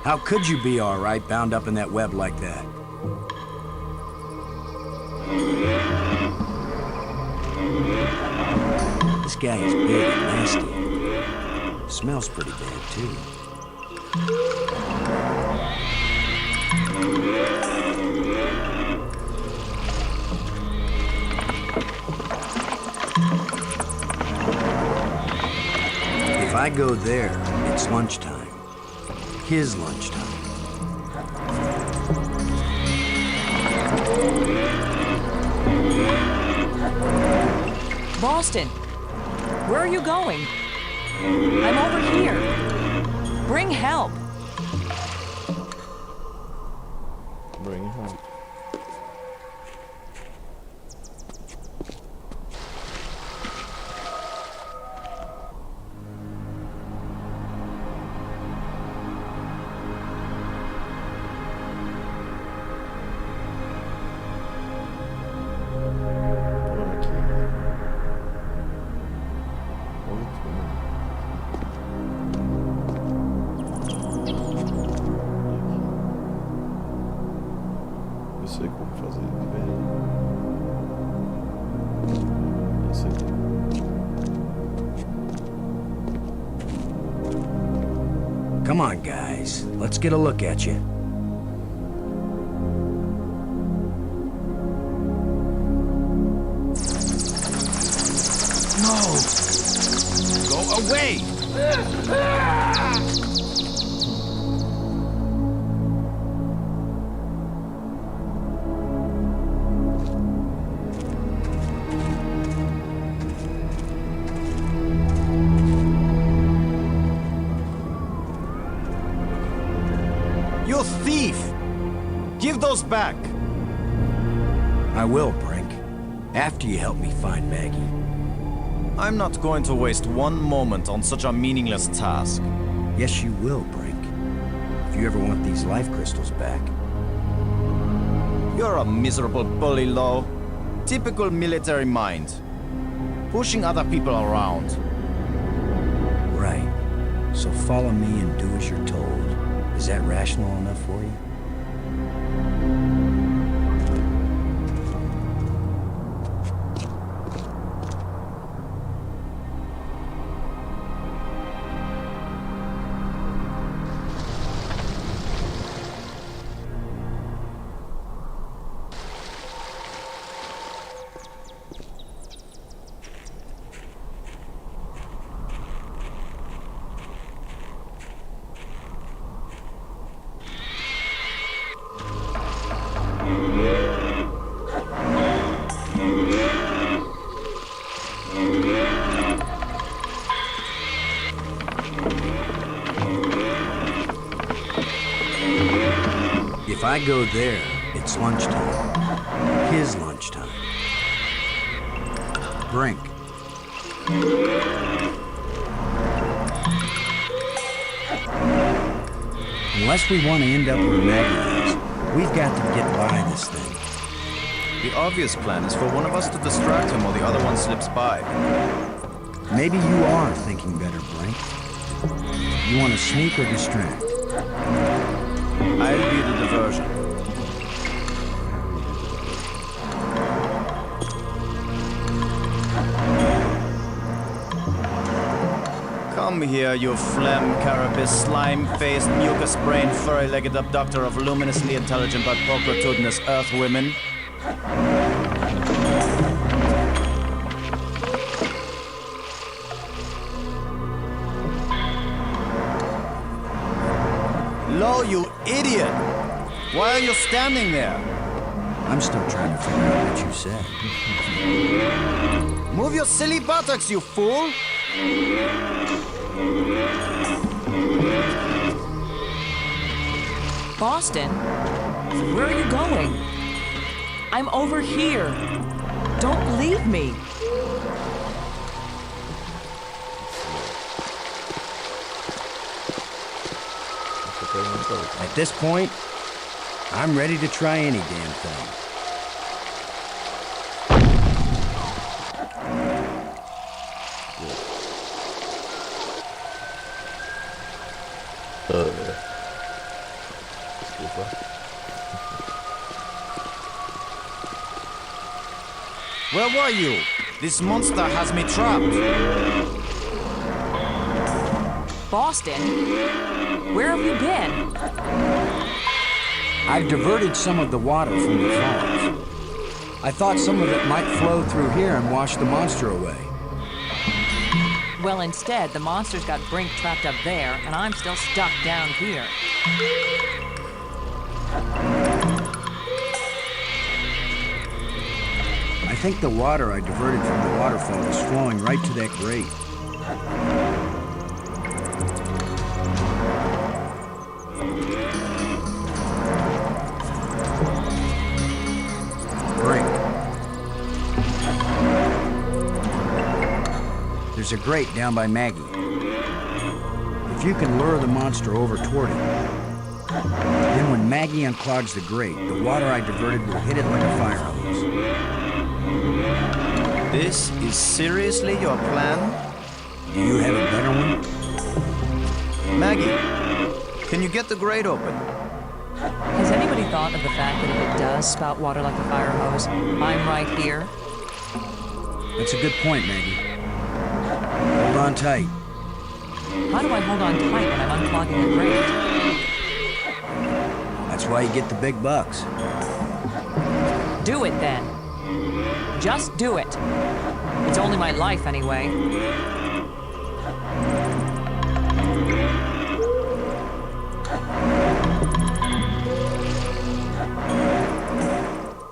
How could you be all right bound up in that web like that? This guy is big and nasty. Smells pretty bad, too. If I go there, it's lunchtime. His lunchtime. Boston! Where are you going? I'm over here. Bring help. Bring help. Sei como fazer. Esse aqui. Come on, guys. Let's get a look at you. No! Go away! crystals back! I will, Brink. After you help me find Maggie. I'm not going to waste one moment on such a meaningless task. Yes, you will, Brink. If you ever want these life crystals back. You're a miserable bully, Lo. Typical military mind. Pushing other people around. Right. So follow me and do as you're told. Is that rational enough for you? If I go there, it's lunchtime. His lunchtime. Brink. Unless we want to end up where Maggie is, we've got to get by this thing. The obvious plan is for one of us to distract him while the other one slips by. Maybe you are thinking better, Brink. You want to sneak or distract? I'll be the diversion. Come here, you phlegm, carapace, slime-faced, mucus-brained, furry-legged abductor of luminously intelligent but pulchritudinous Earth women. Lo, you idiot! Why are you standing there? I'm still trying to figure out what you said. Move your silly buttocks, you fool! Boston? Where are you going? I'm over here. Don't leave me. At this point, I'm ready to try any damn thing. Where were you? This monster has me trapped. Boston? Where have you been? I've diverted some of the water from the falls. I thought some of it might flow through here and wash the monster away. Well, instead, the monster's got Brink trapped up there, and I'm still stuck down here. I think the water I diverted from the waterfall is flowing right to that grate. Brink. There's a grate down by Maggie. If you can lure the monster over toward it, then when Maggie unclogs the grate, the water I diverted will hit it like a fire hose. This is seriously your plan? Do you have a better one? Maggie, can you get the grate open? Has anybody thought of the fact that if it does spout water like a fire hose, I'm right here? That's a good point, Maggie. Hold on tight. How do I hold on tight when I'm unclogging the grate? That's why you get the big bucks. Do it then. Just do it. It's only my life anyway.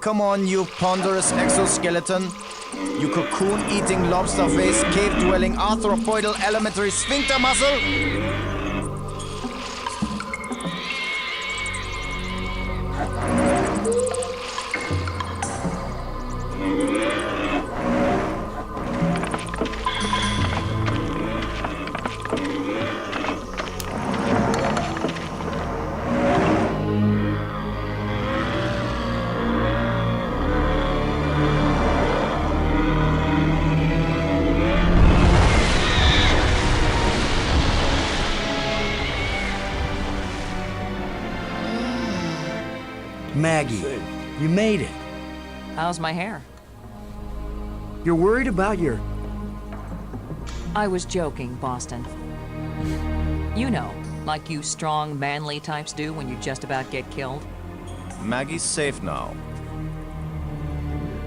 Come on, you ponderous exoskeleton. You cocoon-eating, lobster-faced, cave-dwelling, arthropoidal elementary sphincter muscle. Maggie, you made it. How's my hair? You're worried about your... I was joking, Boston. You know, like you strong, manly types do when you just about get killed. Maggie's safe now.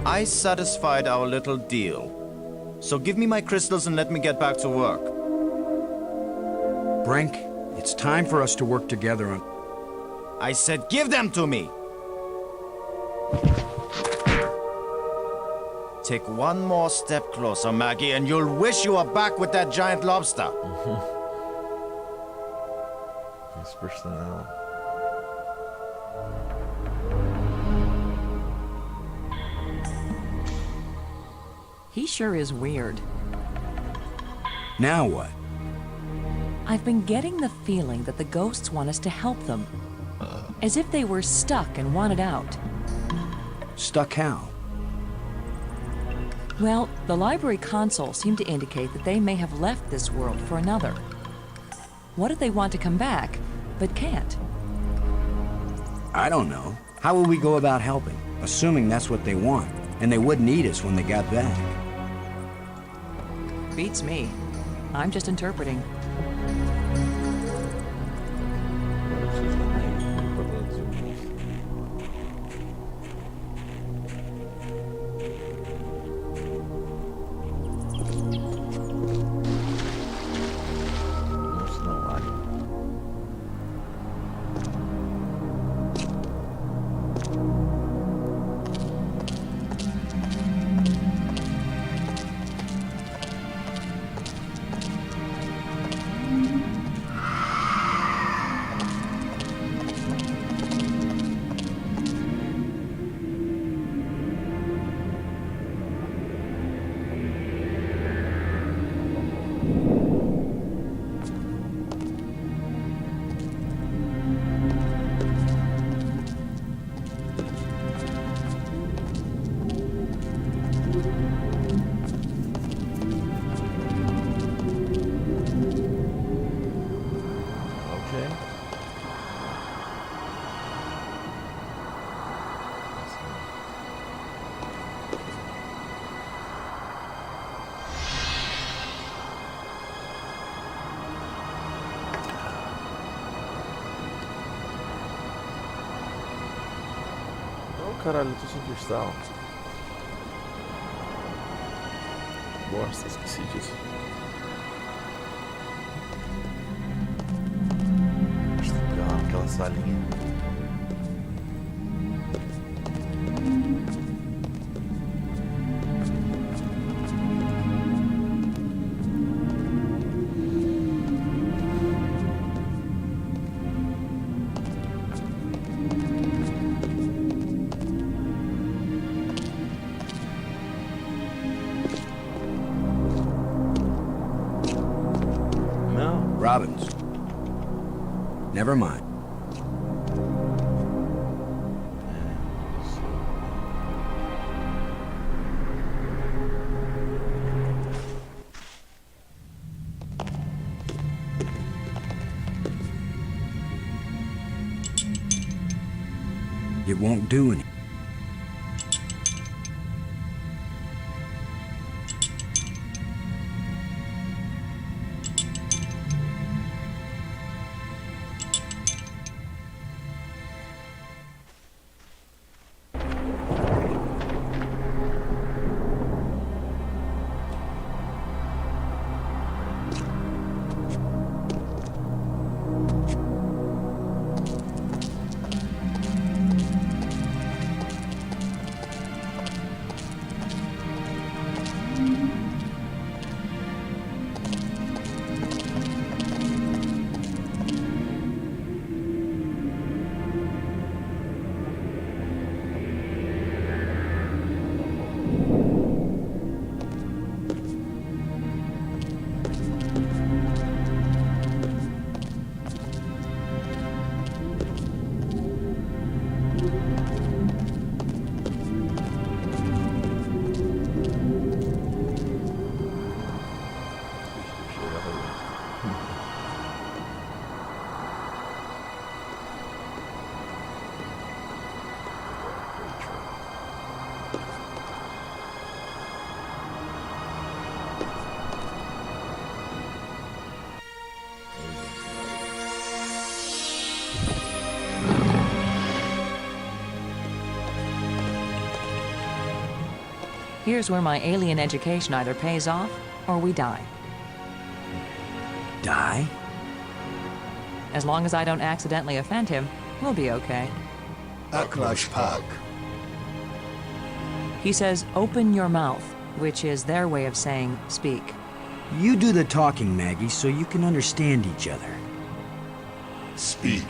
I satisfied our little deal. So give me my crystals and let me get back to work. Brink, it's time for us to work together on... I said give them to me! Take one more step closer, Maggie, and you'll wish you were back with that giant lobster. Esse personal. He sure is weird. Now what? I've been getting the feeling that the ghosts want us to help them. As if they were stuck and wanted out. Stuck how? Well, the library console seemed to indicate that they may have left this world for another. What if they want to come back, but can't? I don't know. How will we go about helping? Assuming that's what they want, and they wouldn't eat us when they got back. Beats me. I'm just interpreting. Caralho, eu tô sem cristal. Bosta, esqueci disso. Legal, aquela salinha. Robbins. Never mind. It won't do anything. Here's where my alien education either pays off or we die. Die? As long as I don't accidentally offend him, we'll be okay. Aklash Park. He says, open your mouth, which is their way of saying speak. You do the talking, Maggie, so you can understand each other. Speak.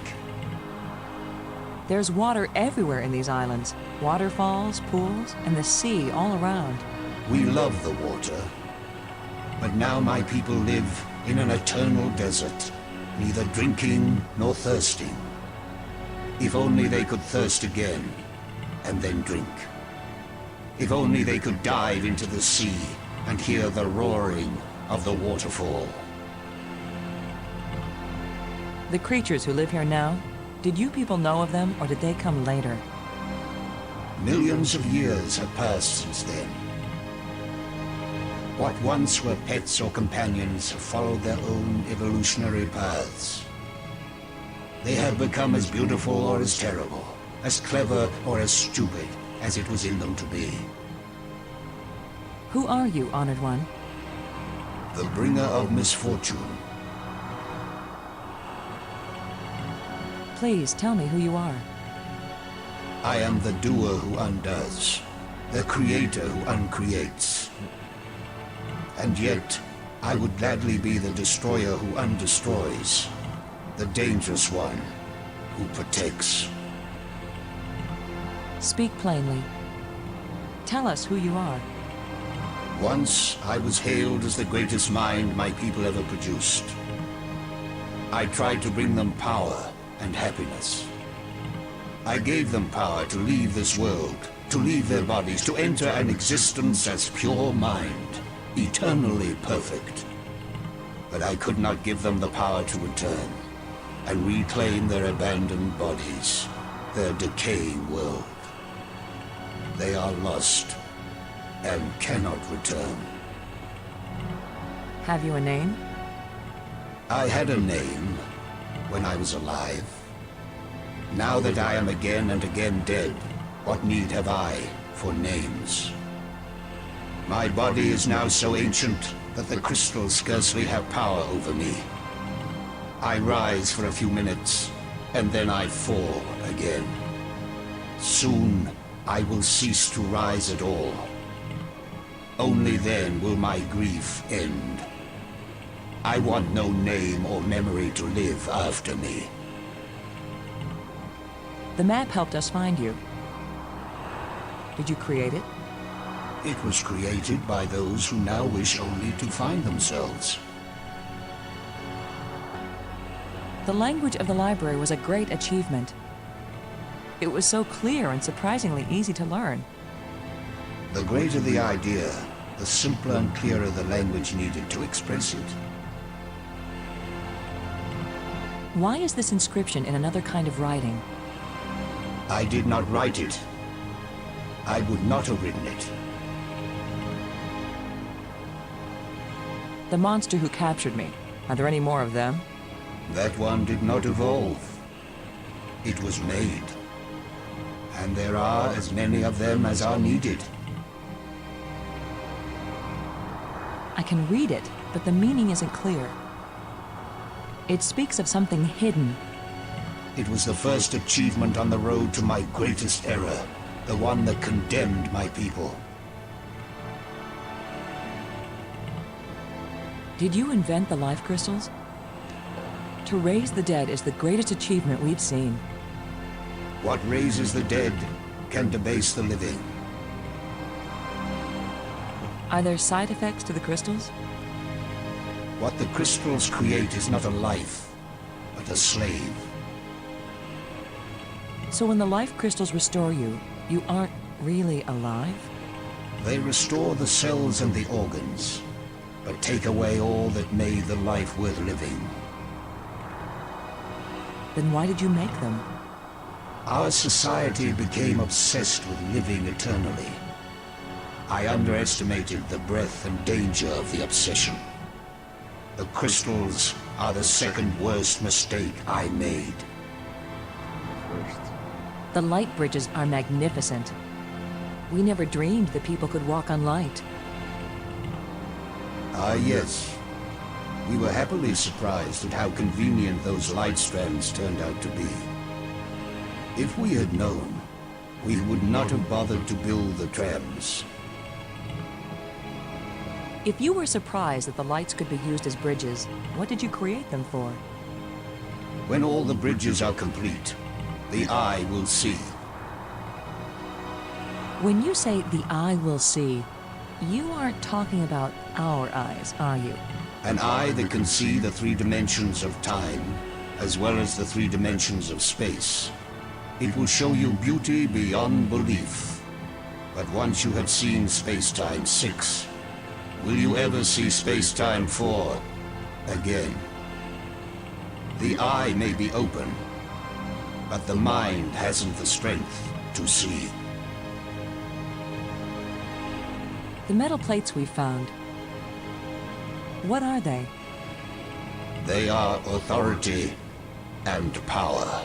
There's water everywhere in these islands. Waterfalls, pools, and the sea all around. We love the water. But now my people live in an eternal desert, neither drinking nor thirsting. If only they could thirst again, and then drink. If only they could dive into the sea and hear the roaring of the waterfall. The creatures who live here now, did you people know of them, or did they come later? Millions of years have passed since then. What once were pets or companions have followed their own evolutionary paths. They have become as beautiful or as terrible, as clever or as stupid as it was in them to be. Who are you, Honored One? The bringer of misfortune. Please tell me who you are. I am the doer who undoes, the creator who uncreates. And yet, I would gladly be the destroyer who undestroys, the dangerous one who protects. Speak plainly. Tell us who you are. Once, I was hailed as the greatest mind my people ever produced. I tried to bring them power and happiness. I gave them power to leave this world, to leave their bodies, to enter an existence as pure mind, eternally perfect. But I could not give them the power to return and reclaim their abandoned bodies, their decaying world. They are lost and cannot return. Have you a name? I had a name when I was alive. Now that I am again and again dead, what need have I for names? My body is now so ancient that the crystals scarcely have power over me. I rise for a few minutes, and then I fall again. Soon, I will cease to rise at all. Only then will my grief end. I want no name or memory to live after me. The map helped us find you. Did you create it? It was created by those who now wish only to find themselves. The language of the library was a great achievement. It was so clear and surprisingly easy to learn. The greater the idea, the simpler and clearer the language needed to express it. Why is this inscription in another kind of writing? I did not write it. I would not have written it. The monster who captured me, are there any more of them? That one did not evolve. It was made. And there are as many of them as are needed. I can read it, but the meaning isn't clear. It speaks of something hidden. It was the first achievement on the road to my greatest error, the one that condemned my people. Did you invent the life crystals? To raise the dead is the greatest achievement we've seen. What raises the dead can debase the living. Are there side effects to the crystals? What the crystals create is not a life, but a slave. So when the life crystals restore you, you aren't really alive? They restore the cells and the organs, but take away all that made the life worth living. Then why did you make them? Our society became obsessed with living eternally. I underestimated the breadth and danger of the obsession. The crystals are the second worst mistake I made. The light bridges are magnificent. We never dreamed that people could walk on light. Ah, yes. We were happily surprised at how convenient those light strands turned out to be. If we had known, we would not have bothered to build the trams. If you were surprised that the lights could be used as bridges, what did you create them for? When all the bridges are complete, the eye will see. When you say the eye will see, you aren't talking about our eyes, are you? An eye that can see the 3 dimensions of time, as well as the 3 dimensions of space. It will show you beauty beyond belief. But once you have seen Space-Time 6, will you ever see Space-Time 4 again? The eye may be open, but the mind hasn't the strength to see. The metal plates we found, what are they? They are authority and power.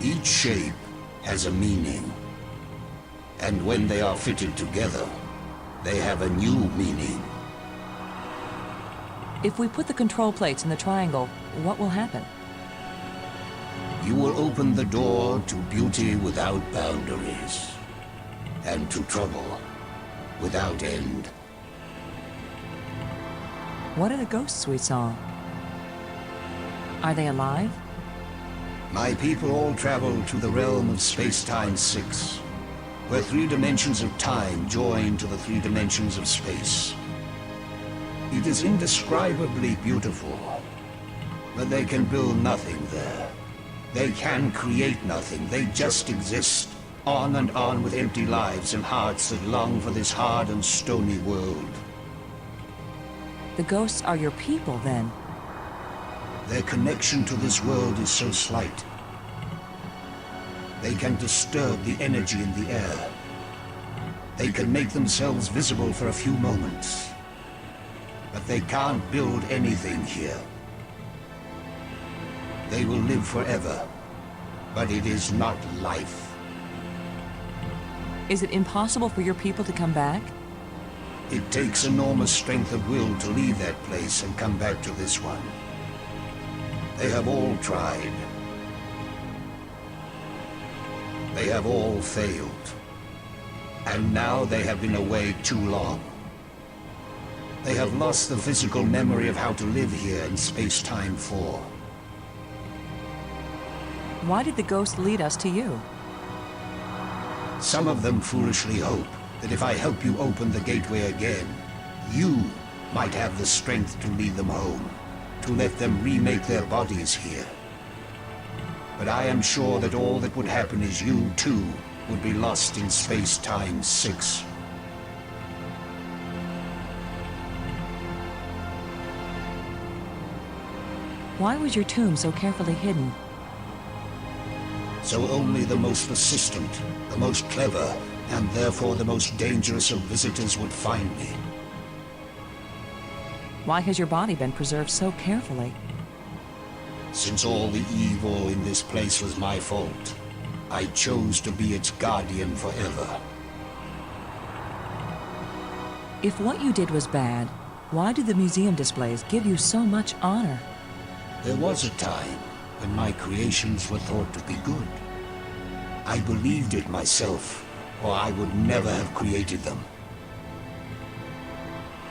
Each shape has a meaning. And when they are fitted together, they have a new meaning. If we put the control plates in the triangle, what will happen? You will open the door to beauty without boundaries, and to trouble without end. What are the ghosts we saw? Are they alive? My people all travel to the realm of Space-Time 6, where 3 dimensions of time join to the 3 dimensions of space. It is indescribably beautiful, but they can build nothing there. They can create nothing. They just exist, on and on with empty lives and hearts that long for this hard and stony world. The ghosts are your people, then? Their connection to this world is so slight. They can disturb the energy in the air. They can make themselves visible for a few moments. But they can't build anything here. They will live forever, but it is not life. Is it impossible for your people to come back? It takes enormous strength of will to leave that place and come back to this one. They have all tried. They have all failed. And now they have been away too long. They have lost the physical memory of how to live here in Space-Time 4. Why did the ghost lead us to you? Some of them foolishly hope that if I help you open the gateway again, you might have the strength to lead them home, to let them remake their bodies here. But I am sure that all that would happen is you, too, would be lost in Space-Time 6. Why was your tomb so carefully hidden? So only the most persistent, the most clever, and therefore the most dangerous of visitors would find me. Why has your body been preserved so carefully? Since all the evil in this place was my fault, I chose to be its guardian forever. If what you did was bad, why do the museum displays give you so much honor? There was a time when my creations were thought to be good. I believed it myself, or I would never have created them.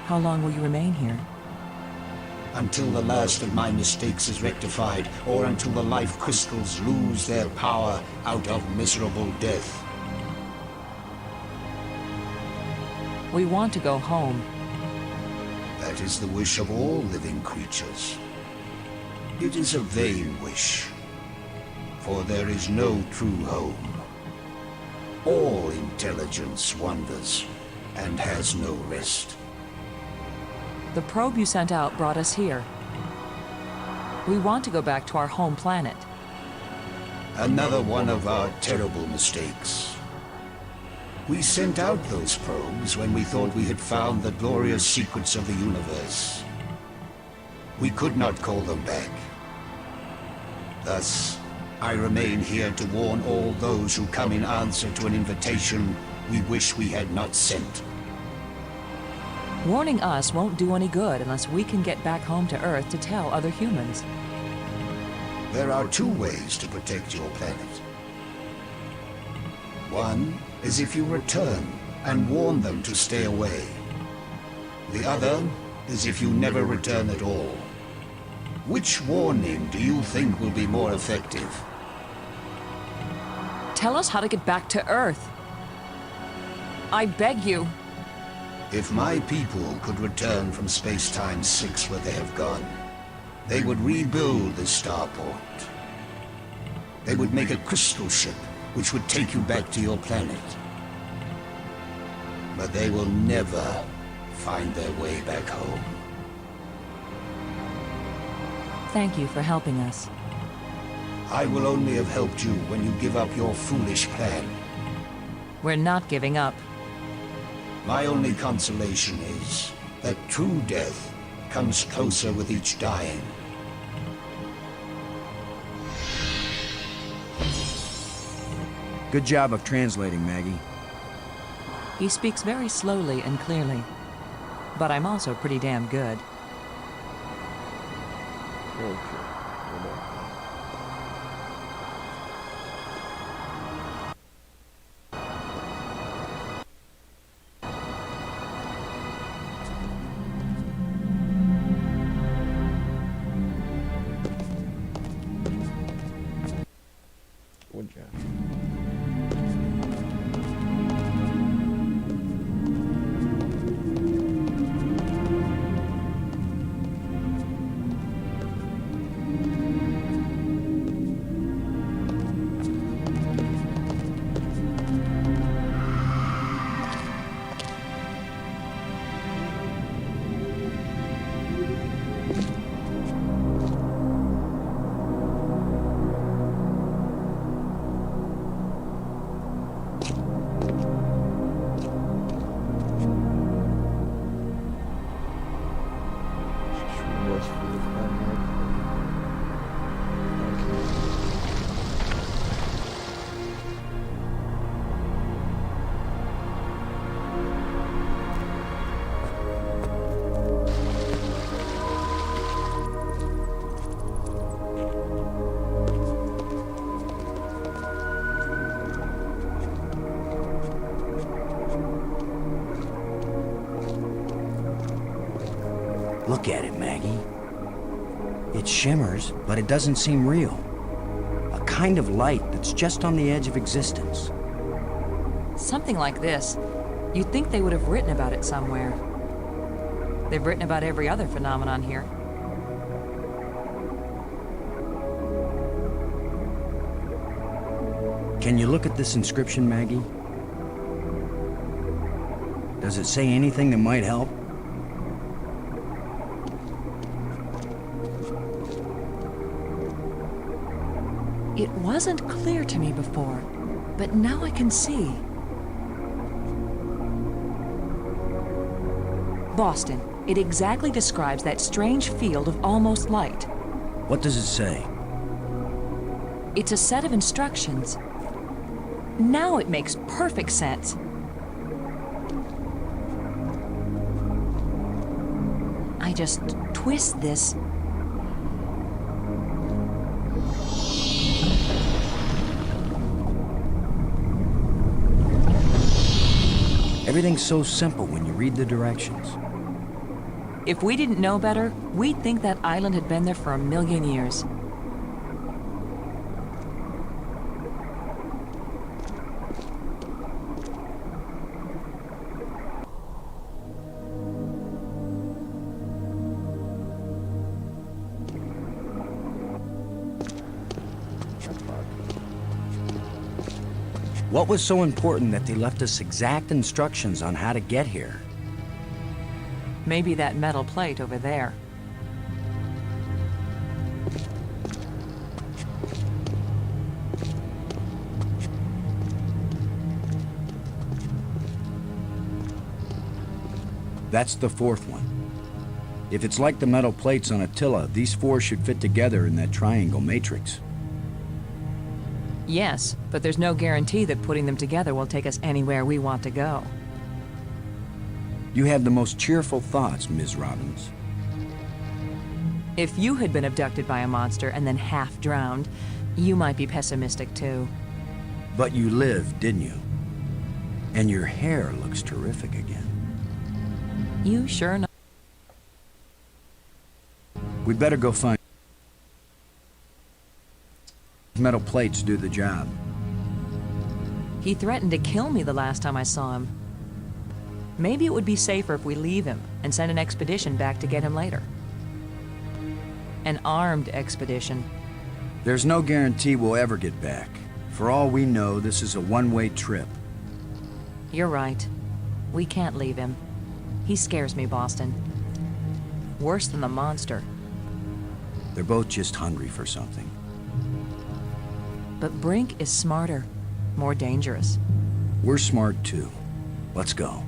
How long will you remain here? Until the last of my mistakes is rectified, or until the life crystals lose their power out of miserable death. We want to go home. That is the wish of all living creatures. It is a vain wish, for there is no true home. All intelligence wanders and has no rest. The probe you sent out brought us here. We want to go back to our home planet. Another one of our terrible mistakes. We sent out those probes when we thought we had found the glorious secrets of the universe. We could not call them back. Thus, I remain here to warn all those who come in answer to an invitation we wish we had not sent. Warning us won't do any good unless we can get back home to Earth to tell other humans. There are two ways to protect your planet. One is if you return and warn them to stay away. The other is if you never return at all. Which warning do you think will be more effective? Tell us how to get back to Earth. I beg you. If my people could return from Space-Time 6 where they have gone, they would rebuild the starport. They would make a crystal ship which would take you back to your planet. But they will never find their way back home. Thank you for helping us. I will only have helped you when you give up your foolish plan. We're not giving up. My only consolation is that true death comes closer with each dying. Good job of translating, Maggie. He speaks very slowly and clearly. But I'm also pretty damn good. Look at it, Maggie. It shimmers, but it doesn't seem real. A kind of light that's just on the edge of existence. Something like this. You'd think they would have written about it somewhere. They've written about every other phenomenon here. Can you look at this inscription, Maggie? Does it say anything that might help? It wasn't clear to me before, but now I can see. Boston. It exactly describes that strange field of almost light. What does it say? It's a set of instructions. Now it makes perfect sense. I just twist this. Everything's so simple when you read the directions. If we didn't know better, we'd think that island had been there for 1,000,000 years. What was so important that they left us exact instructions on how to get here? Maybe that metal plate over there. That's the fourth one. If it's like the metal plates on Attila, these four should fit together in that triangle matrix. Yes, but there's no guarantee that putting them together will take us anywhere we want to go. You have the most cheerful thoughts, Ms. Robbins. If you had been abducted by a monster and then half drowned, you might be pessimistic too. But you lived, didn't you? And your hair looks terrific again. You sure know. We'd better go find... metal plates do the job. He threatened to kill me the last time I saw him. Maybe it would be safer if we leave him and send an expedition back to get him later. An armed expedition. There's no guarantee we'll ever get back. For all we know, this is a one-way trip. You're right. We can't leave him. He scares me, Boston. Worse than the monster. They're both just hungry for something. But Brink is smarter, more dangerous. We're smart too. Let's go.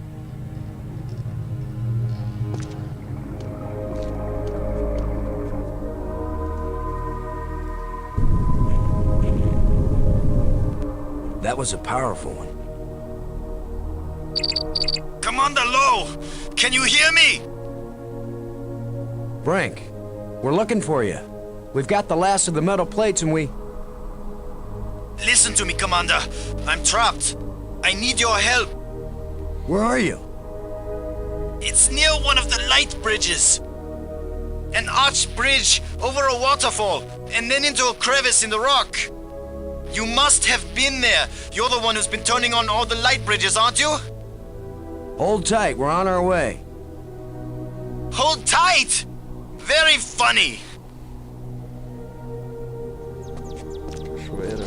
That was a powerful one. Commander Lowe! Can you hear me? Brink, we're looking for you. We've got the last of the metal plates and we... Listen to me, Commander. I'm trapped. I need your help. Where are you? It's near one of the light bridges. An arched bridge over a waterfall, and then into a crevice in the rock. You must have been there. You're the one who's been turning on all the light bridges, aren't you? Hold tight, we're on our way. Hold tight! Very funny. Cachoeira.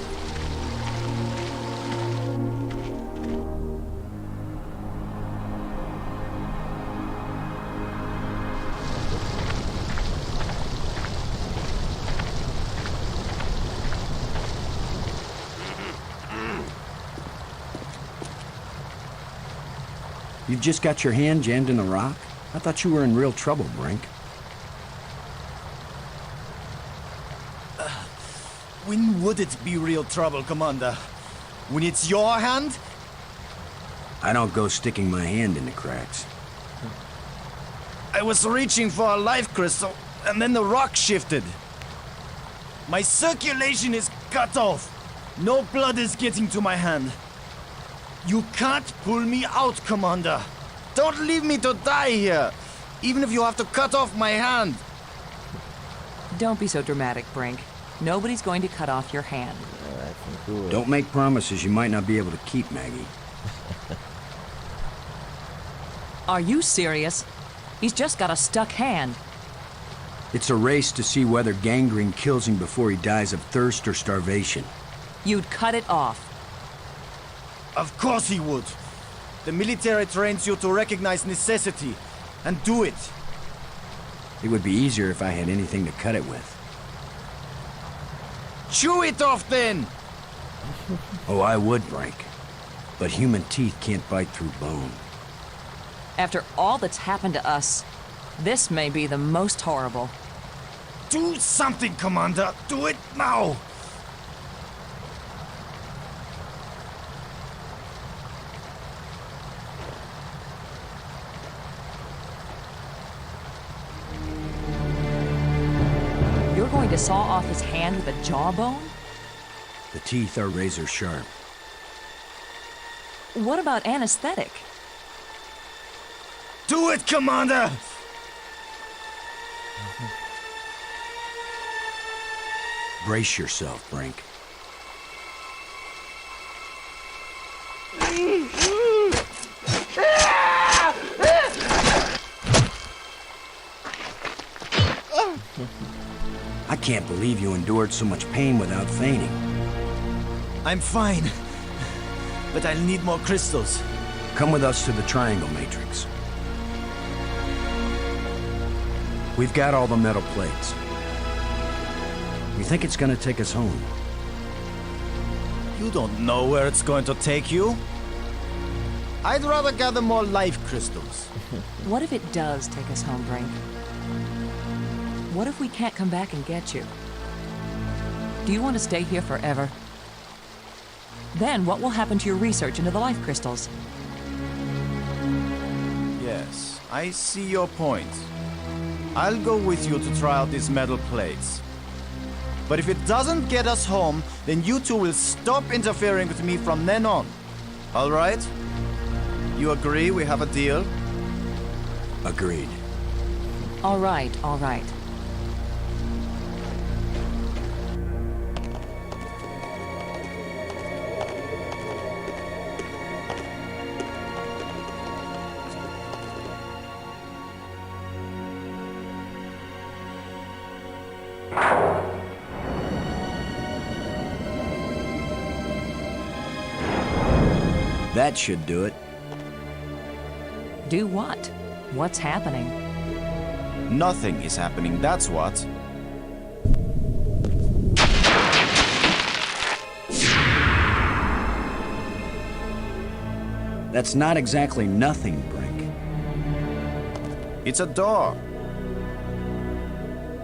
You just got your hand jammed in the rock? I thought you were in real trouble, Brink. When would it be real trouble, Commander? When it's your hand? I don't go sticking my hand in the cracks. I was reaching for a life crystal, and then the rock shifted. My circulation is cut off. No blood is getting to my hand. You can't pull me out, Commander. Don't leave me to die here, even if you have to cut off my hand. Don't be so dramatic, Brink. Nobody's going to cut off your hand. Don't make promises you might not be able to keep, Maggie. Are you serious? He's just got a stuck hand. It's a race to see whether gangrene kills him before he dies of thirst or starvation. You'd cut it off. Of course he would. The military trains you to recognize necessity and do it. It would be easier if I had anything to cut it with. Chew it off then! Oh, I would, Brink. But human teeth can't bite through bone. After all that's happened to us, this may be the most horrible. Do something, Commander! Do it now! You're going to saw off his hand with a jawbone? The teeth are razor sharp. What about anesthetic? Do it, Commander! Brace yourself, Brink. I can't believe you endured so much pain without fainting. I'm fine, but I'll need more crystals. Come with us to the Triangle Matrix. We've got all the metal plates. We think it's gonna take us home. You don't know where it's going to take you. I'd rather gather more life crystals. What if it does take us home, Brink? What if we can't come back and get you? Do you want to stay here forever? Then what will happen to your research into the life crystals? Yes, I see your point. I'll go with you to try out these metal plates. But if it doesn't get us home, then you two will stop interfering with me from then on. All right? You agree we have a deal? Agreed. All right, all right. That should do it. Do what? What's happening? Nothing is happening, that's what. That's not exactly nothing, Brink. It's a door.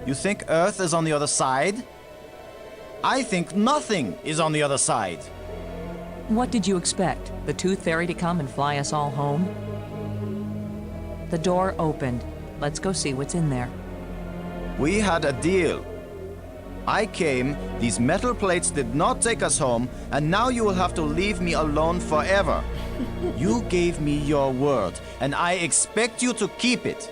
You think Earth is on the other side? I think nothing is on the other side. What did you expect? The Tooth Fairy to come and fly us all home? The door opened. Let's go see what's in there. We had a deal. I came, these metal plates did not take us home, and now you will have to leave me alone forever. You gave me your word, and I expect you to keep it.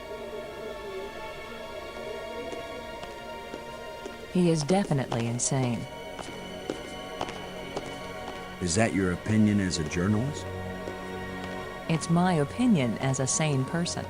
He is definitely insane. Is that your opinion as a journalist? It's my opinion as a sane person.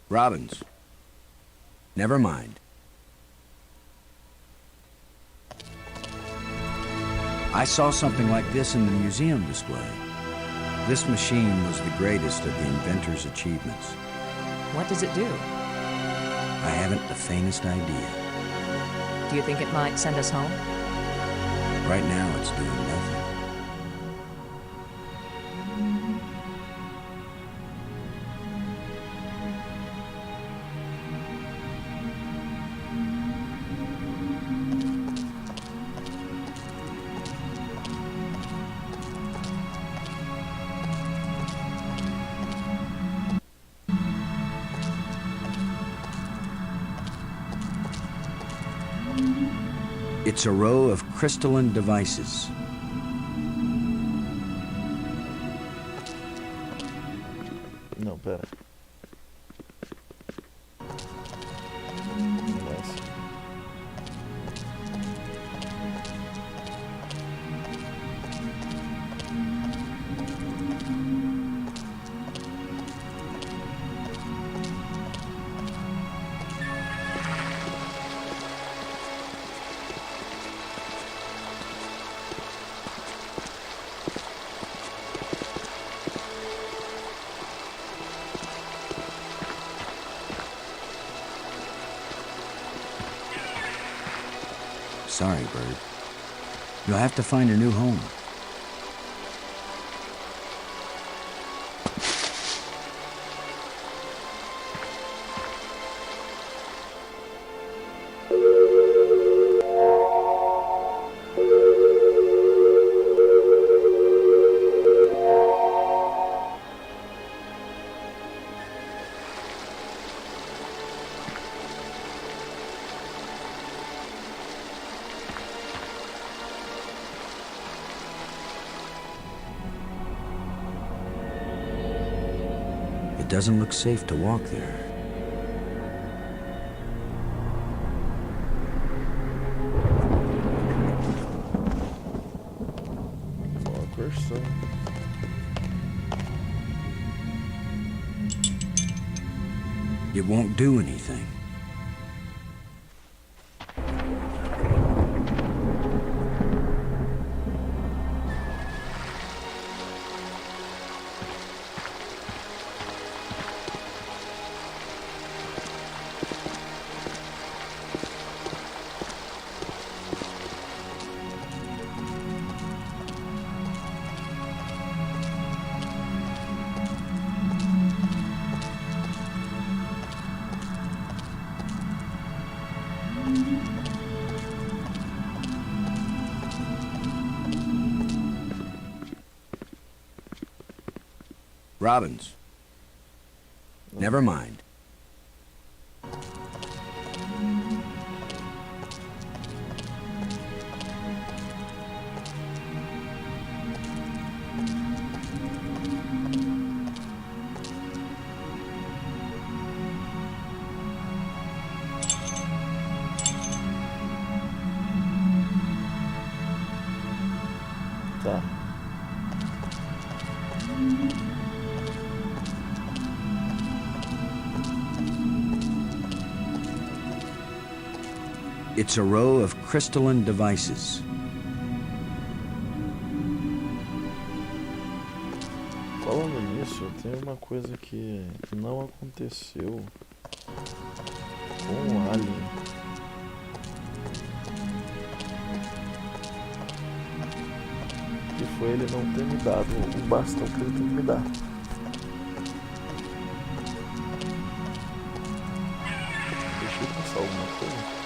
Robbins. Never mind. I saw something like this in the museum display. This machine was the greatest of the inventor's achievements. What does it do? I haven't the faintest idea. Do you think it might send us home? Right now, it's doing nothing. It's a row of crystalline devices. Não, pera. Nossa. Sorry, Bird. You'll have to find a new home. It doesn't look safe to walk there. It won't do anything. Robbins. Never mind. Tá. It's a row of crystalline devices. Falando nisso, tem uma coisa que não aconteceu com o Alien. Que foi ele não ter me dado o bastão que ele tem que me dar. Deixa eu pensar alguma coisa.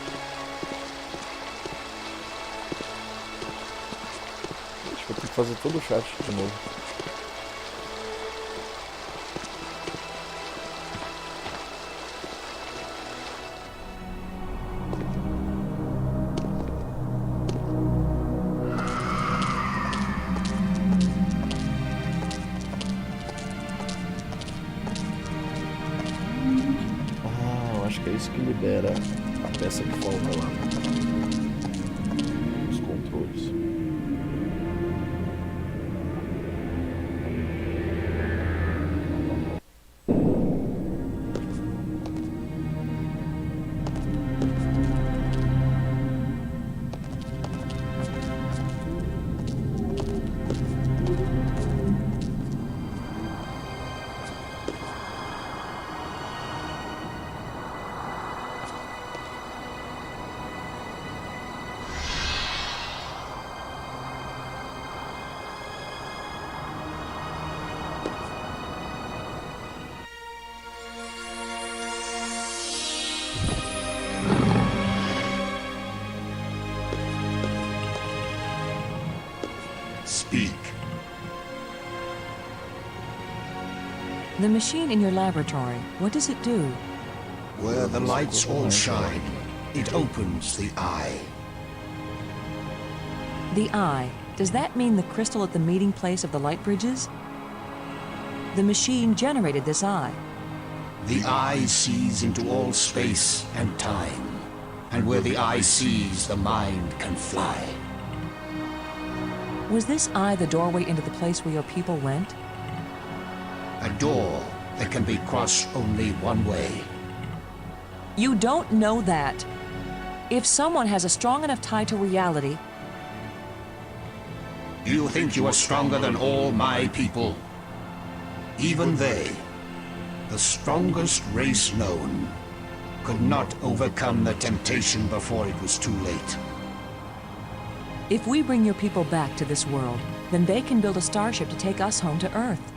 Vou ter que fazer todo o chat de novo. Ah, eu acho que é isso que libera a peça que falta lá. Os controles. Speak. The machine in your laboratory, what does it do? Where the lights all shine, it opens the eye. The eye. Does that mean the crystal at the meeting place of the light bridges? The machine generated this eye. The eye sees into all space and time. And where the eye sees, the mind can fly. Was this eye the doorway into the place where your people went? A door that can be crossed only one way. You don't know that. If someone has a strong enough tie to reality... You think you are stronger than all my people? Even they, the strongest race known, could not overcome the temptation before it was too late. If we bring your people back to this world, then they can build a starship to take us home to Earth.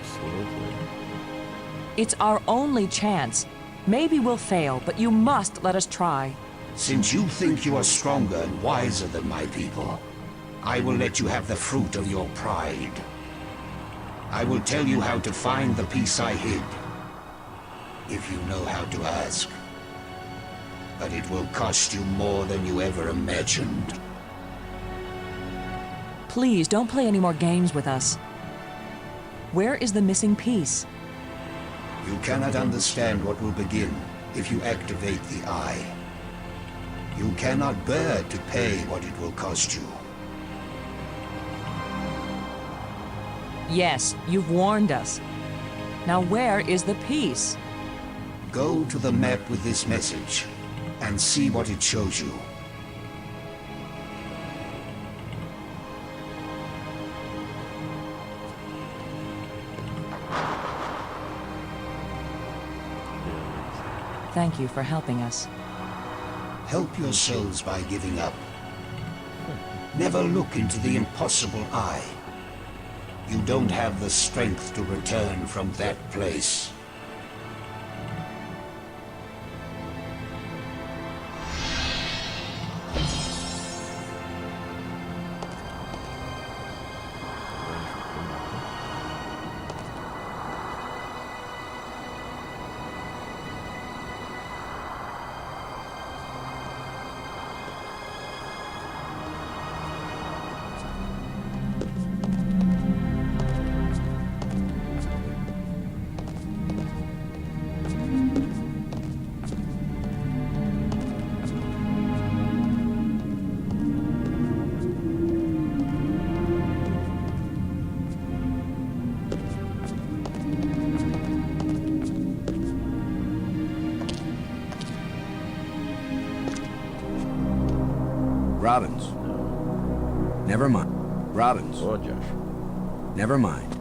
Absolutely. It's our only chance. Maybe we'll fail, but you must let us try. Since you think you are stronger and wiser than my people, I will let you have the fruit of your pride. I will tell you how to find the piece I hid, if you know how to ask. But it will cost you more than you ever imagined. Please, don't play any more games with us. Where is the missing piece? You cannot understand what will begin if you activate the eye. You cannot bear to pay what it will cost you. Yes, you've warned us. Now where is the piece? Go to the map with this message and see what it shows you. Thank you for helping us. Help yourselves by giving up. Never look into the impossible eye. You don't have the strength to return from that place. Robbins. Never mind. Robbins. Ó, Josh. Never mind.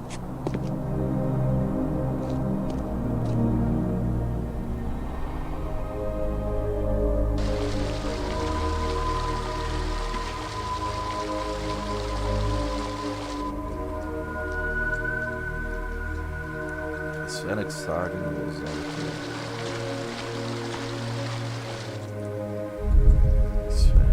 Esfera hexágono, vou usar aqui. Esfera.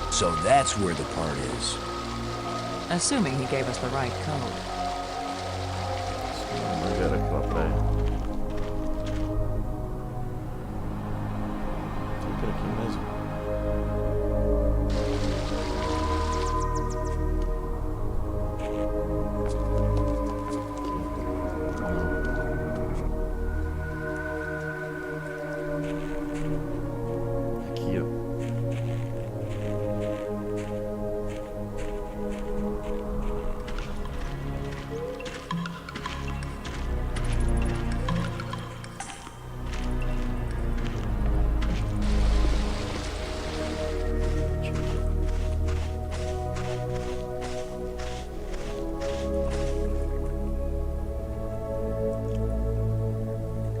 So that's where the part is. Assuming he gave us the right code. Vamos ver aquela praia. Fica aqui mesmo. Aqui, ó.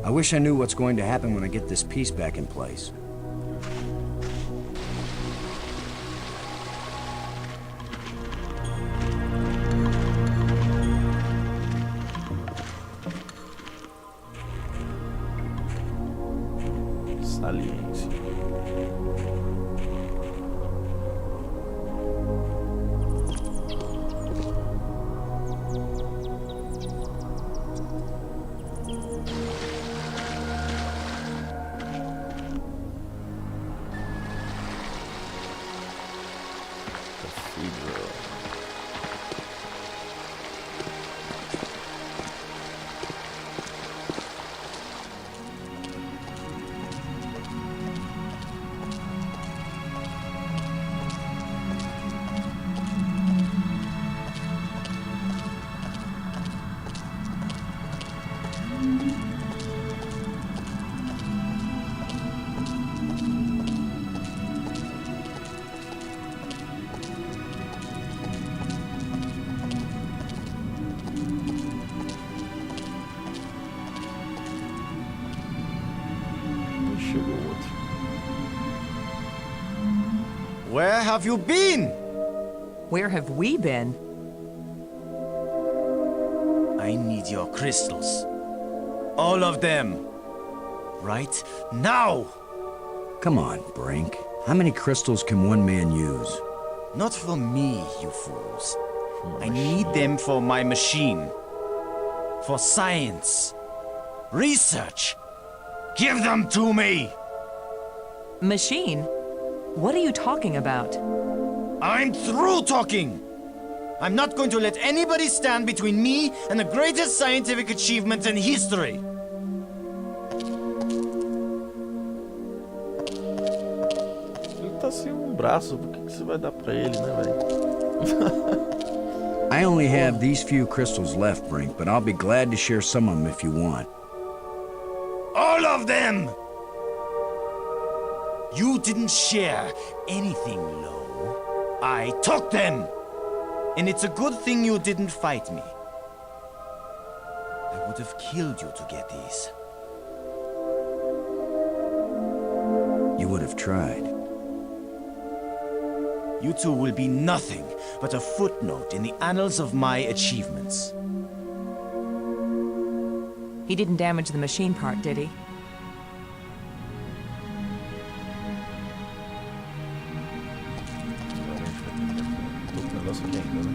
I wish I knew what's going to happen when I get this piece back in place. Saliência. Where have you been? Where have we been? I need your crystals. All of them. Right now! Come on, Brink. How many crystals can one man use? Not for me, you fools. I need them for my machine. For science. Research. Give them to me! Machine? What are you talking about? I'm through talking! I'm not going to let anybody stand between me and the greatest scientific achievement in history. Ele tá sem um braço, por que você vai dar pra ele, né, velho? I only have these few crystals left, Brink, but I'll be glad to share some of them if you want. All of them! You didn't share anything, Lo. I took them! And it's a good thing you didn't fight me. I would have killed you to get these. You would have tried. You two will be nothing but a footnote in the annals of my achievements. He didn't damage the machine part, did he? Tô com o negócio aqui ainda, né?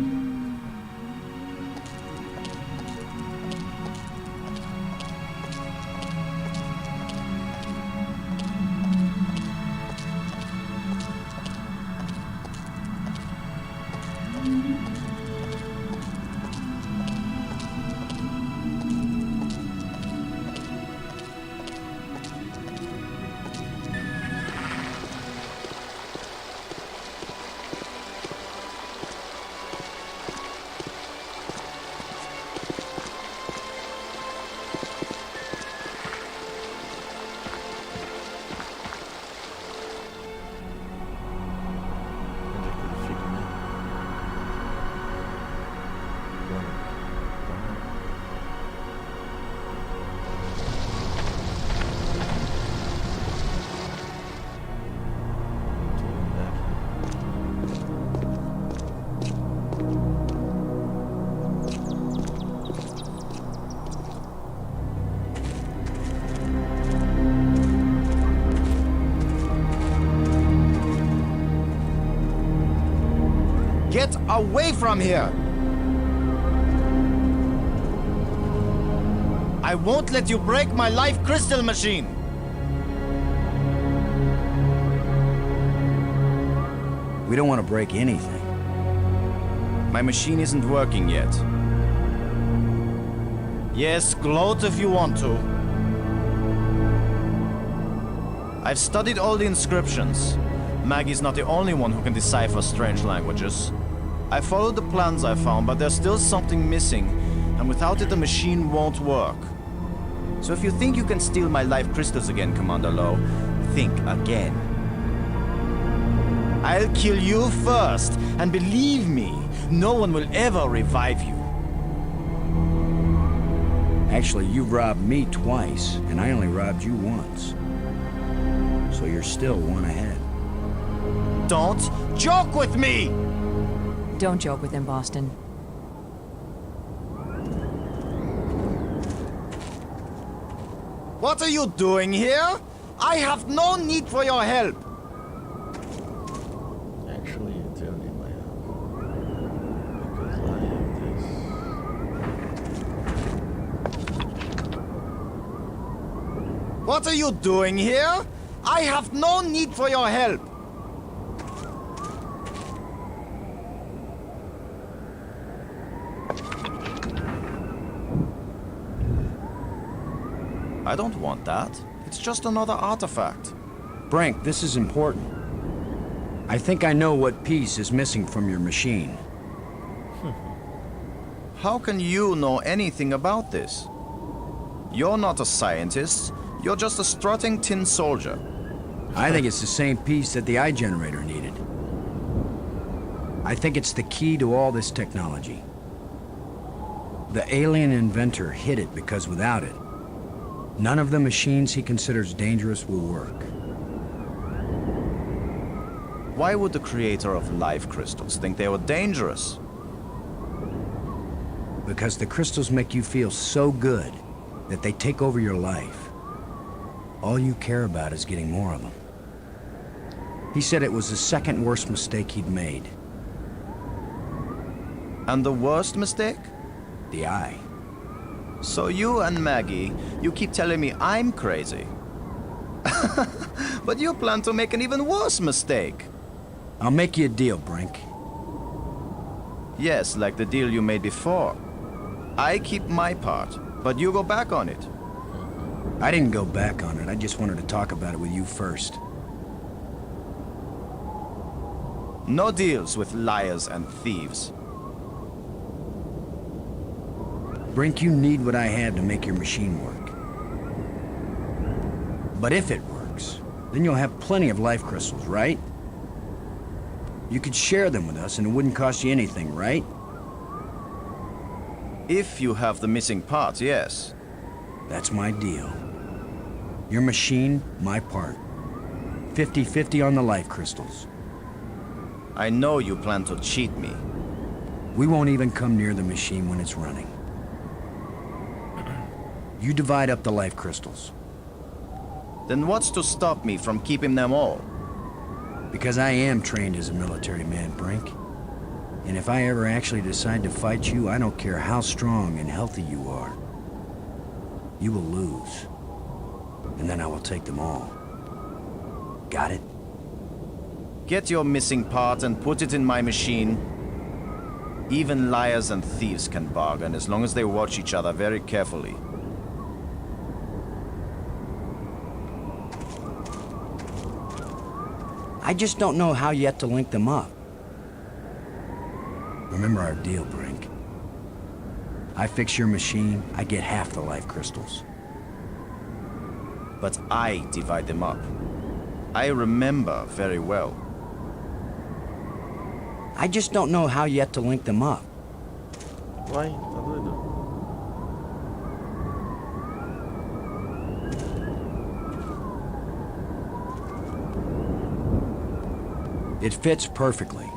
Get away from here! I won't let you break my life crystal machine! We don't want to break anything. My machine isn't working yet. Yes, gloat if you want to. I've studied all the inscriptions. Maggie's not the only one who can decipher strange languages. I followed the plans I found, but there's still something missing, and without it the machine won't work. So if you think you can steal my life crystals again, Commander Lo, think again. I'll kill you first, and believe me, no one will ever revive you. Actually, you've robbed me twice, and I only robbed you once. So you're still one ahead. Don't joke with me! Don't joke with him, Boston. What are you doing here? I have no need for your help. Actually, you do need my help. Because I have this. What are you doing here? I have no need for your help. I don't want that. It's just another artifact. Brink, this is important. I think I know what piece is missing from your machine. How can you know anything about this? You're not a scientist. You're just a strutting tin soldier. I think it's the same piece that the eye generator needed. I think it's the key to all this technology. The alien inventor hid it because without it, none of the machines he considers dangerous will work. Why would the creator of life crystals think they were dangerous? Because the crystals make you feel so good that they take over your life. All you care about is getting more of them. He said it was the second worst mistake he'd made. And the worst mistake? The eye. So you and Maggie, you keep telling me I'm crazy. But you plan to make an even worse mistake. I'll make you a deal, Brink. Yes, like the deal you made before. I keep my part, but you go back on it. I didn't go back on it. I just wanted to talk about it with you first. No deals with liars and thieves. Brink, you need what I have to make your machine work. But if it works, then you'll have plenty of life crystals, right? You could share them with us and it wouldn't cost you anything, right? If you have the missing parts, yes. That's my deal. Your machine, my part. 50-50 on the life crystals. I know you plan to cheat me. We won't even come near the machine when it's running. You divide up the life crystals. Then what's to stop me from keeping them all? Because I am trained as a military man, Brink. And if I ever actually decide to fight you, I don't care how strong and healthy you are. You will lose. And then I will take them all. Got it? Get your missing part and put it in my machine. Even liars and thieves can bargain as long as they watch each other very carefully. I just don't know how yet to link them up. Remember our deal, Brink. I fix your machine, I get half the life crystals. But I divide them up. I remember very well. I just don't know how yet to link them up. Vai, tá doido? It fits perfectly.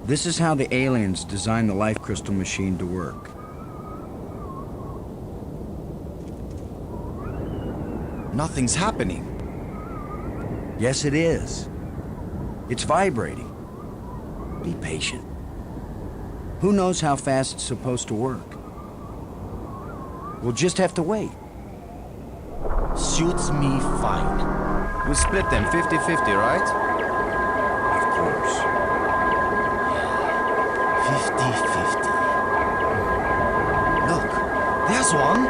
This is how the aliens designed the life crystal machine to work. Nothing's happening. Yes, it is. It's vibrating. Be patient. Who knows how fast it's supposed to work? We'll just have to wait. Suits me fine. We split them 50-50, right? Of course. 50-50. Look, there's one.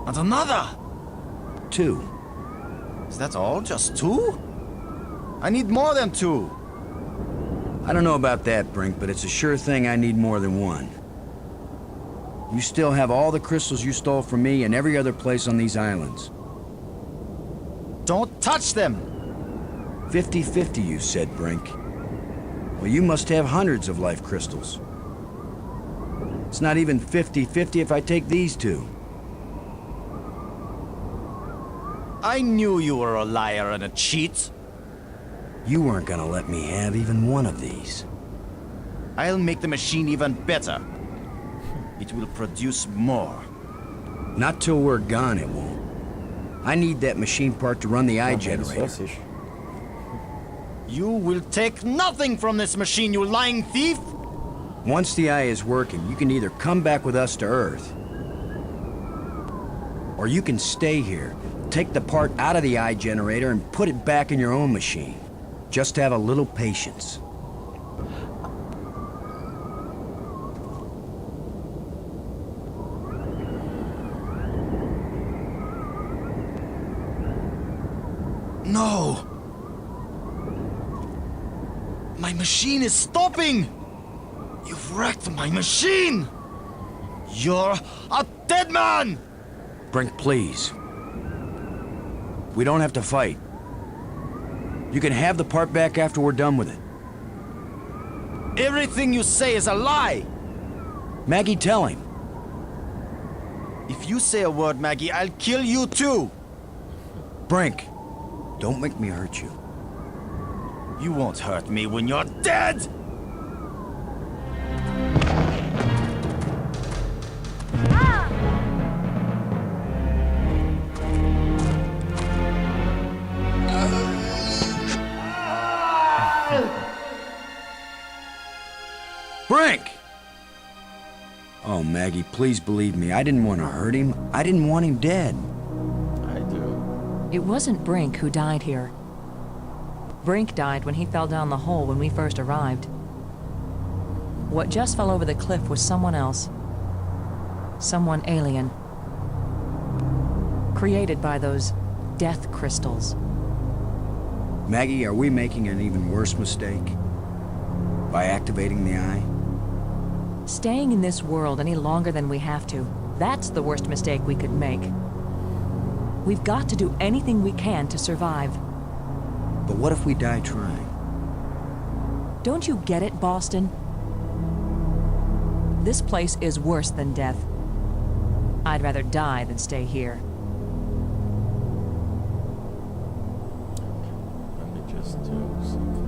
And another. 2. Is that all? Just 2? I need more than 2. I don't know about that, Brink, but it's a sure thing I need more than 1. You still have all the crystals you stole from me and every other place on these islands. Don't touch them! 50-50, you said, Brink. Well, you must have hundreds of life crystals. It's not even 50-50 if I take these 2. I knew you were a liar and a cheat. You weren't gonna let me have even one of these. I'll make the machine even better. It will produce more. Not till we're gone, it won't. I need that machine part to run the eye generator. You will take nothing from this machine, you lying thief! Once the eye is working, you can either come back with us to Earth, or you can stay here, take the part out of the eye generator and put it back in your own machine. Just have a little patience. No! My machine is stopping! You've wrecked my machine! You're a dead man! Brink, please. We don't have to fight. You can have the part back after we're done with it. Everything you say is a lie! Maggie, tell him. If you say a word, Maggie, I'll kill you too! Brink, don't make me hurt you. You won't hurt me when you're dead! Brink! Oh, Maggie, please believe me. I didn't want to hurt him. I didn't want him dead. I do. It wasn't Brink who died here. Brink died when he fell down the hole when we first arrived. What just fell over the cliff was someone else. Someone alien. Created by those death crystals. Maggie, are we making an even worse mistake? By activating the eye? Staying in this world any longer than we have to, that's the worst mistake we could make. We've got to do anything we can to survive. But what if we die trying? Don't you get it, Boston? This place is worse than death. I'd rather die than stay here. Let me just do something.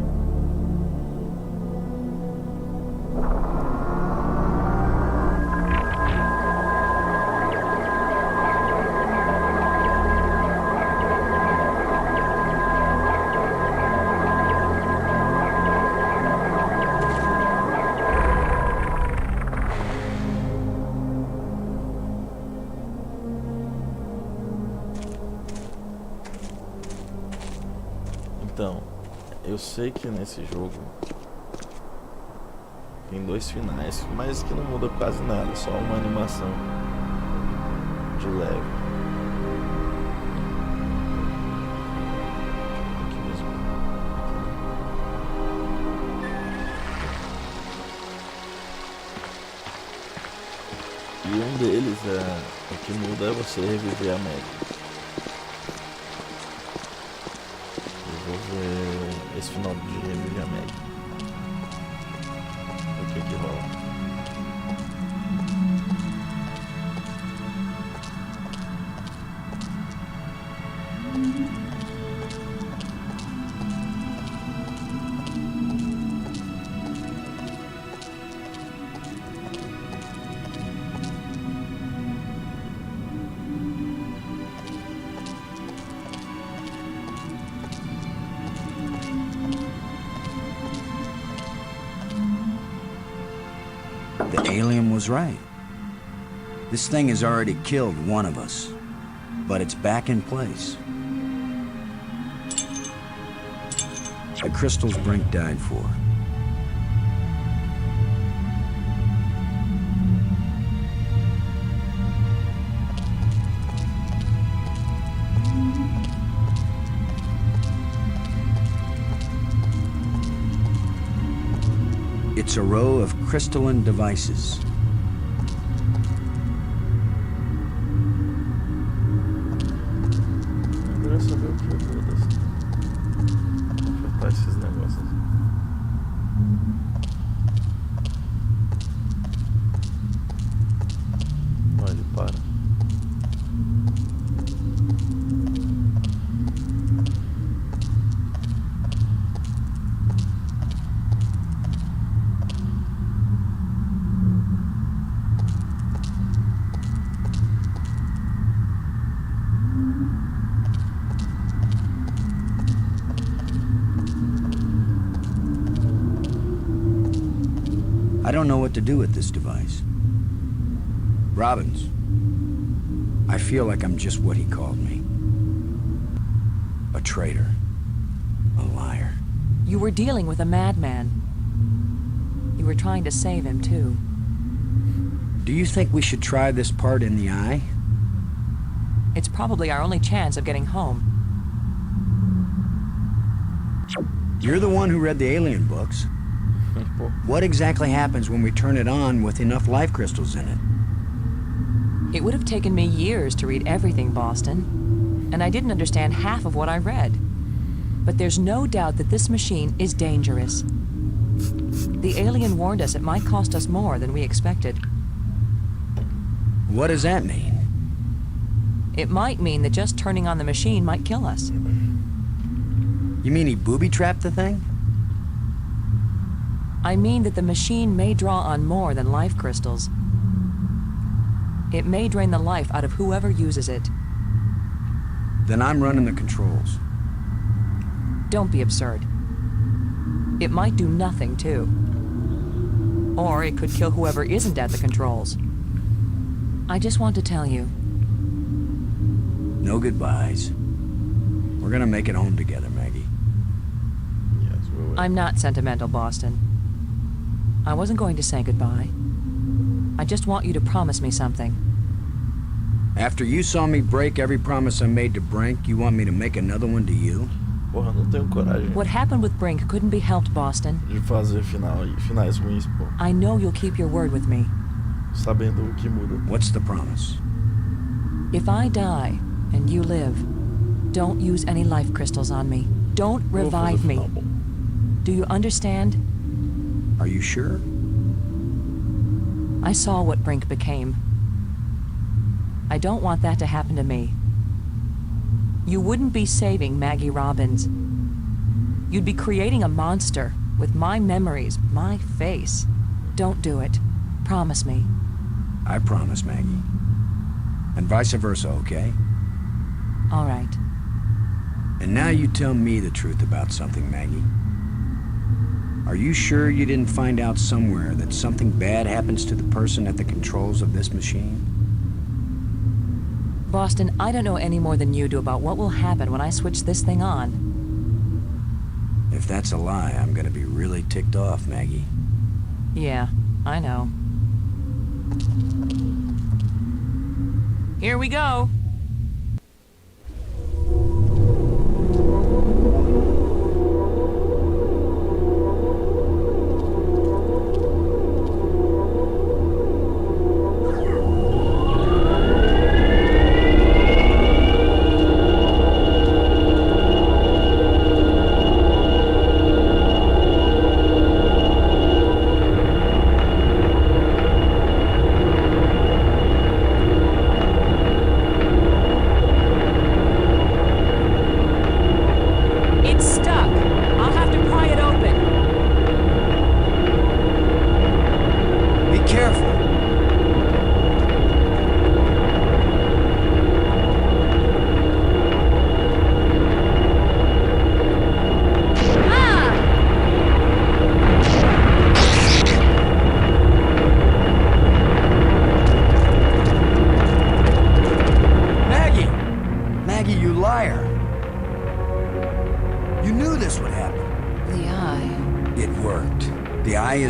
Então, eu sei que nesse jogo tem 2 finais, mas que não muda quase nada, só uma animação de leve. Aqui mesmo. E um deles o que muda é você reviver a média. Esse final de reviver a média. O que rola? The alien was right. This thing has already killed one of us, but it's back in place. The crystals Brink died for. It's a row of crystalline devices. Eu queria saber o que é todas. Afetar esses negócios. Olha, ele para. I don't know what to do with this device. Robbins, I feel like I'm just what he called me. A traitor. A liar. You were dealing with a madman. You were trying to save him, too. Do you think we should try this part in the eye? It's probably our only chance of getting home. You're the one who read the alien books. What exactly happens when we turn it on with enough life crystals in it? It would have taken me years to read everything, Boston, and I didn't understand half of what I read. But there's no doubt that this machine is dangerous. The alien warned us it might cost us more than we expected. What does that mean? It might mean that just turning on the machine might kill us. You mean he booby-trapped the thing? I mean that the machine may draw on more than life crystals. It may drain the life out of whoever uses it. Then I'm running the controls. Don't be absurd. It might do nothing, too. Or it could kill whoever isn't at the controls. I just want to tell you. No goodbyes. We're gonna make it home together, Maggie. Yes, we will. I'm not sentimental, Boston. I wasn't going to say goodbye. I just want you to promise me something. After you saw me break every promise I made to Brink, you want me to make another one to you? Porra, não tenho coragem What happened with Brink couldn't be helped, Boston. de fazer finais ruins, pô. I know you'll keep your word with me. Sabendo o que muda. What's the promise? If I die and you live, don't use any life crystals on me. Don't revive me. Do you understand? Are you sure? I saw what Brink became. I don't want that to happen to me. You wouldn't be saving Maggie Robbins. You'd be creating a monster with my memories, my face. Don't do it. Promise me. I promise, Maggie. And vice versa, okay? All right. And now you tell me the truth about something, Maggie. Are you sure you didn't find out somewhere that something bad happens to the person at the controls of this machine? Boston, I don't know any more than you do about what will happen when I switch this thing on. If that's a lie, I'm gonna be really ticked off, Maggie. Yeah, I know. Here we go.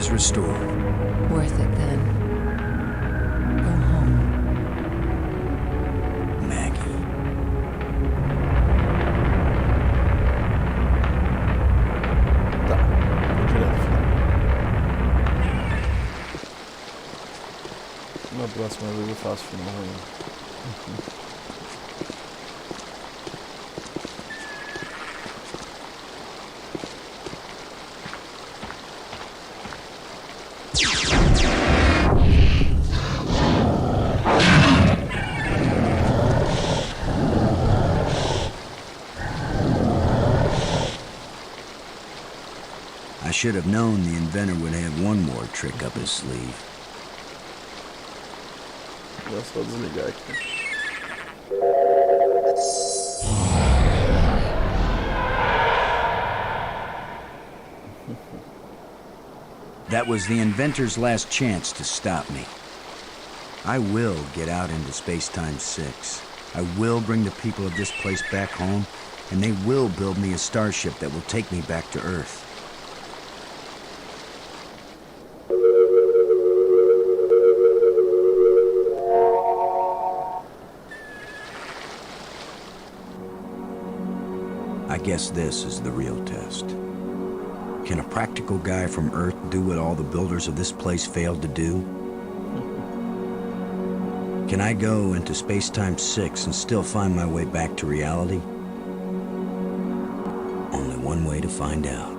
Restored. Worth it then. Go home. Maggie. Tá, vou direto. Na próxima vez eu faço final ruim. I should have known the inventor would have one more trick up his sleeve. Vou só desligar aqui. That was the inventor's last chance to stop me. I will get out into Space-Time 6. I will bring the people of this place back home, and they will build me a starship that will take me back to Earth. I guess this is the real test. Can a practical guy from Earth do what all the builders of this place failed to do? Can I go into Space-Time 6 and still find my way back to reality? Only one way to find out.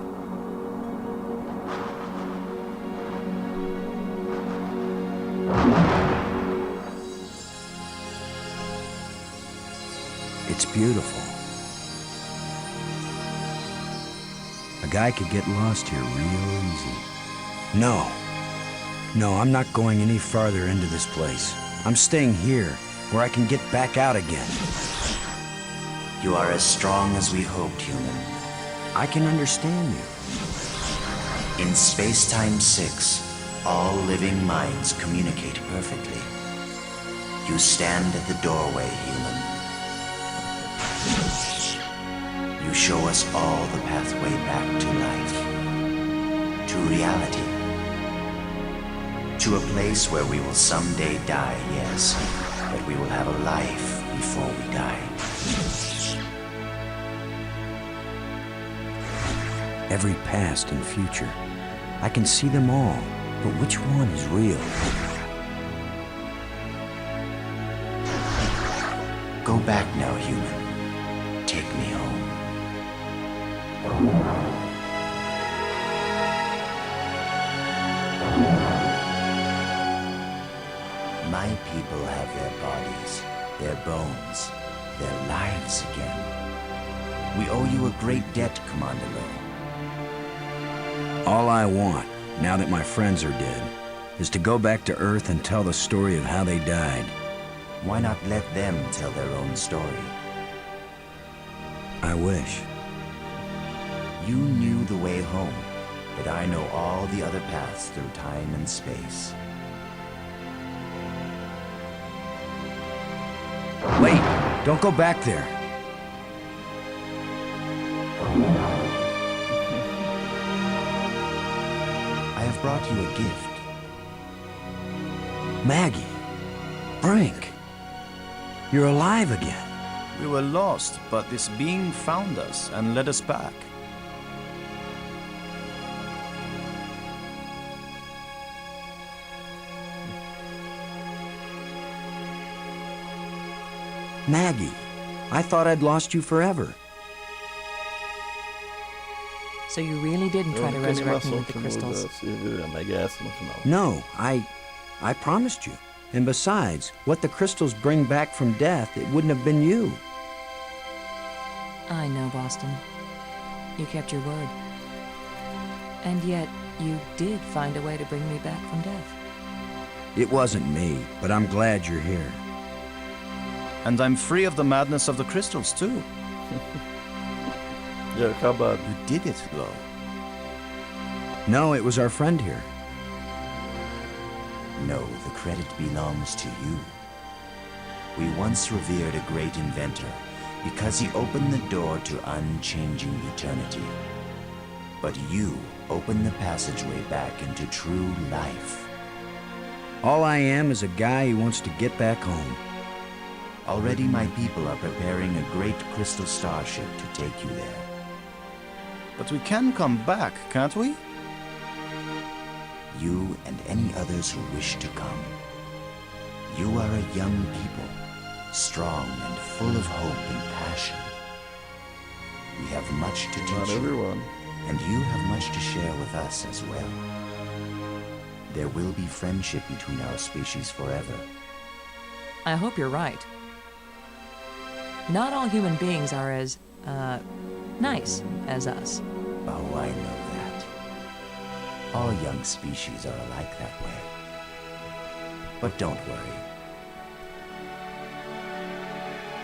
It's beautiful. A guy could get lost here real easy. No. No, I'm not going any farther into this place. I'm staying here, where I can get back out again. You are as strong as we hoped, human. I can understand you. In Space-Time 6, all living minds communicate perfectly. You stand at the doorway, human. You show us all the pathway back to life, to reality, to a place where we will someday die, yes, but we will have a life before we die. Every past and future. I can see them all, but which one is real? Go back now, human. Take me home. My people have their bodies, their bones, their lives again. We owe you a great debt, Commander Lowe. All I want, now that my friends are dead, is to go back to Earth and tell the story of how they died. Why not let them tell their own story? I wish. You knew the way home, but I know all the other paths through time and space. Wait! Don't go back there! I have brought you a gift. Maggie! Brink! You're alive again. We were lost, but this being found us and led us back. Maggie, I thought I'd lost you forever. So you really didn't try to única resurrect me animação with the que crystals? muda, você viu, a Meg é essa no final. No, I promised you. And besides, what the crystals bring back from death, it wouldn't have been you. I know, Boston. You kept your word. And yet, you did find a way to bring me back from death. It wasn't me, but I'm glad you're here. And I'm free of the madness of the crystals, too. Já acabado. You did it, Lowe. No, it was our friend here. No, the credit belongs to you. We once revered a great inventor because he opened the door to unchanging eternity. But you opened the passageway back into true life. All I am is a guy who wants to get back home. Already my people are preparing a great crystal starship to take you there. But we can come back, can't we? You and any others who wish to come. You are a young people, strong and full of hope and passion. We have much to Not teach you, everyone. and you have much to share with us as well. There will be friendship between our species forever. I hope you're right. Not all human beings are as, nice as us. Oh, I know that. All young species are alike that way. But don't worry.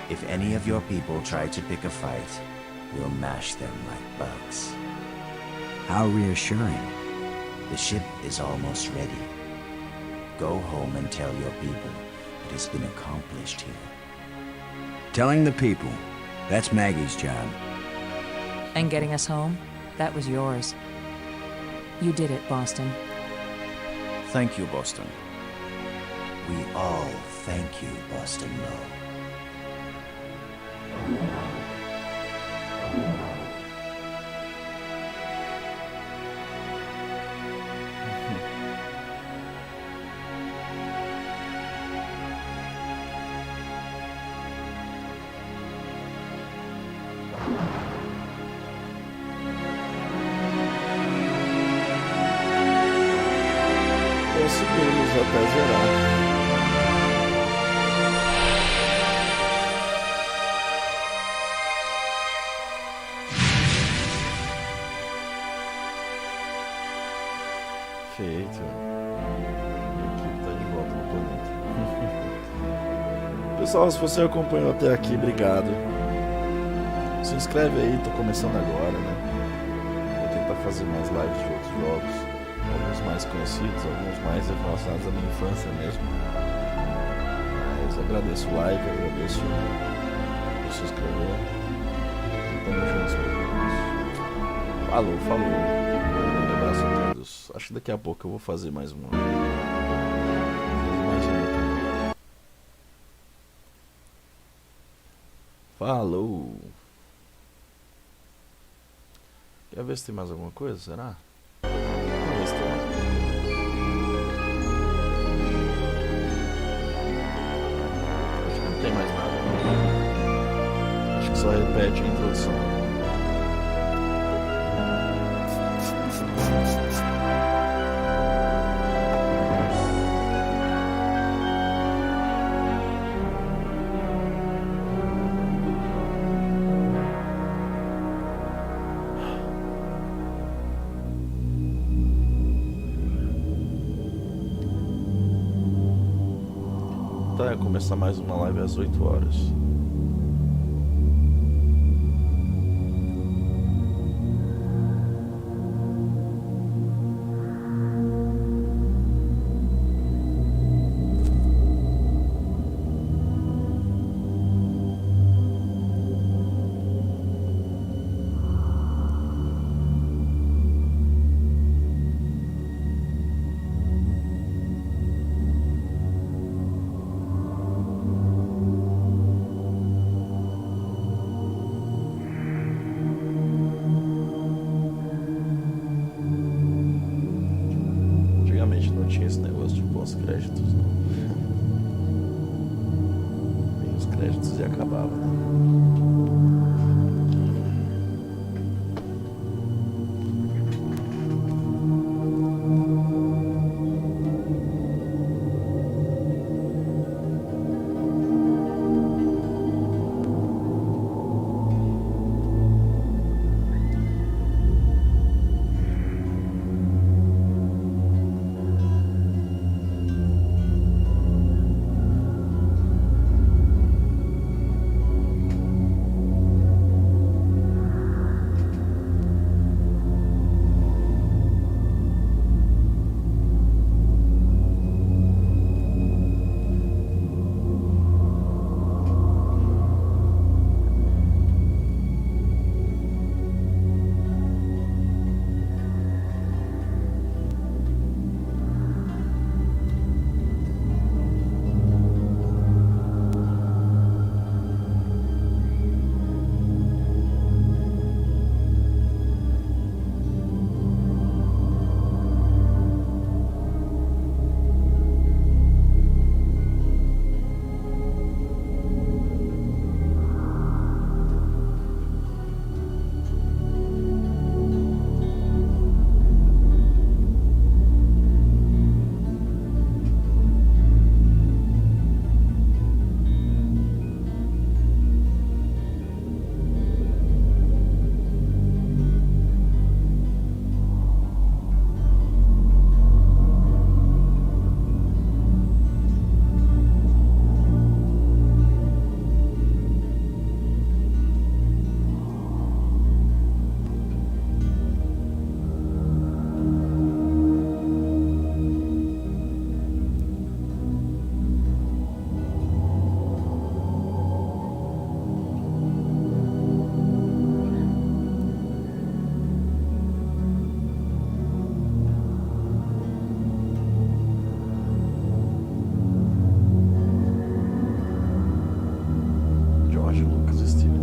If any of your people try to pick a fight, we'll mash them like bugs. How reassuring. The ship is almost ready. Go home and tell your people what has been accomplished here. Telling the people, that's Maggie's job. And getting us home, that was yours. You did it, Boston. Thank you, Boston. We all thank you, Boston Lowe. Conseguimos até zerar. Perfeito. Minha equipe tá de volta no planeta. Pessoal, se você acompanhou até aqui, obrigado. Se inscreve aí, tô começando agora, né? Vou tentar fazer mais lives de outros jogos. Alguns mais conhecidos, alguns mais relacionados à minha infância mesmo. Mas agradeço o like, agradeço por se inscrever. E tamo juntos, meus amigos. Falou. Um abraço a todos. Acho que daqui a pouco eu vou fazer mais uma. Falou! Quer ver se tem mais alguma coisa? Será? Vamos ver se tem mais alguma coisa. Acho que não tem mais nada. Acho que só repete a introdução. Vai começar mais uma live às 8 horas. Tinha esse negócio de pós-créditos, não. Bem, os créditos e acabava, né?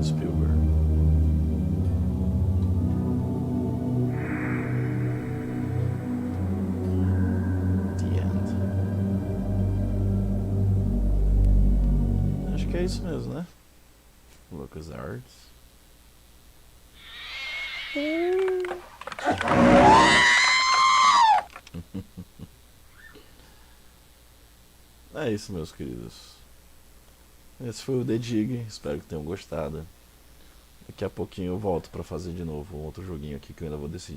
Spielberg. The End. Acho que é isso mesmo, né? LucasArts. É isso, meus queridos. Esse foi o The Dig, espero que tenham gostado. Daqui a pouquinho eu volto pra fazer de novo um outro joguinho aqui que eu ainda vou decidir.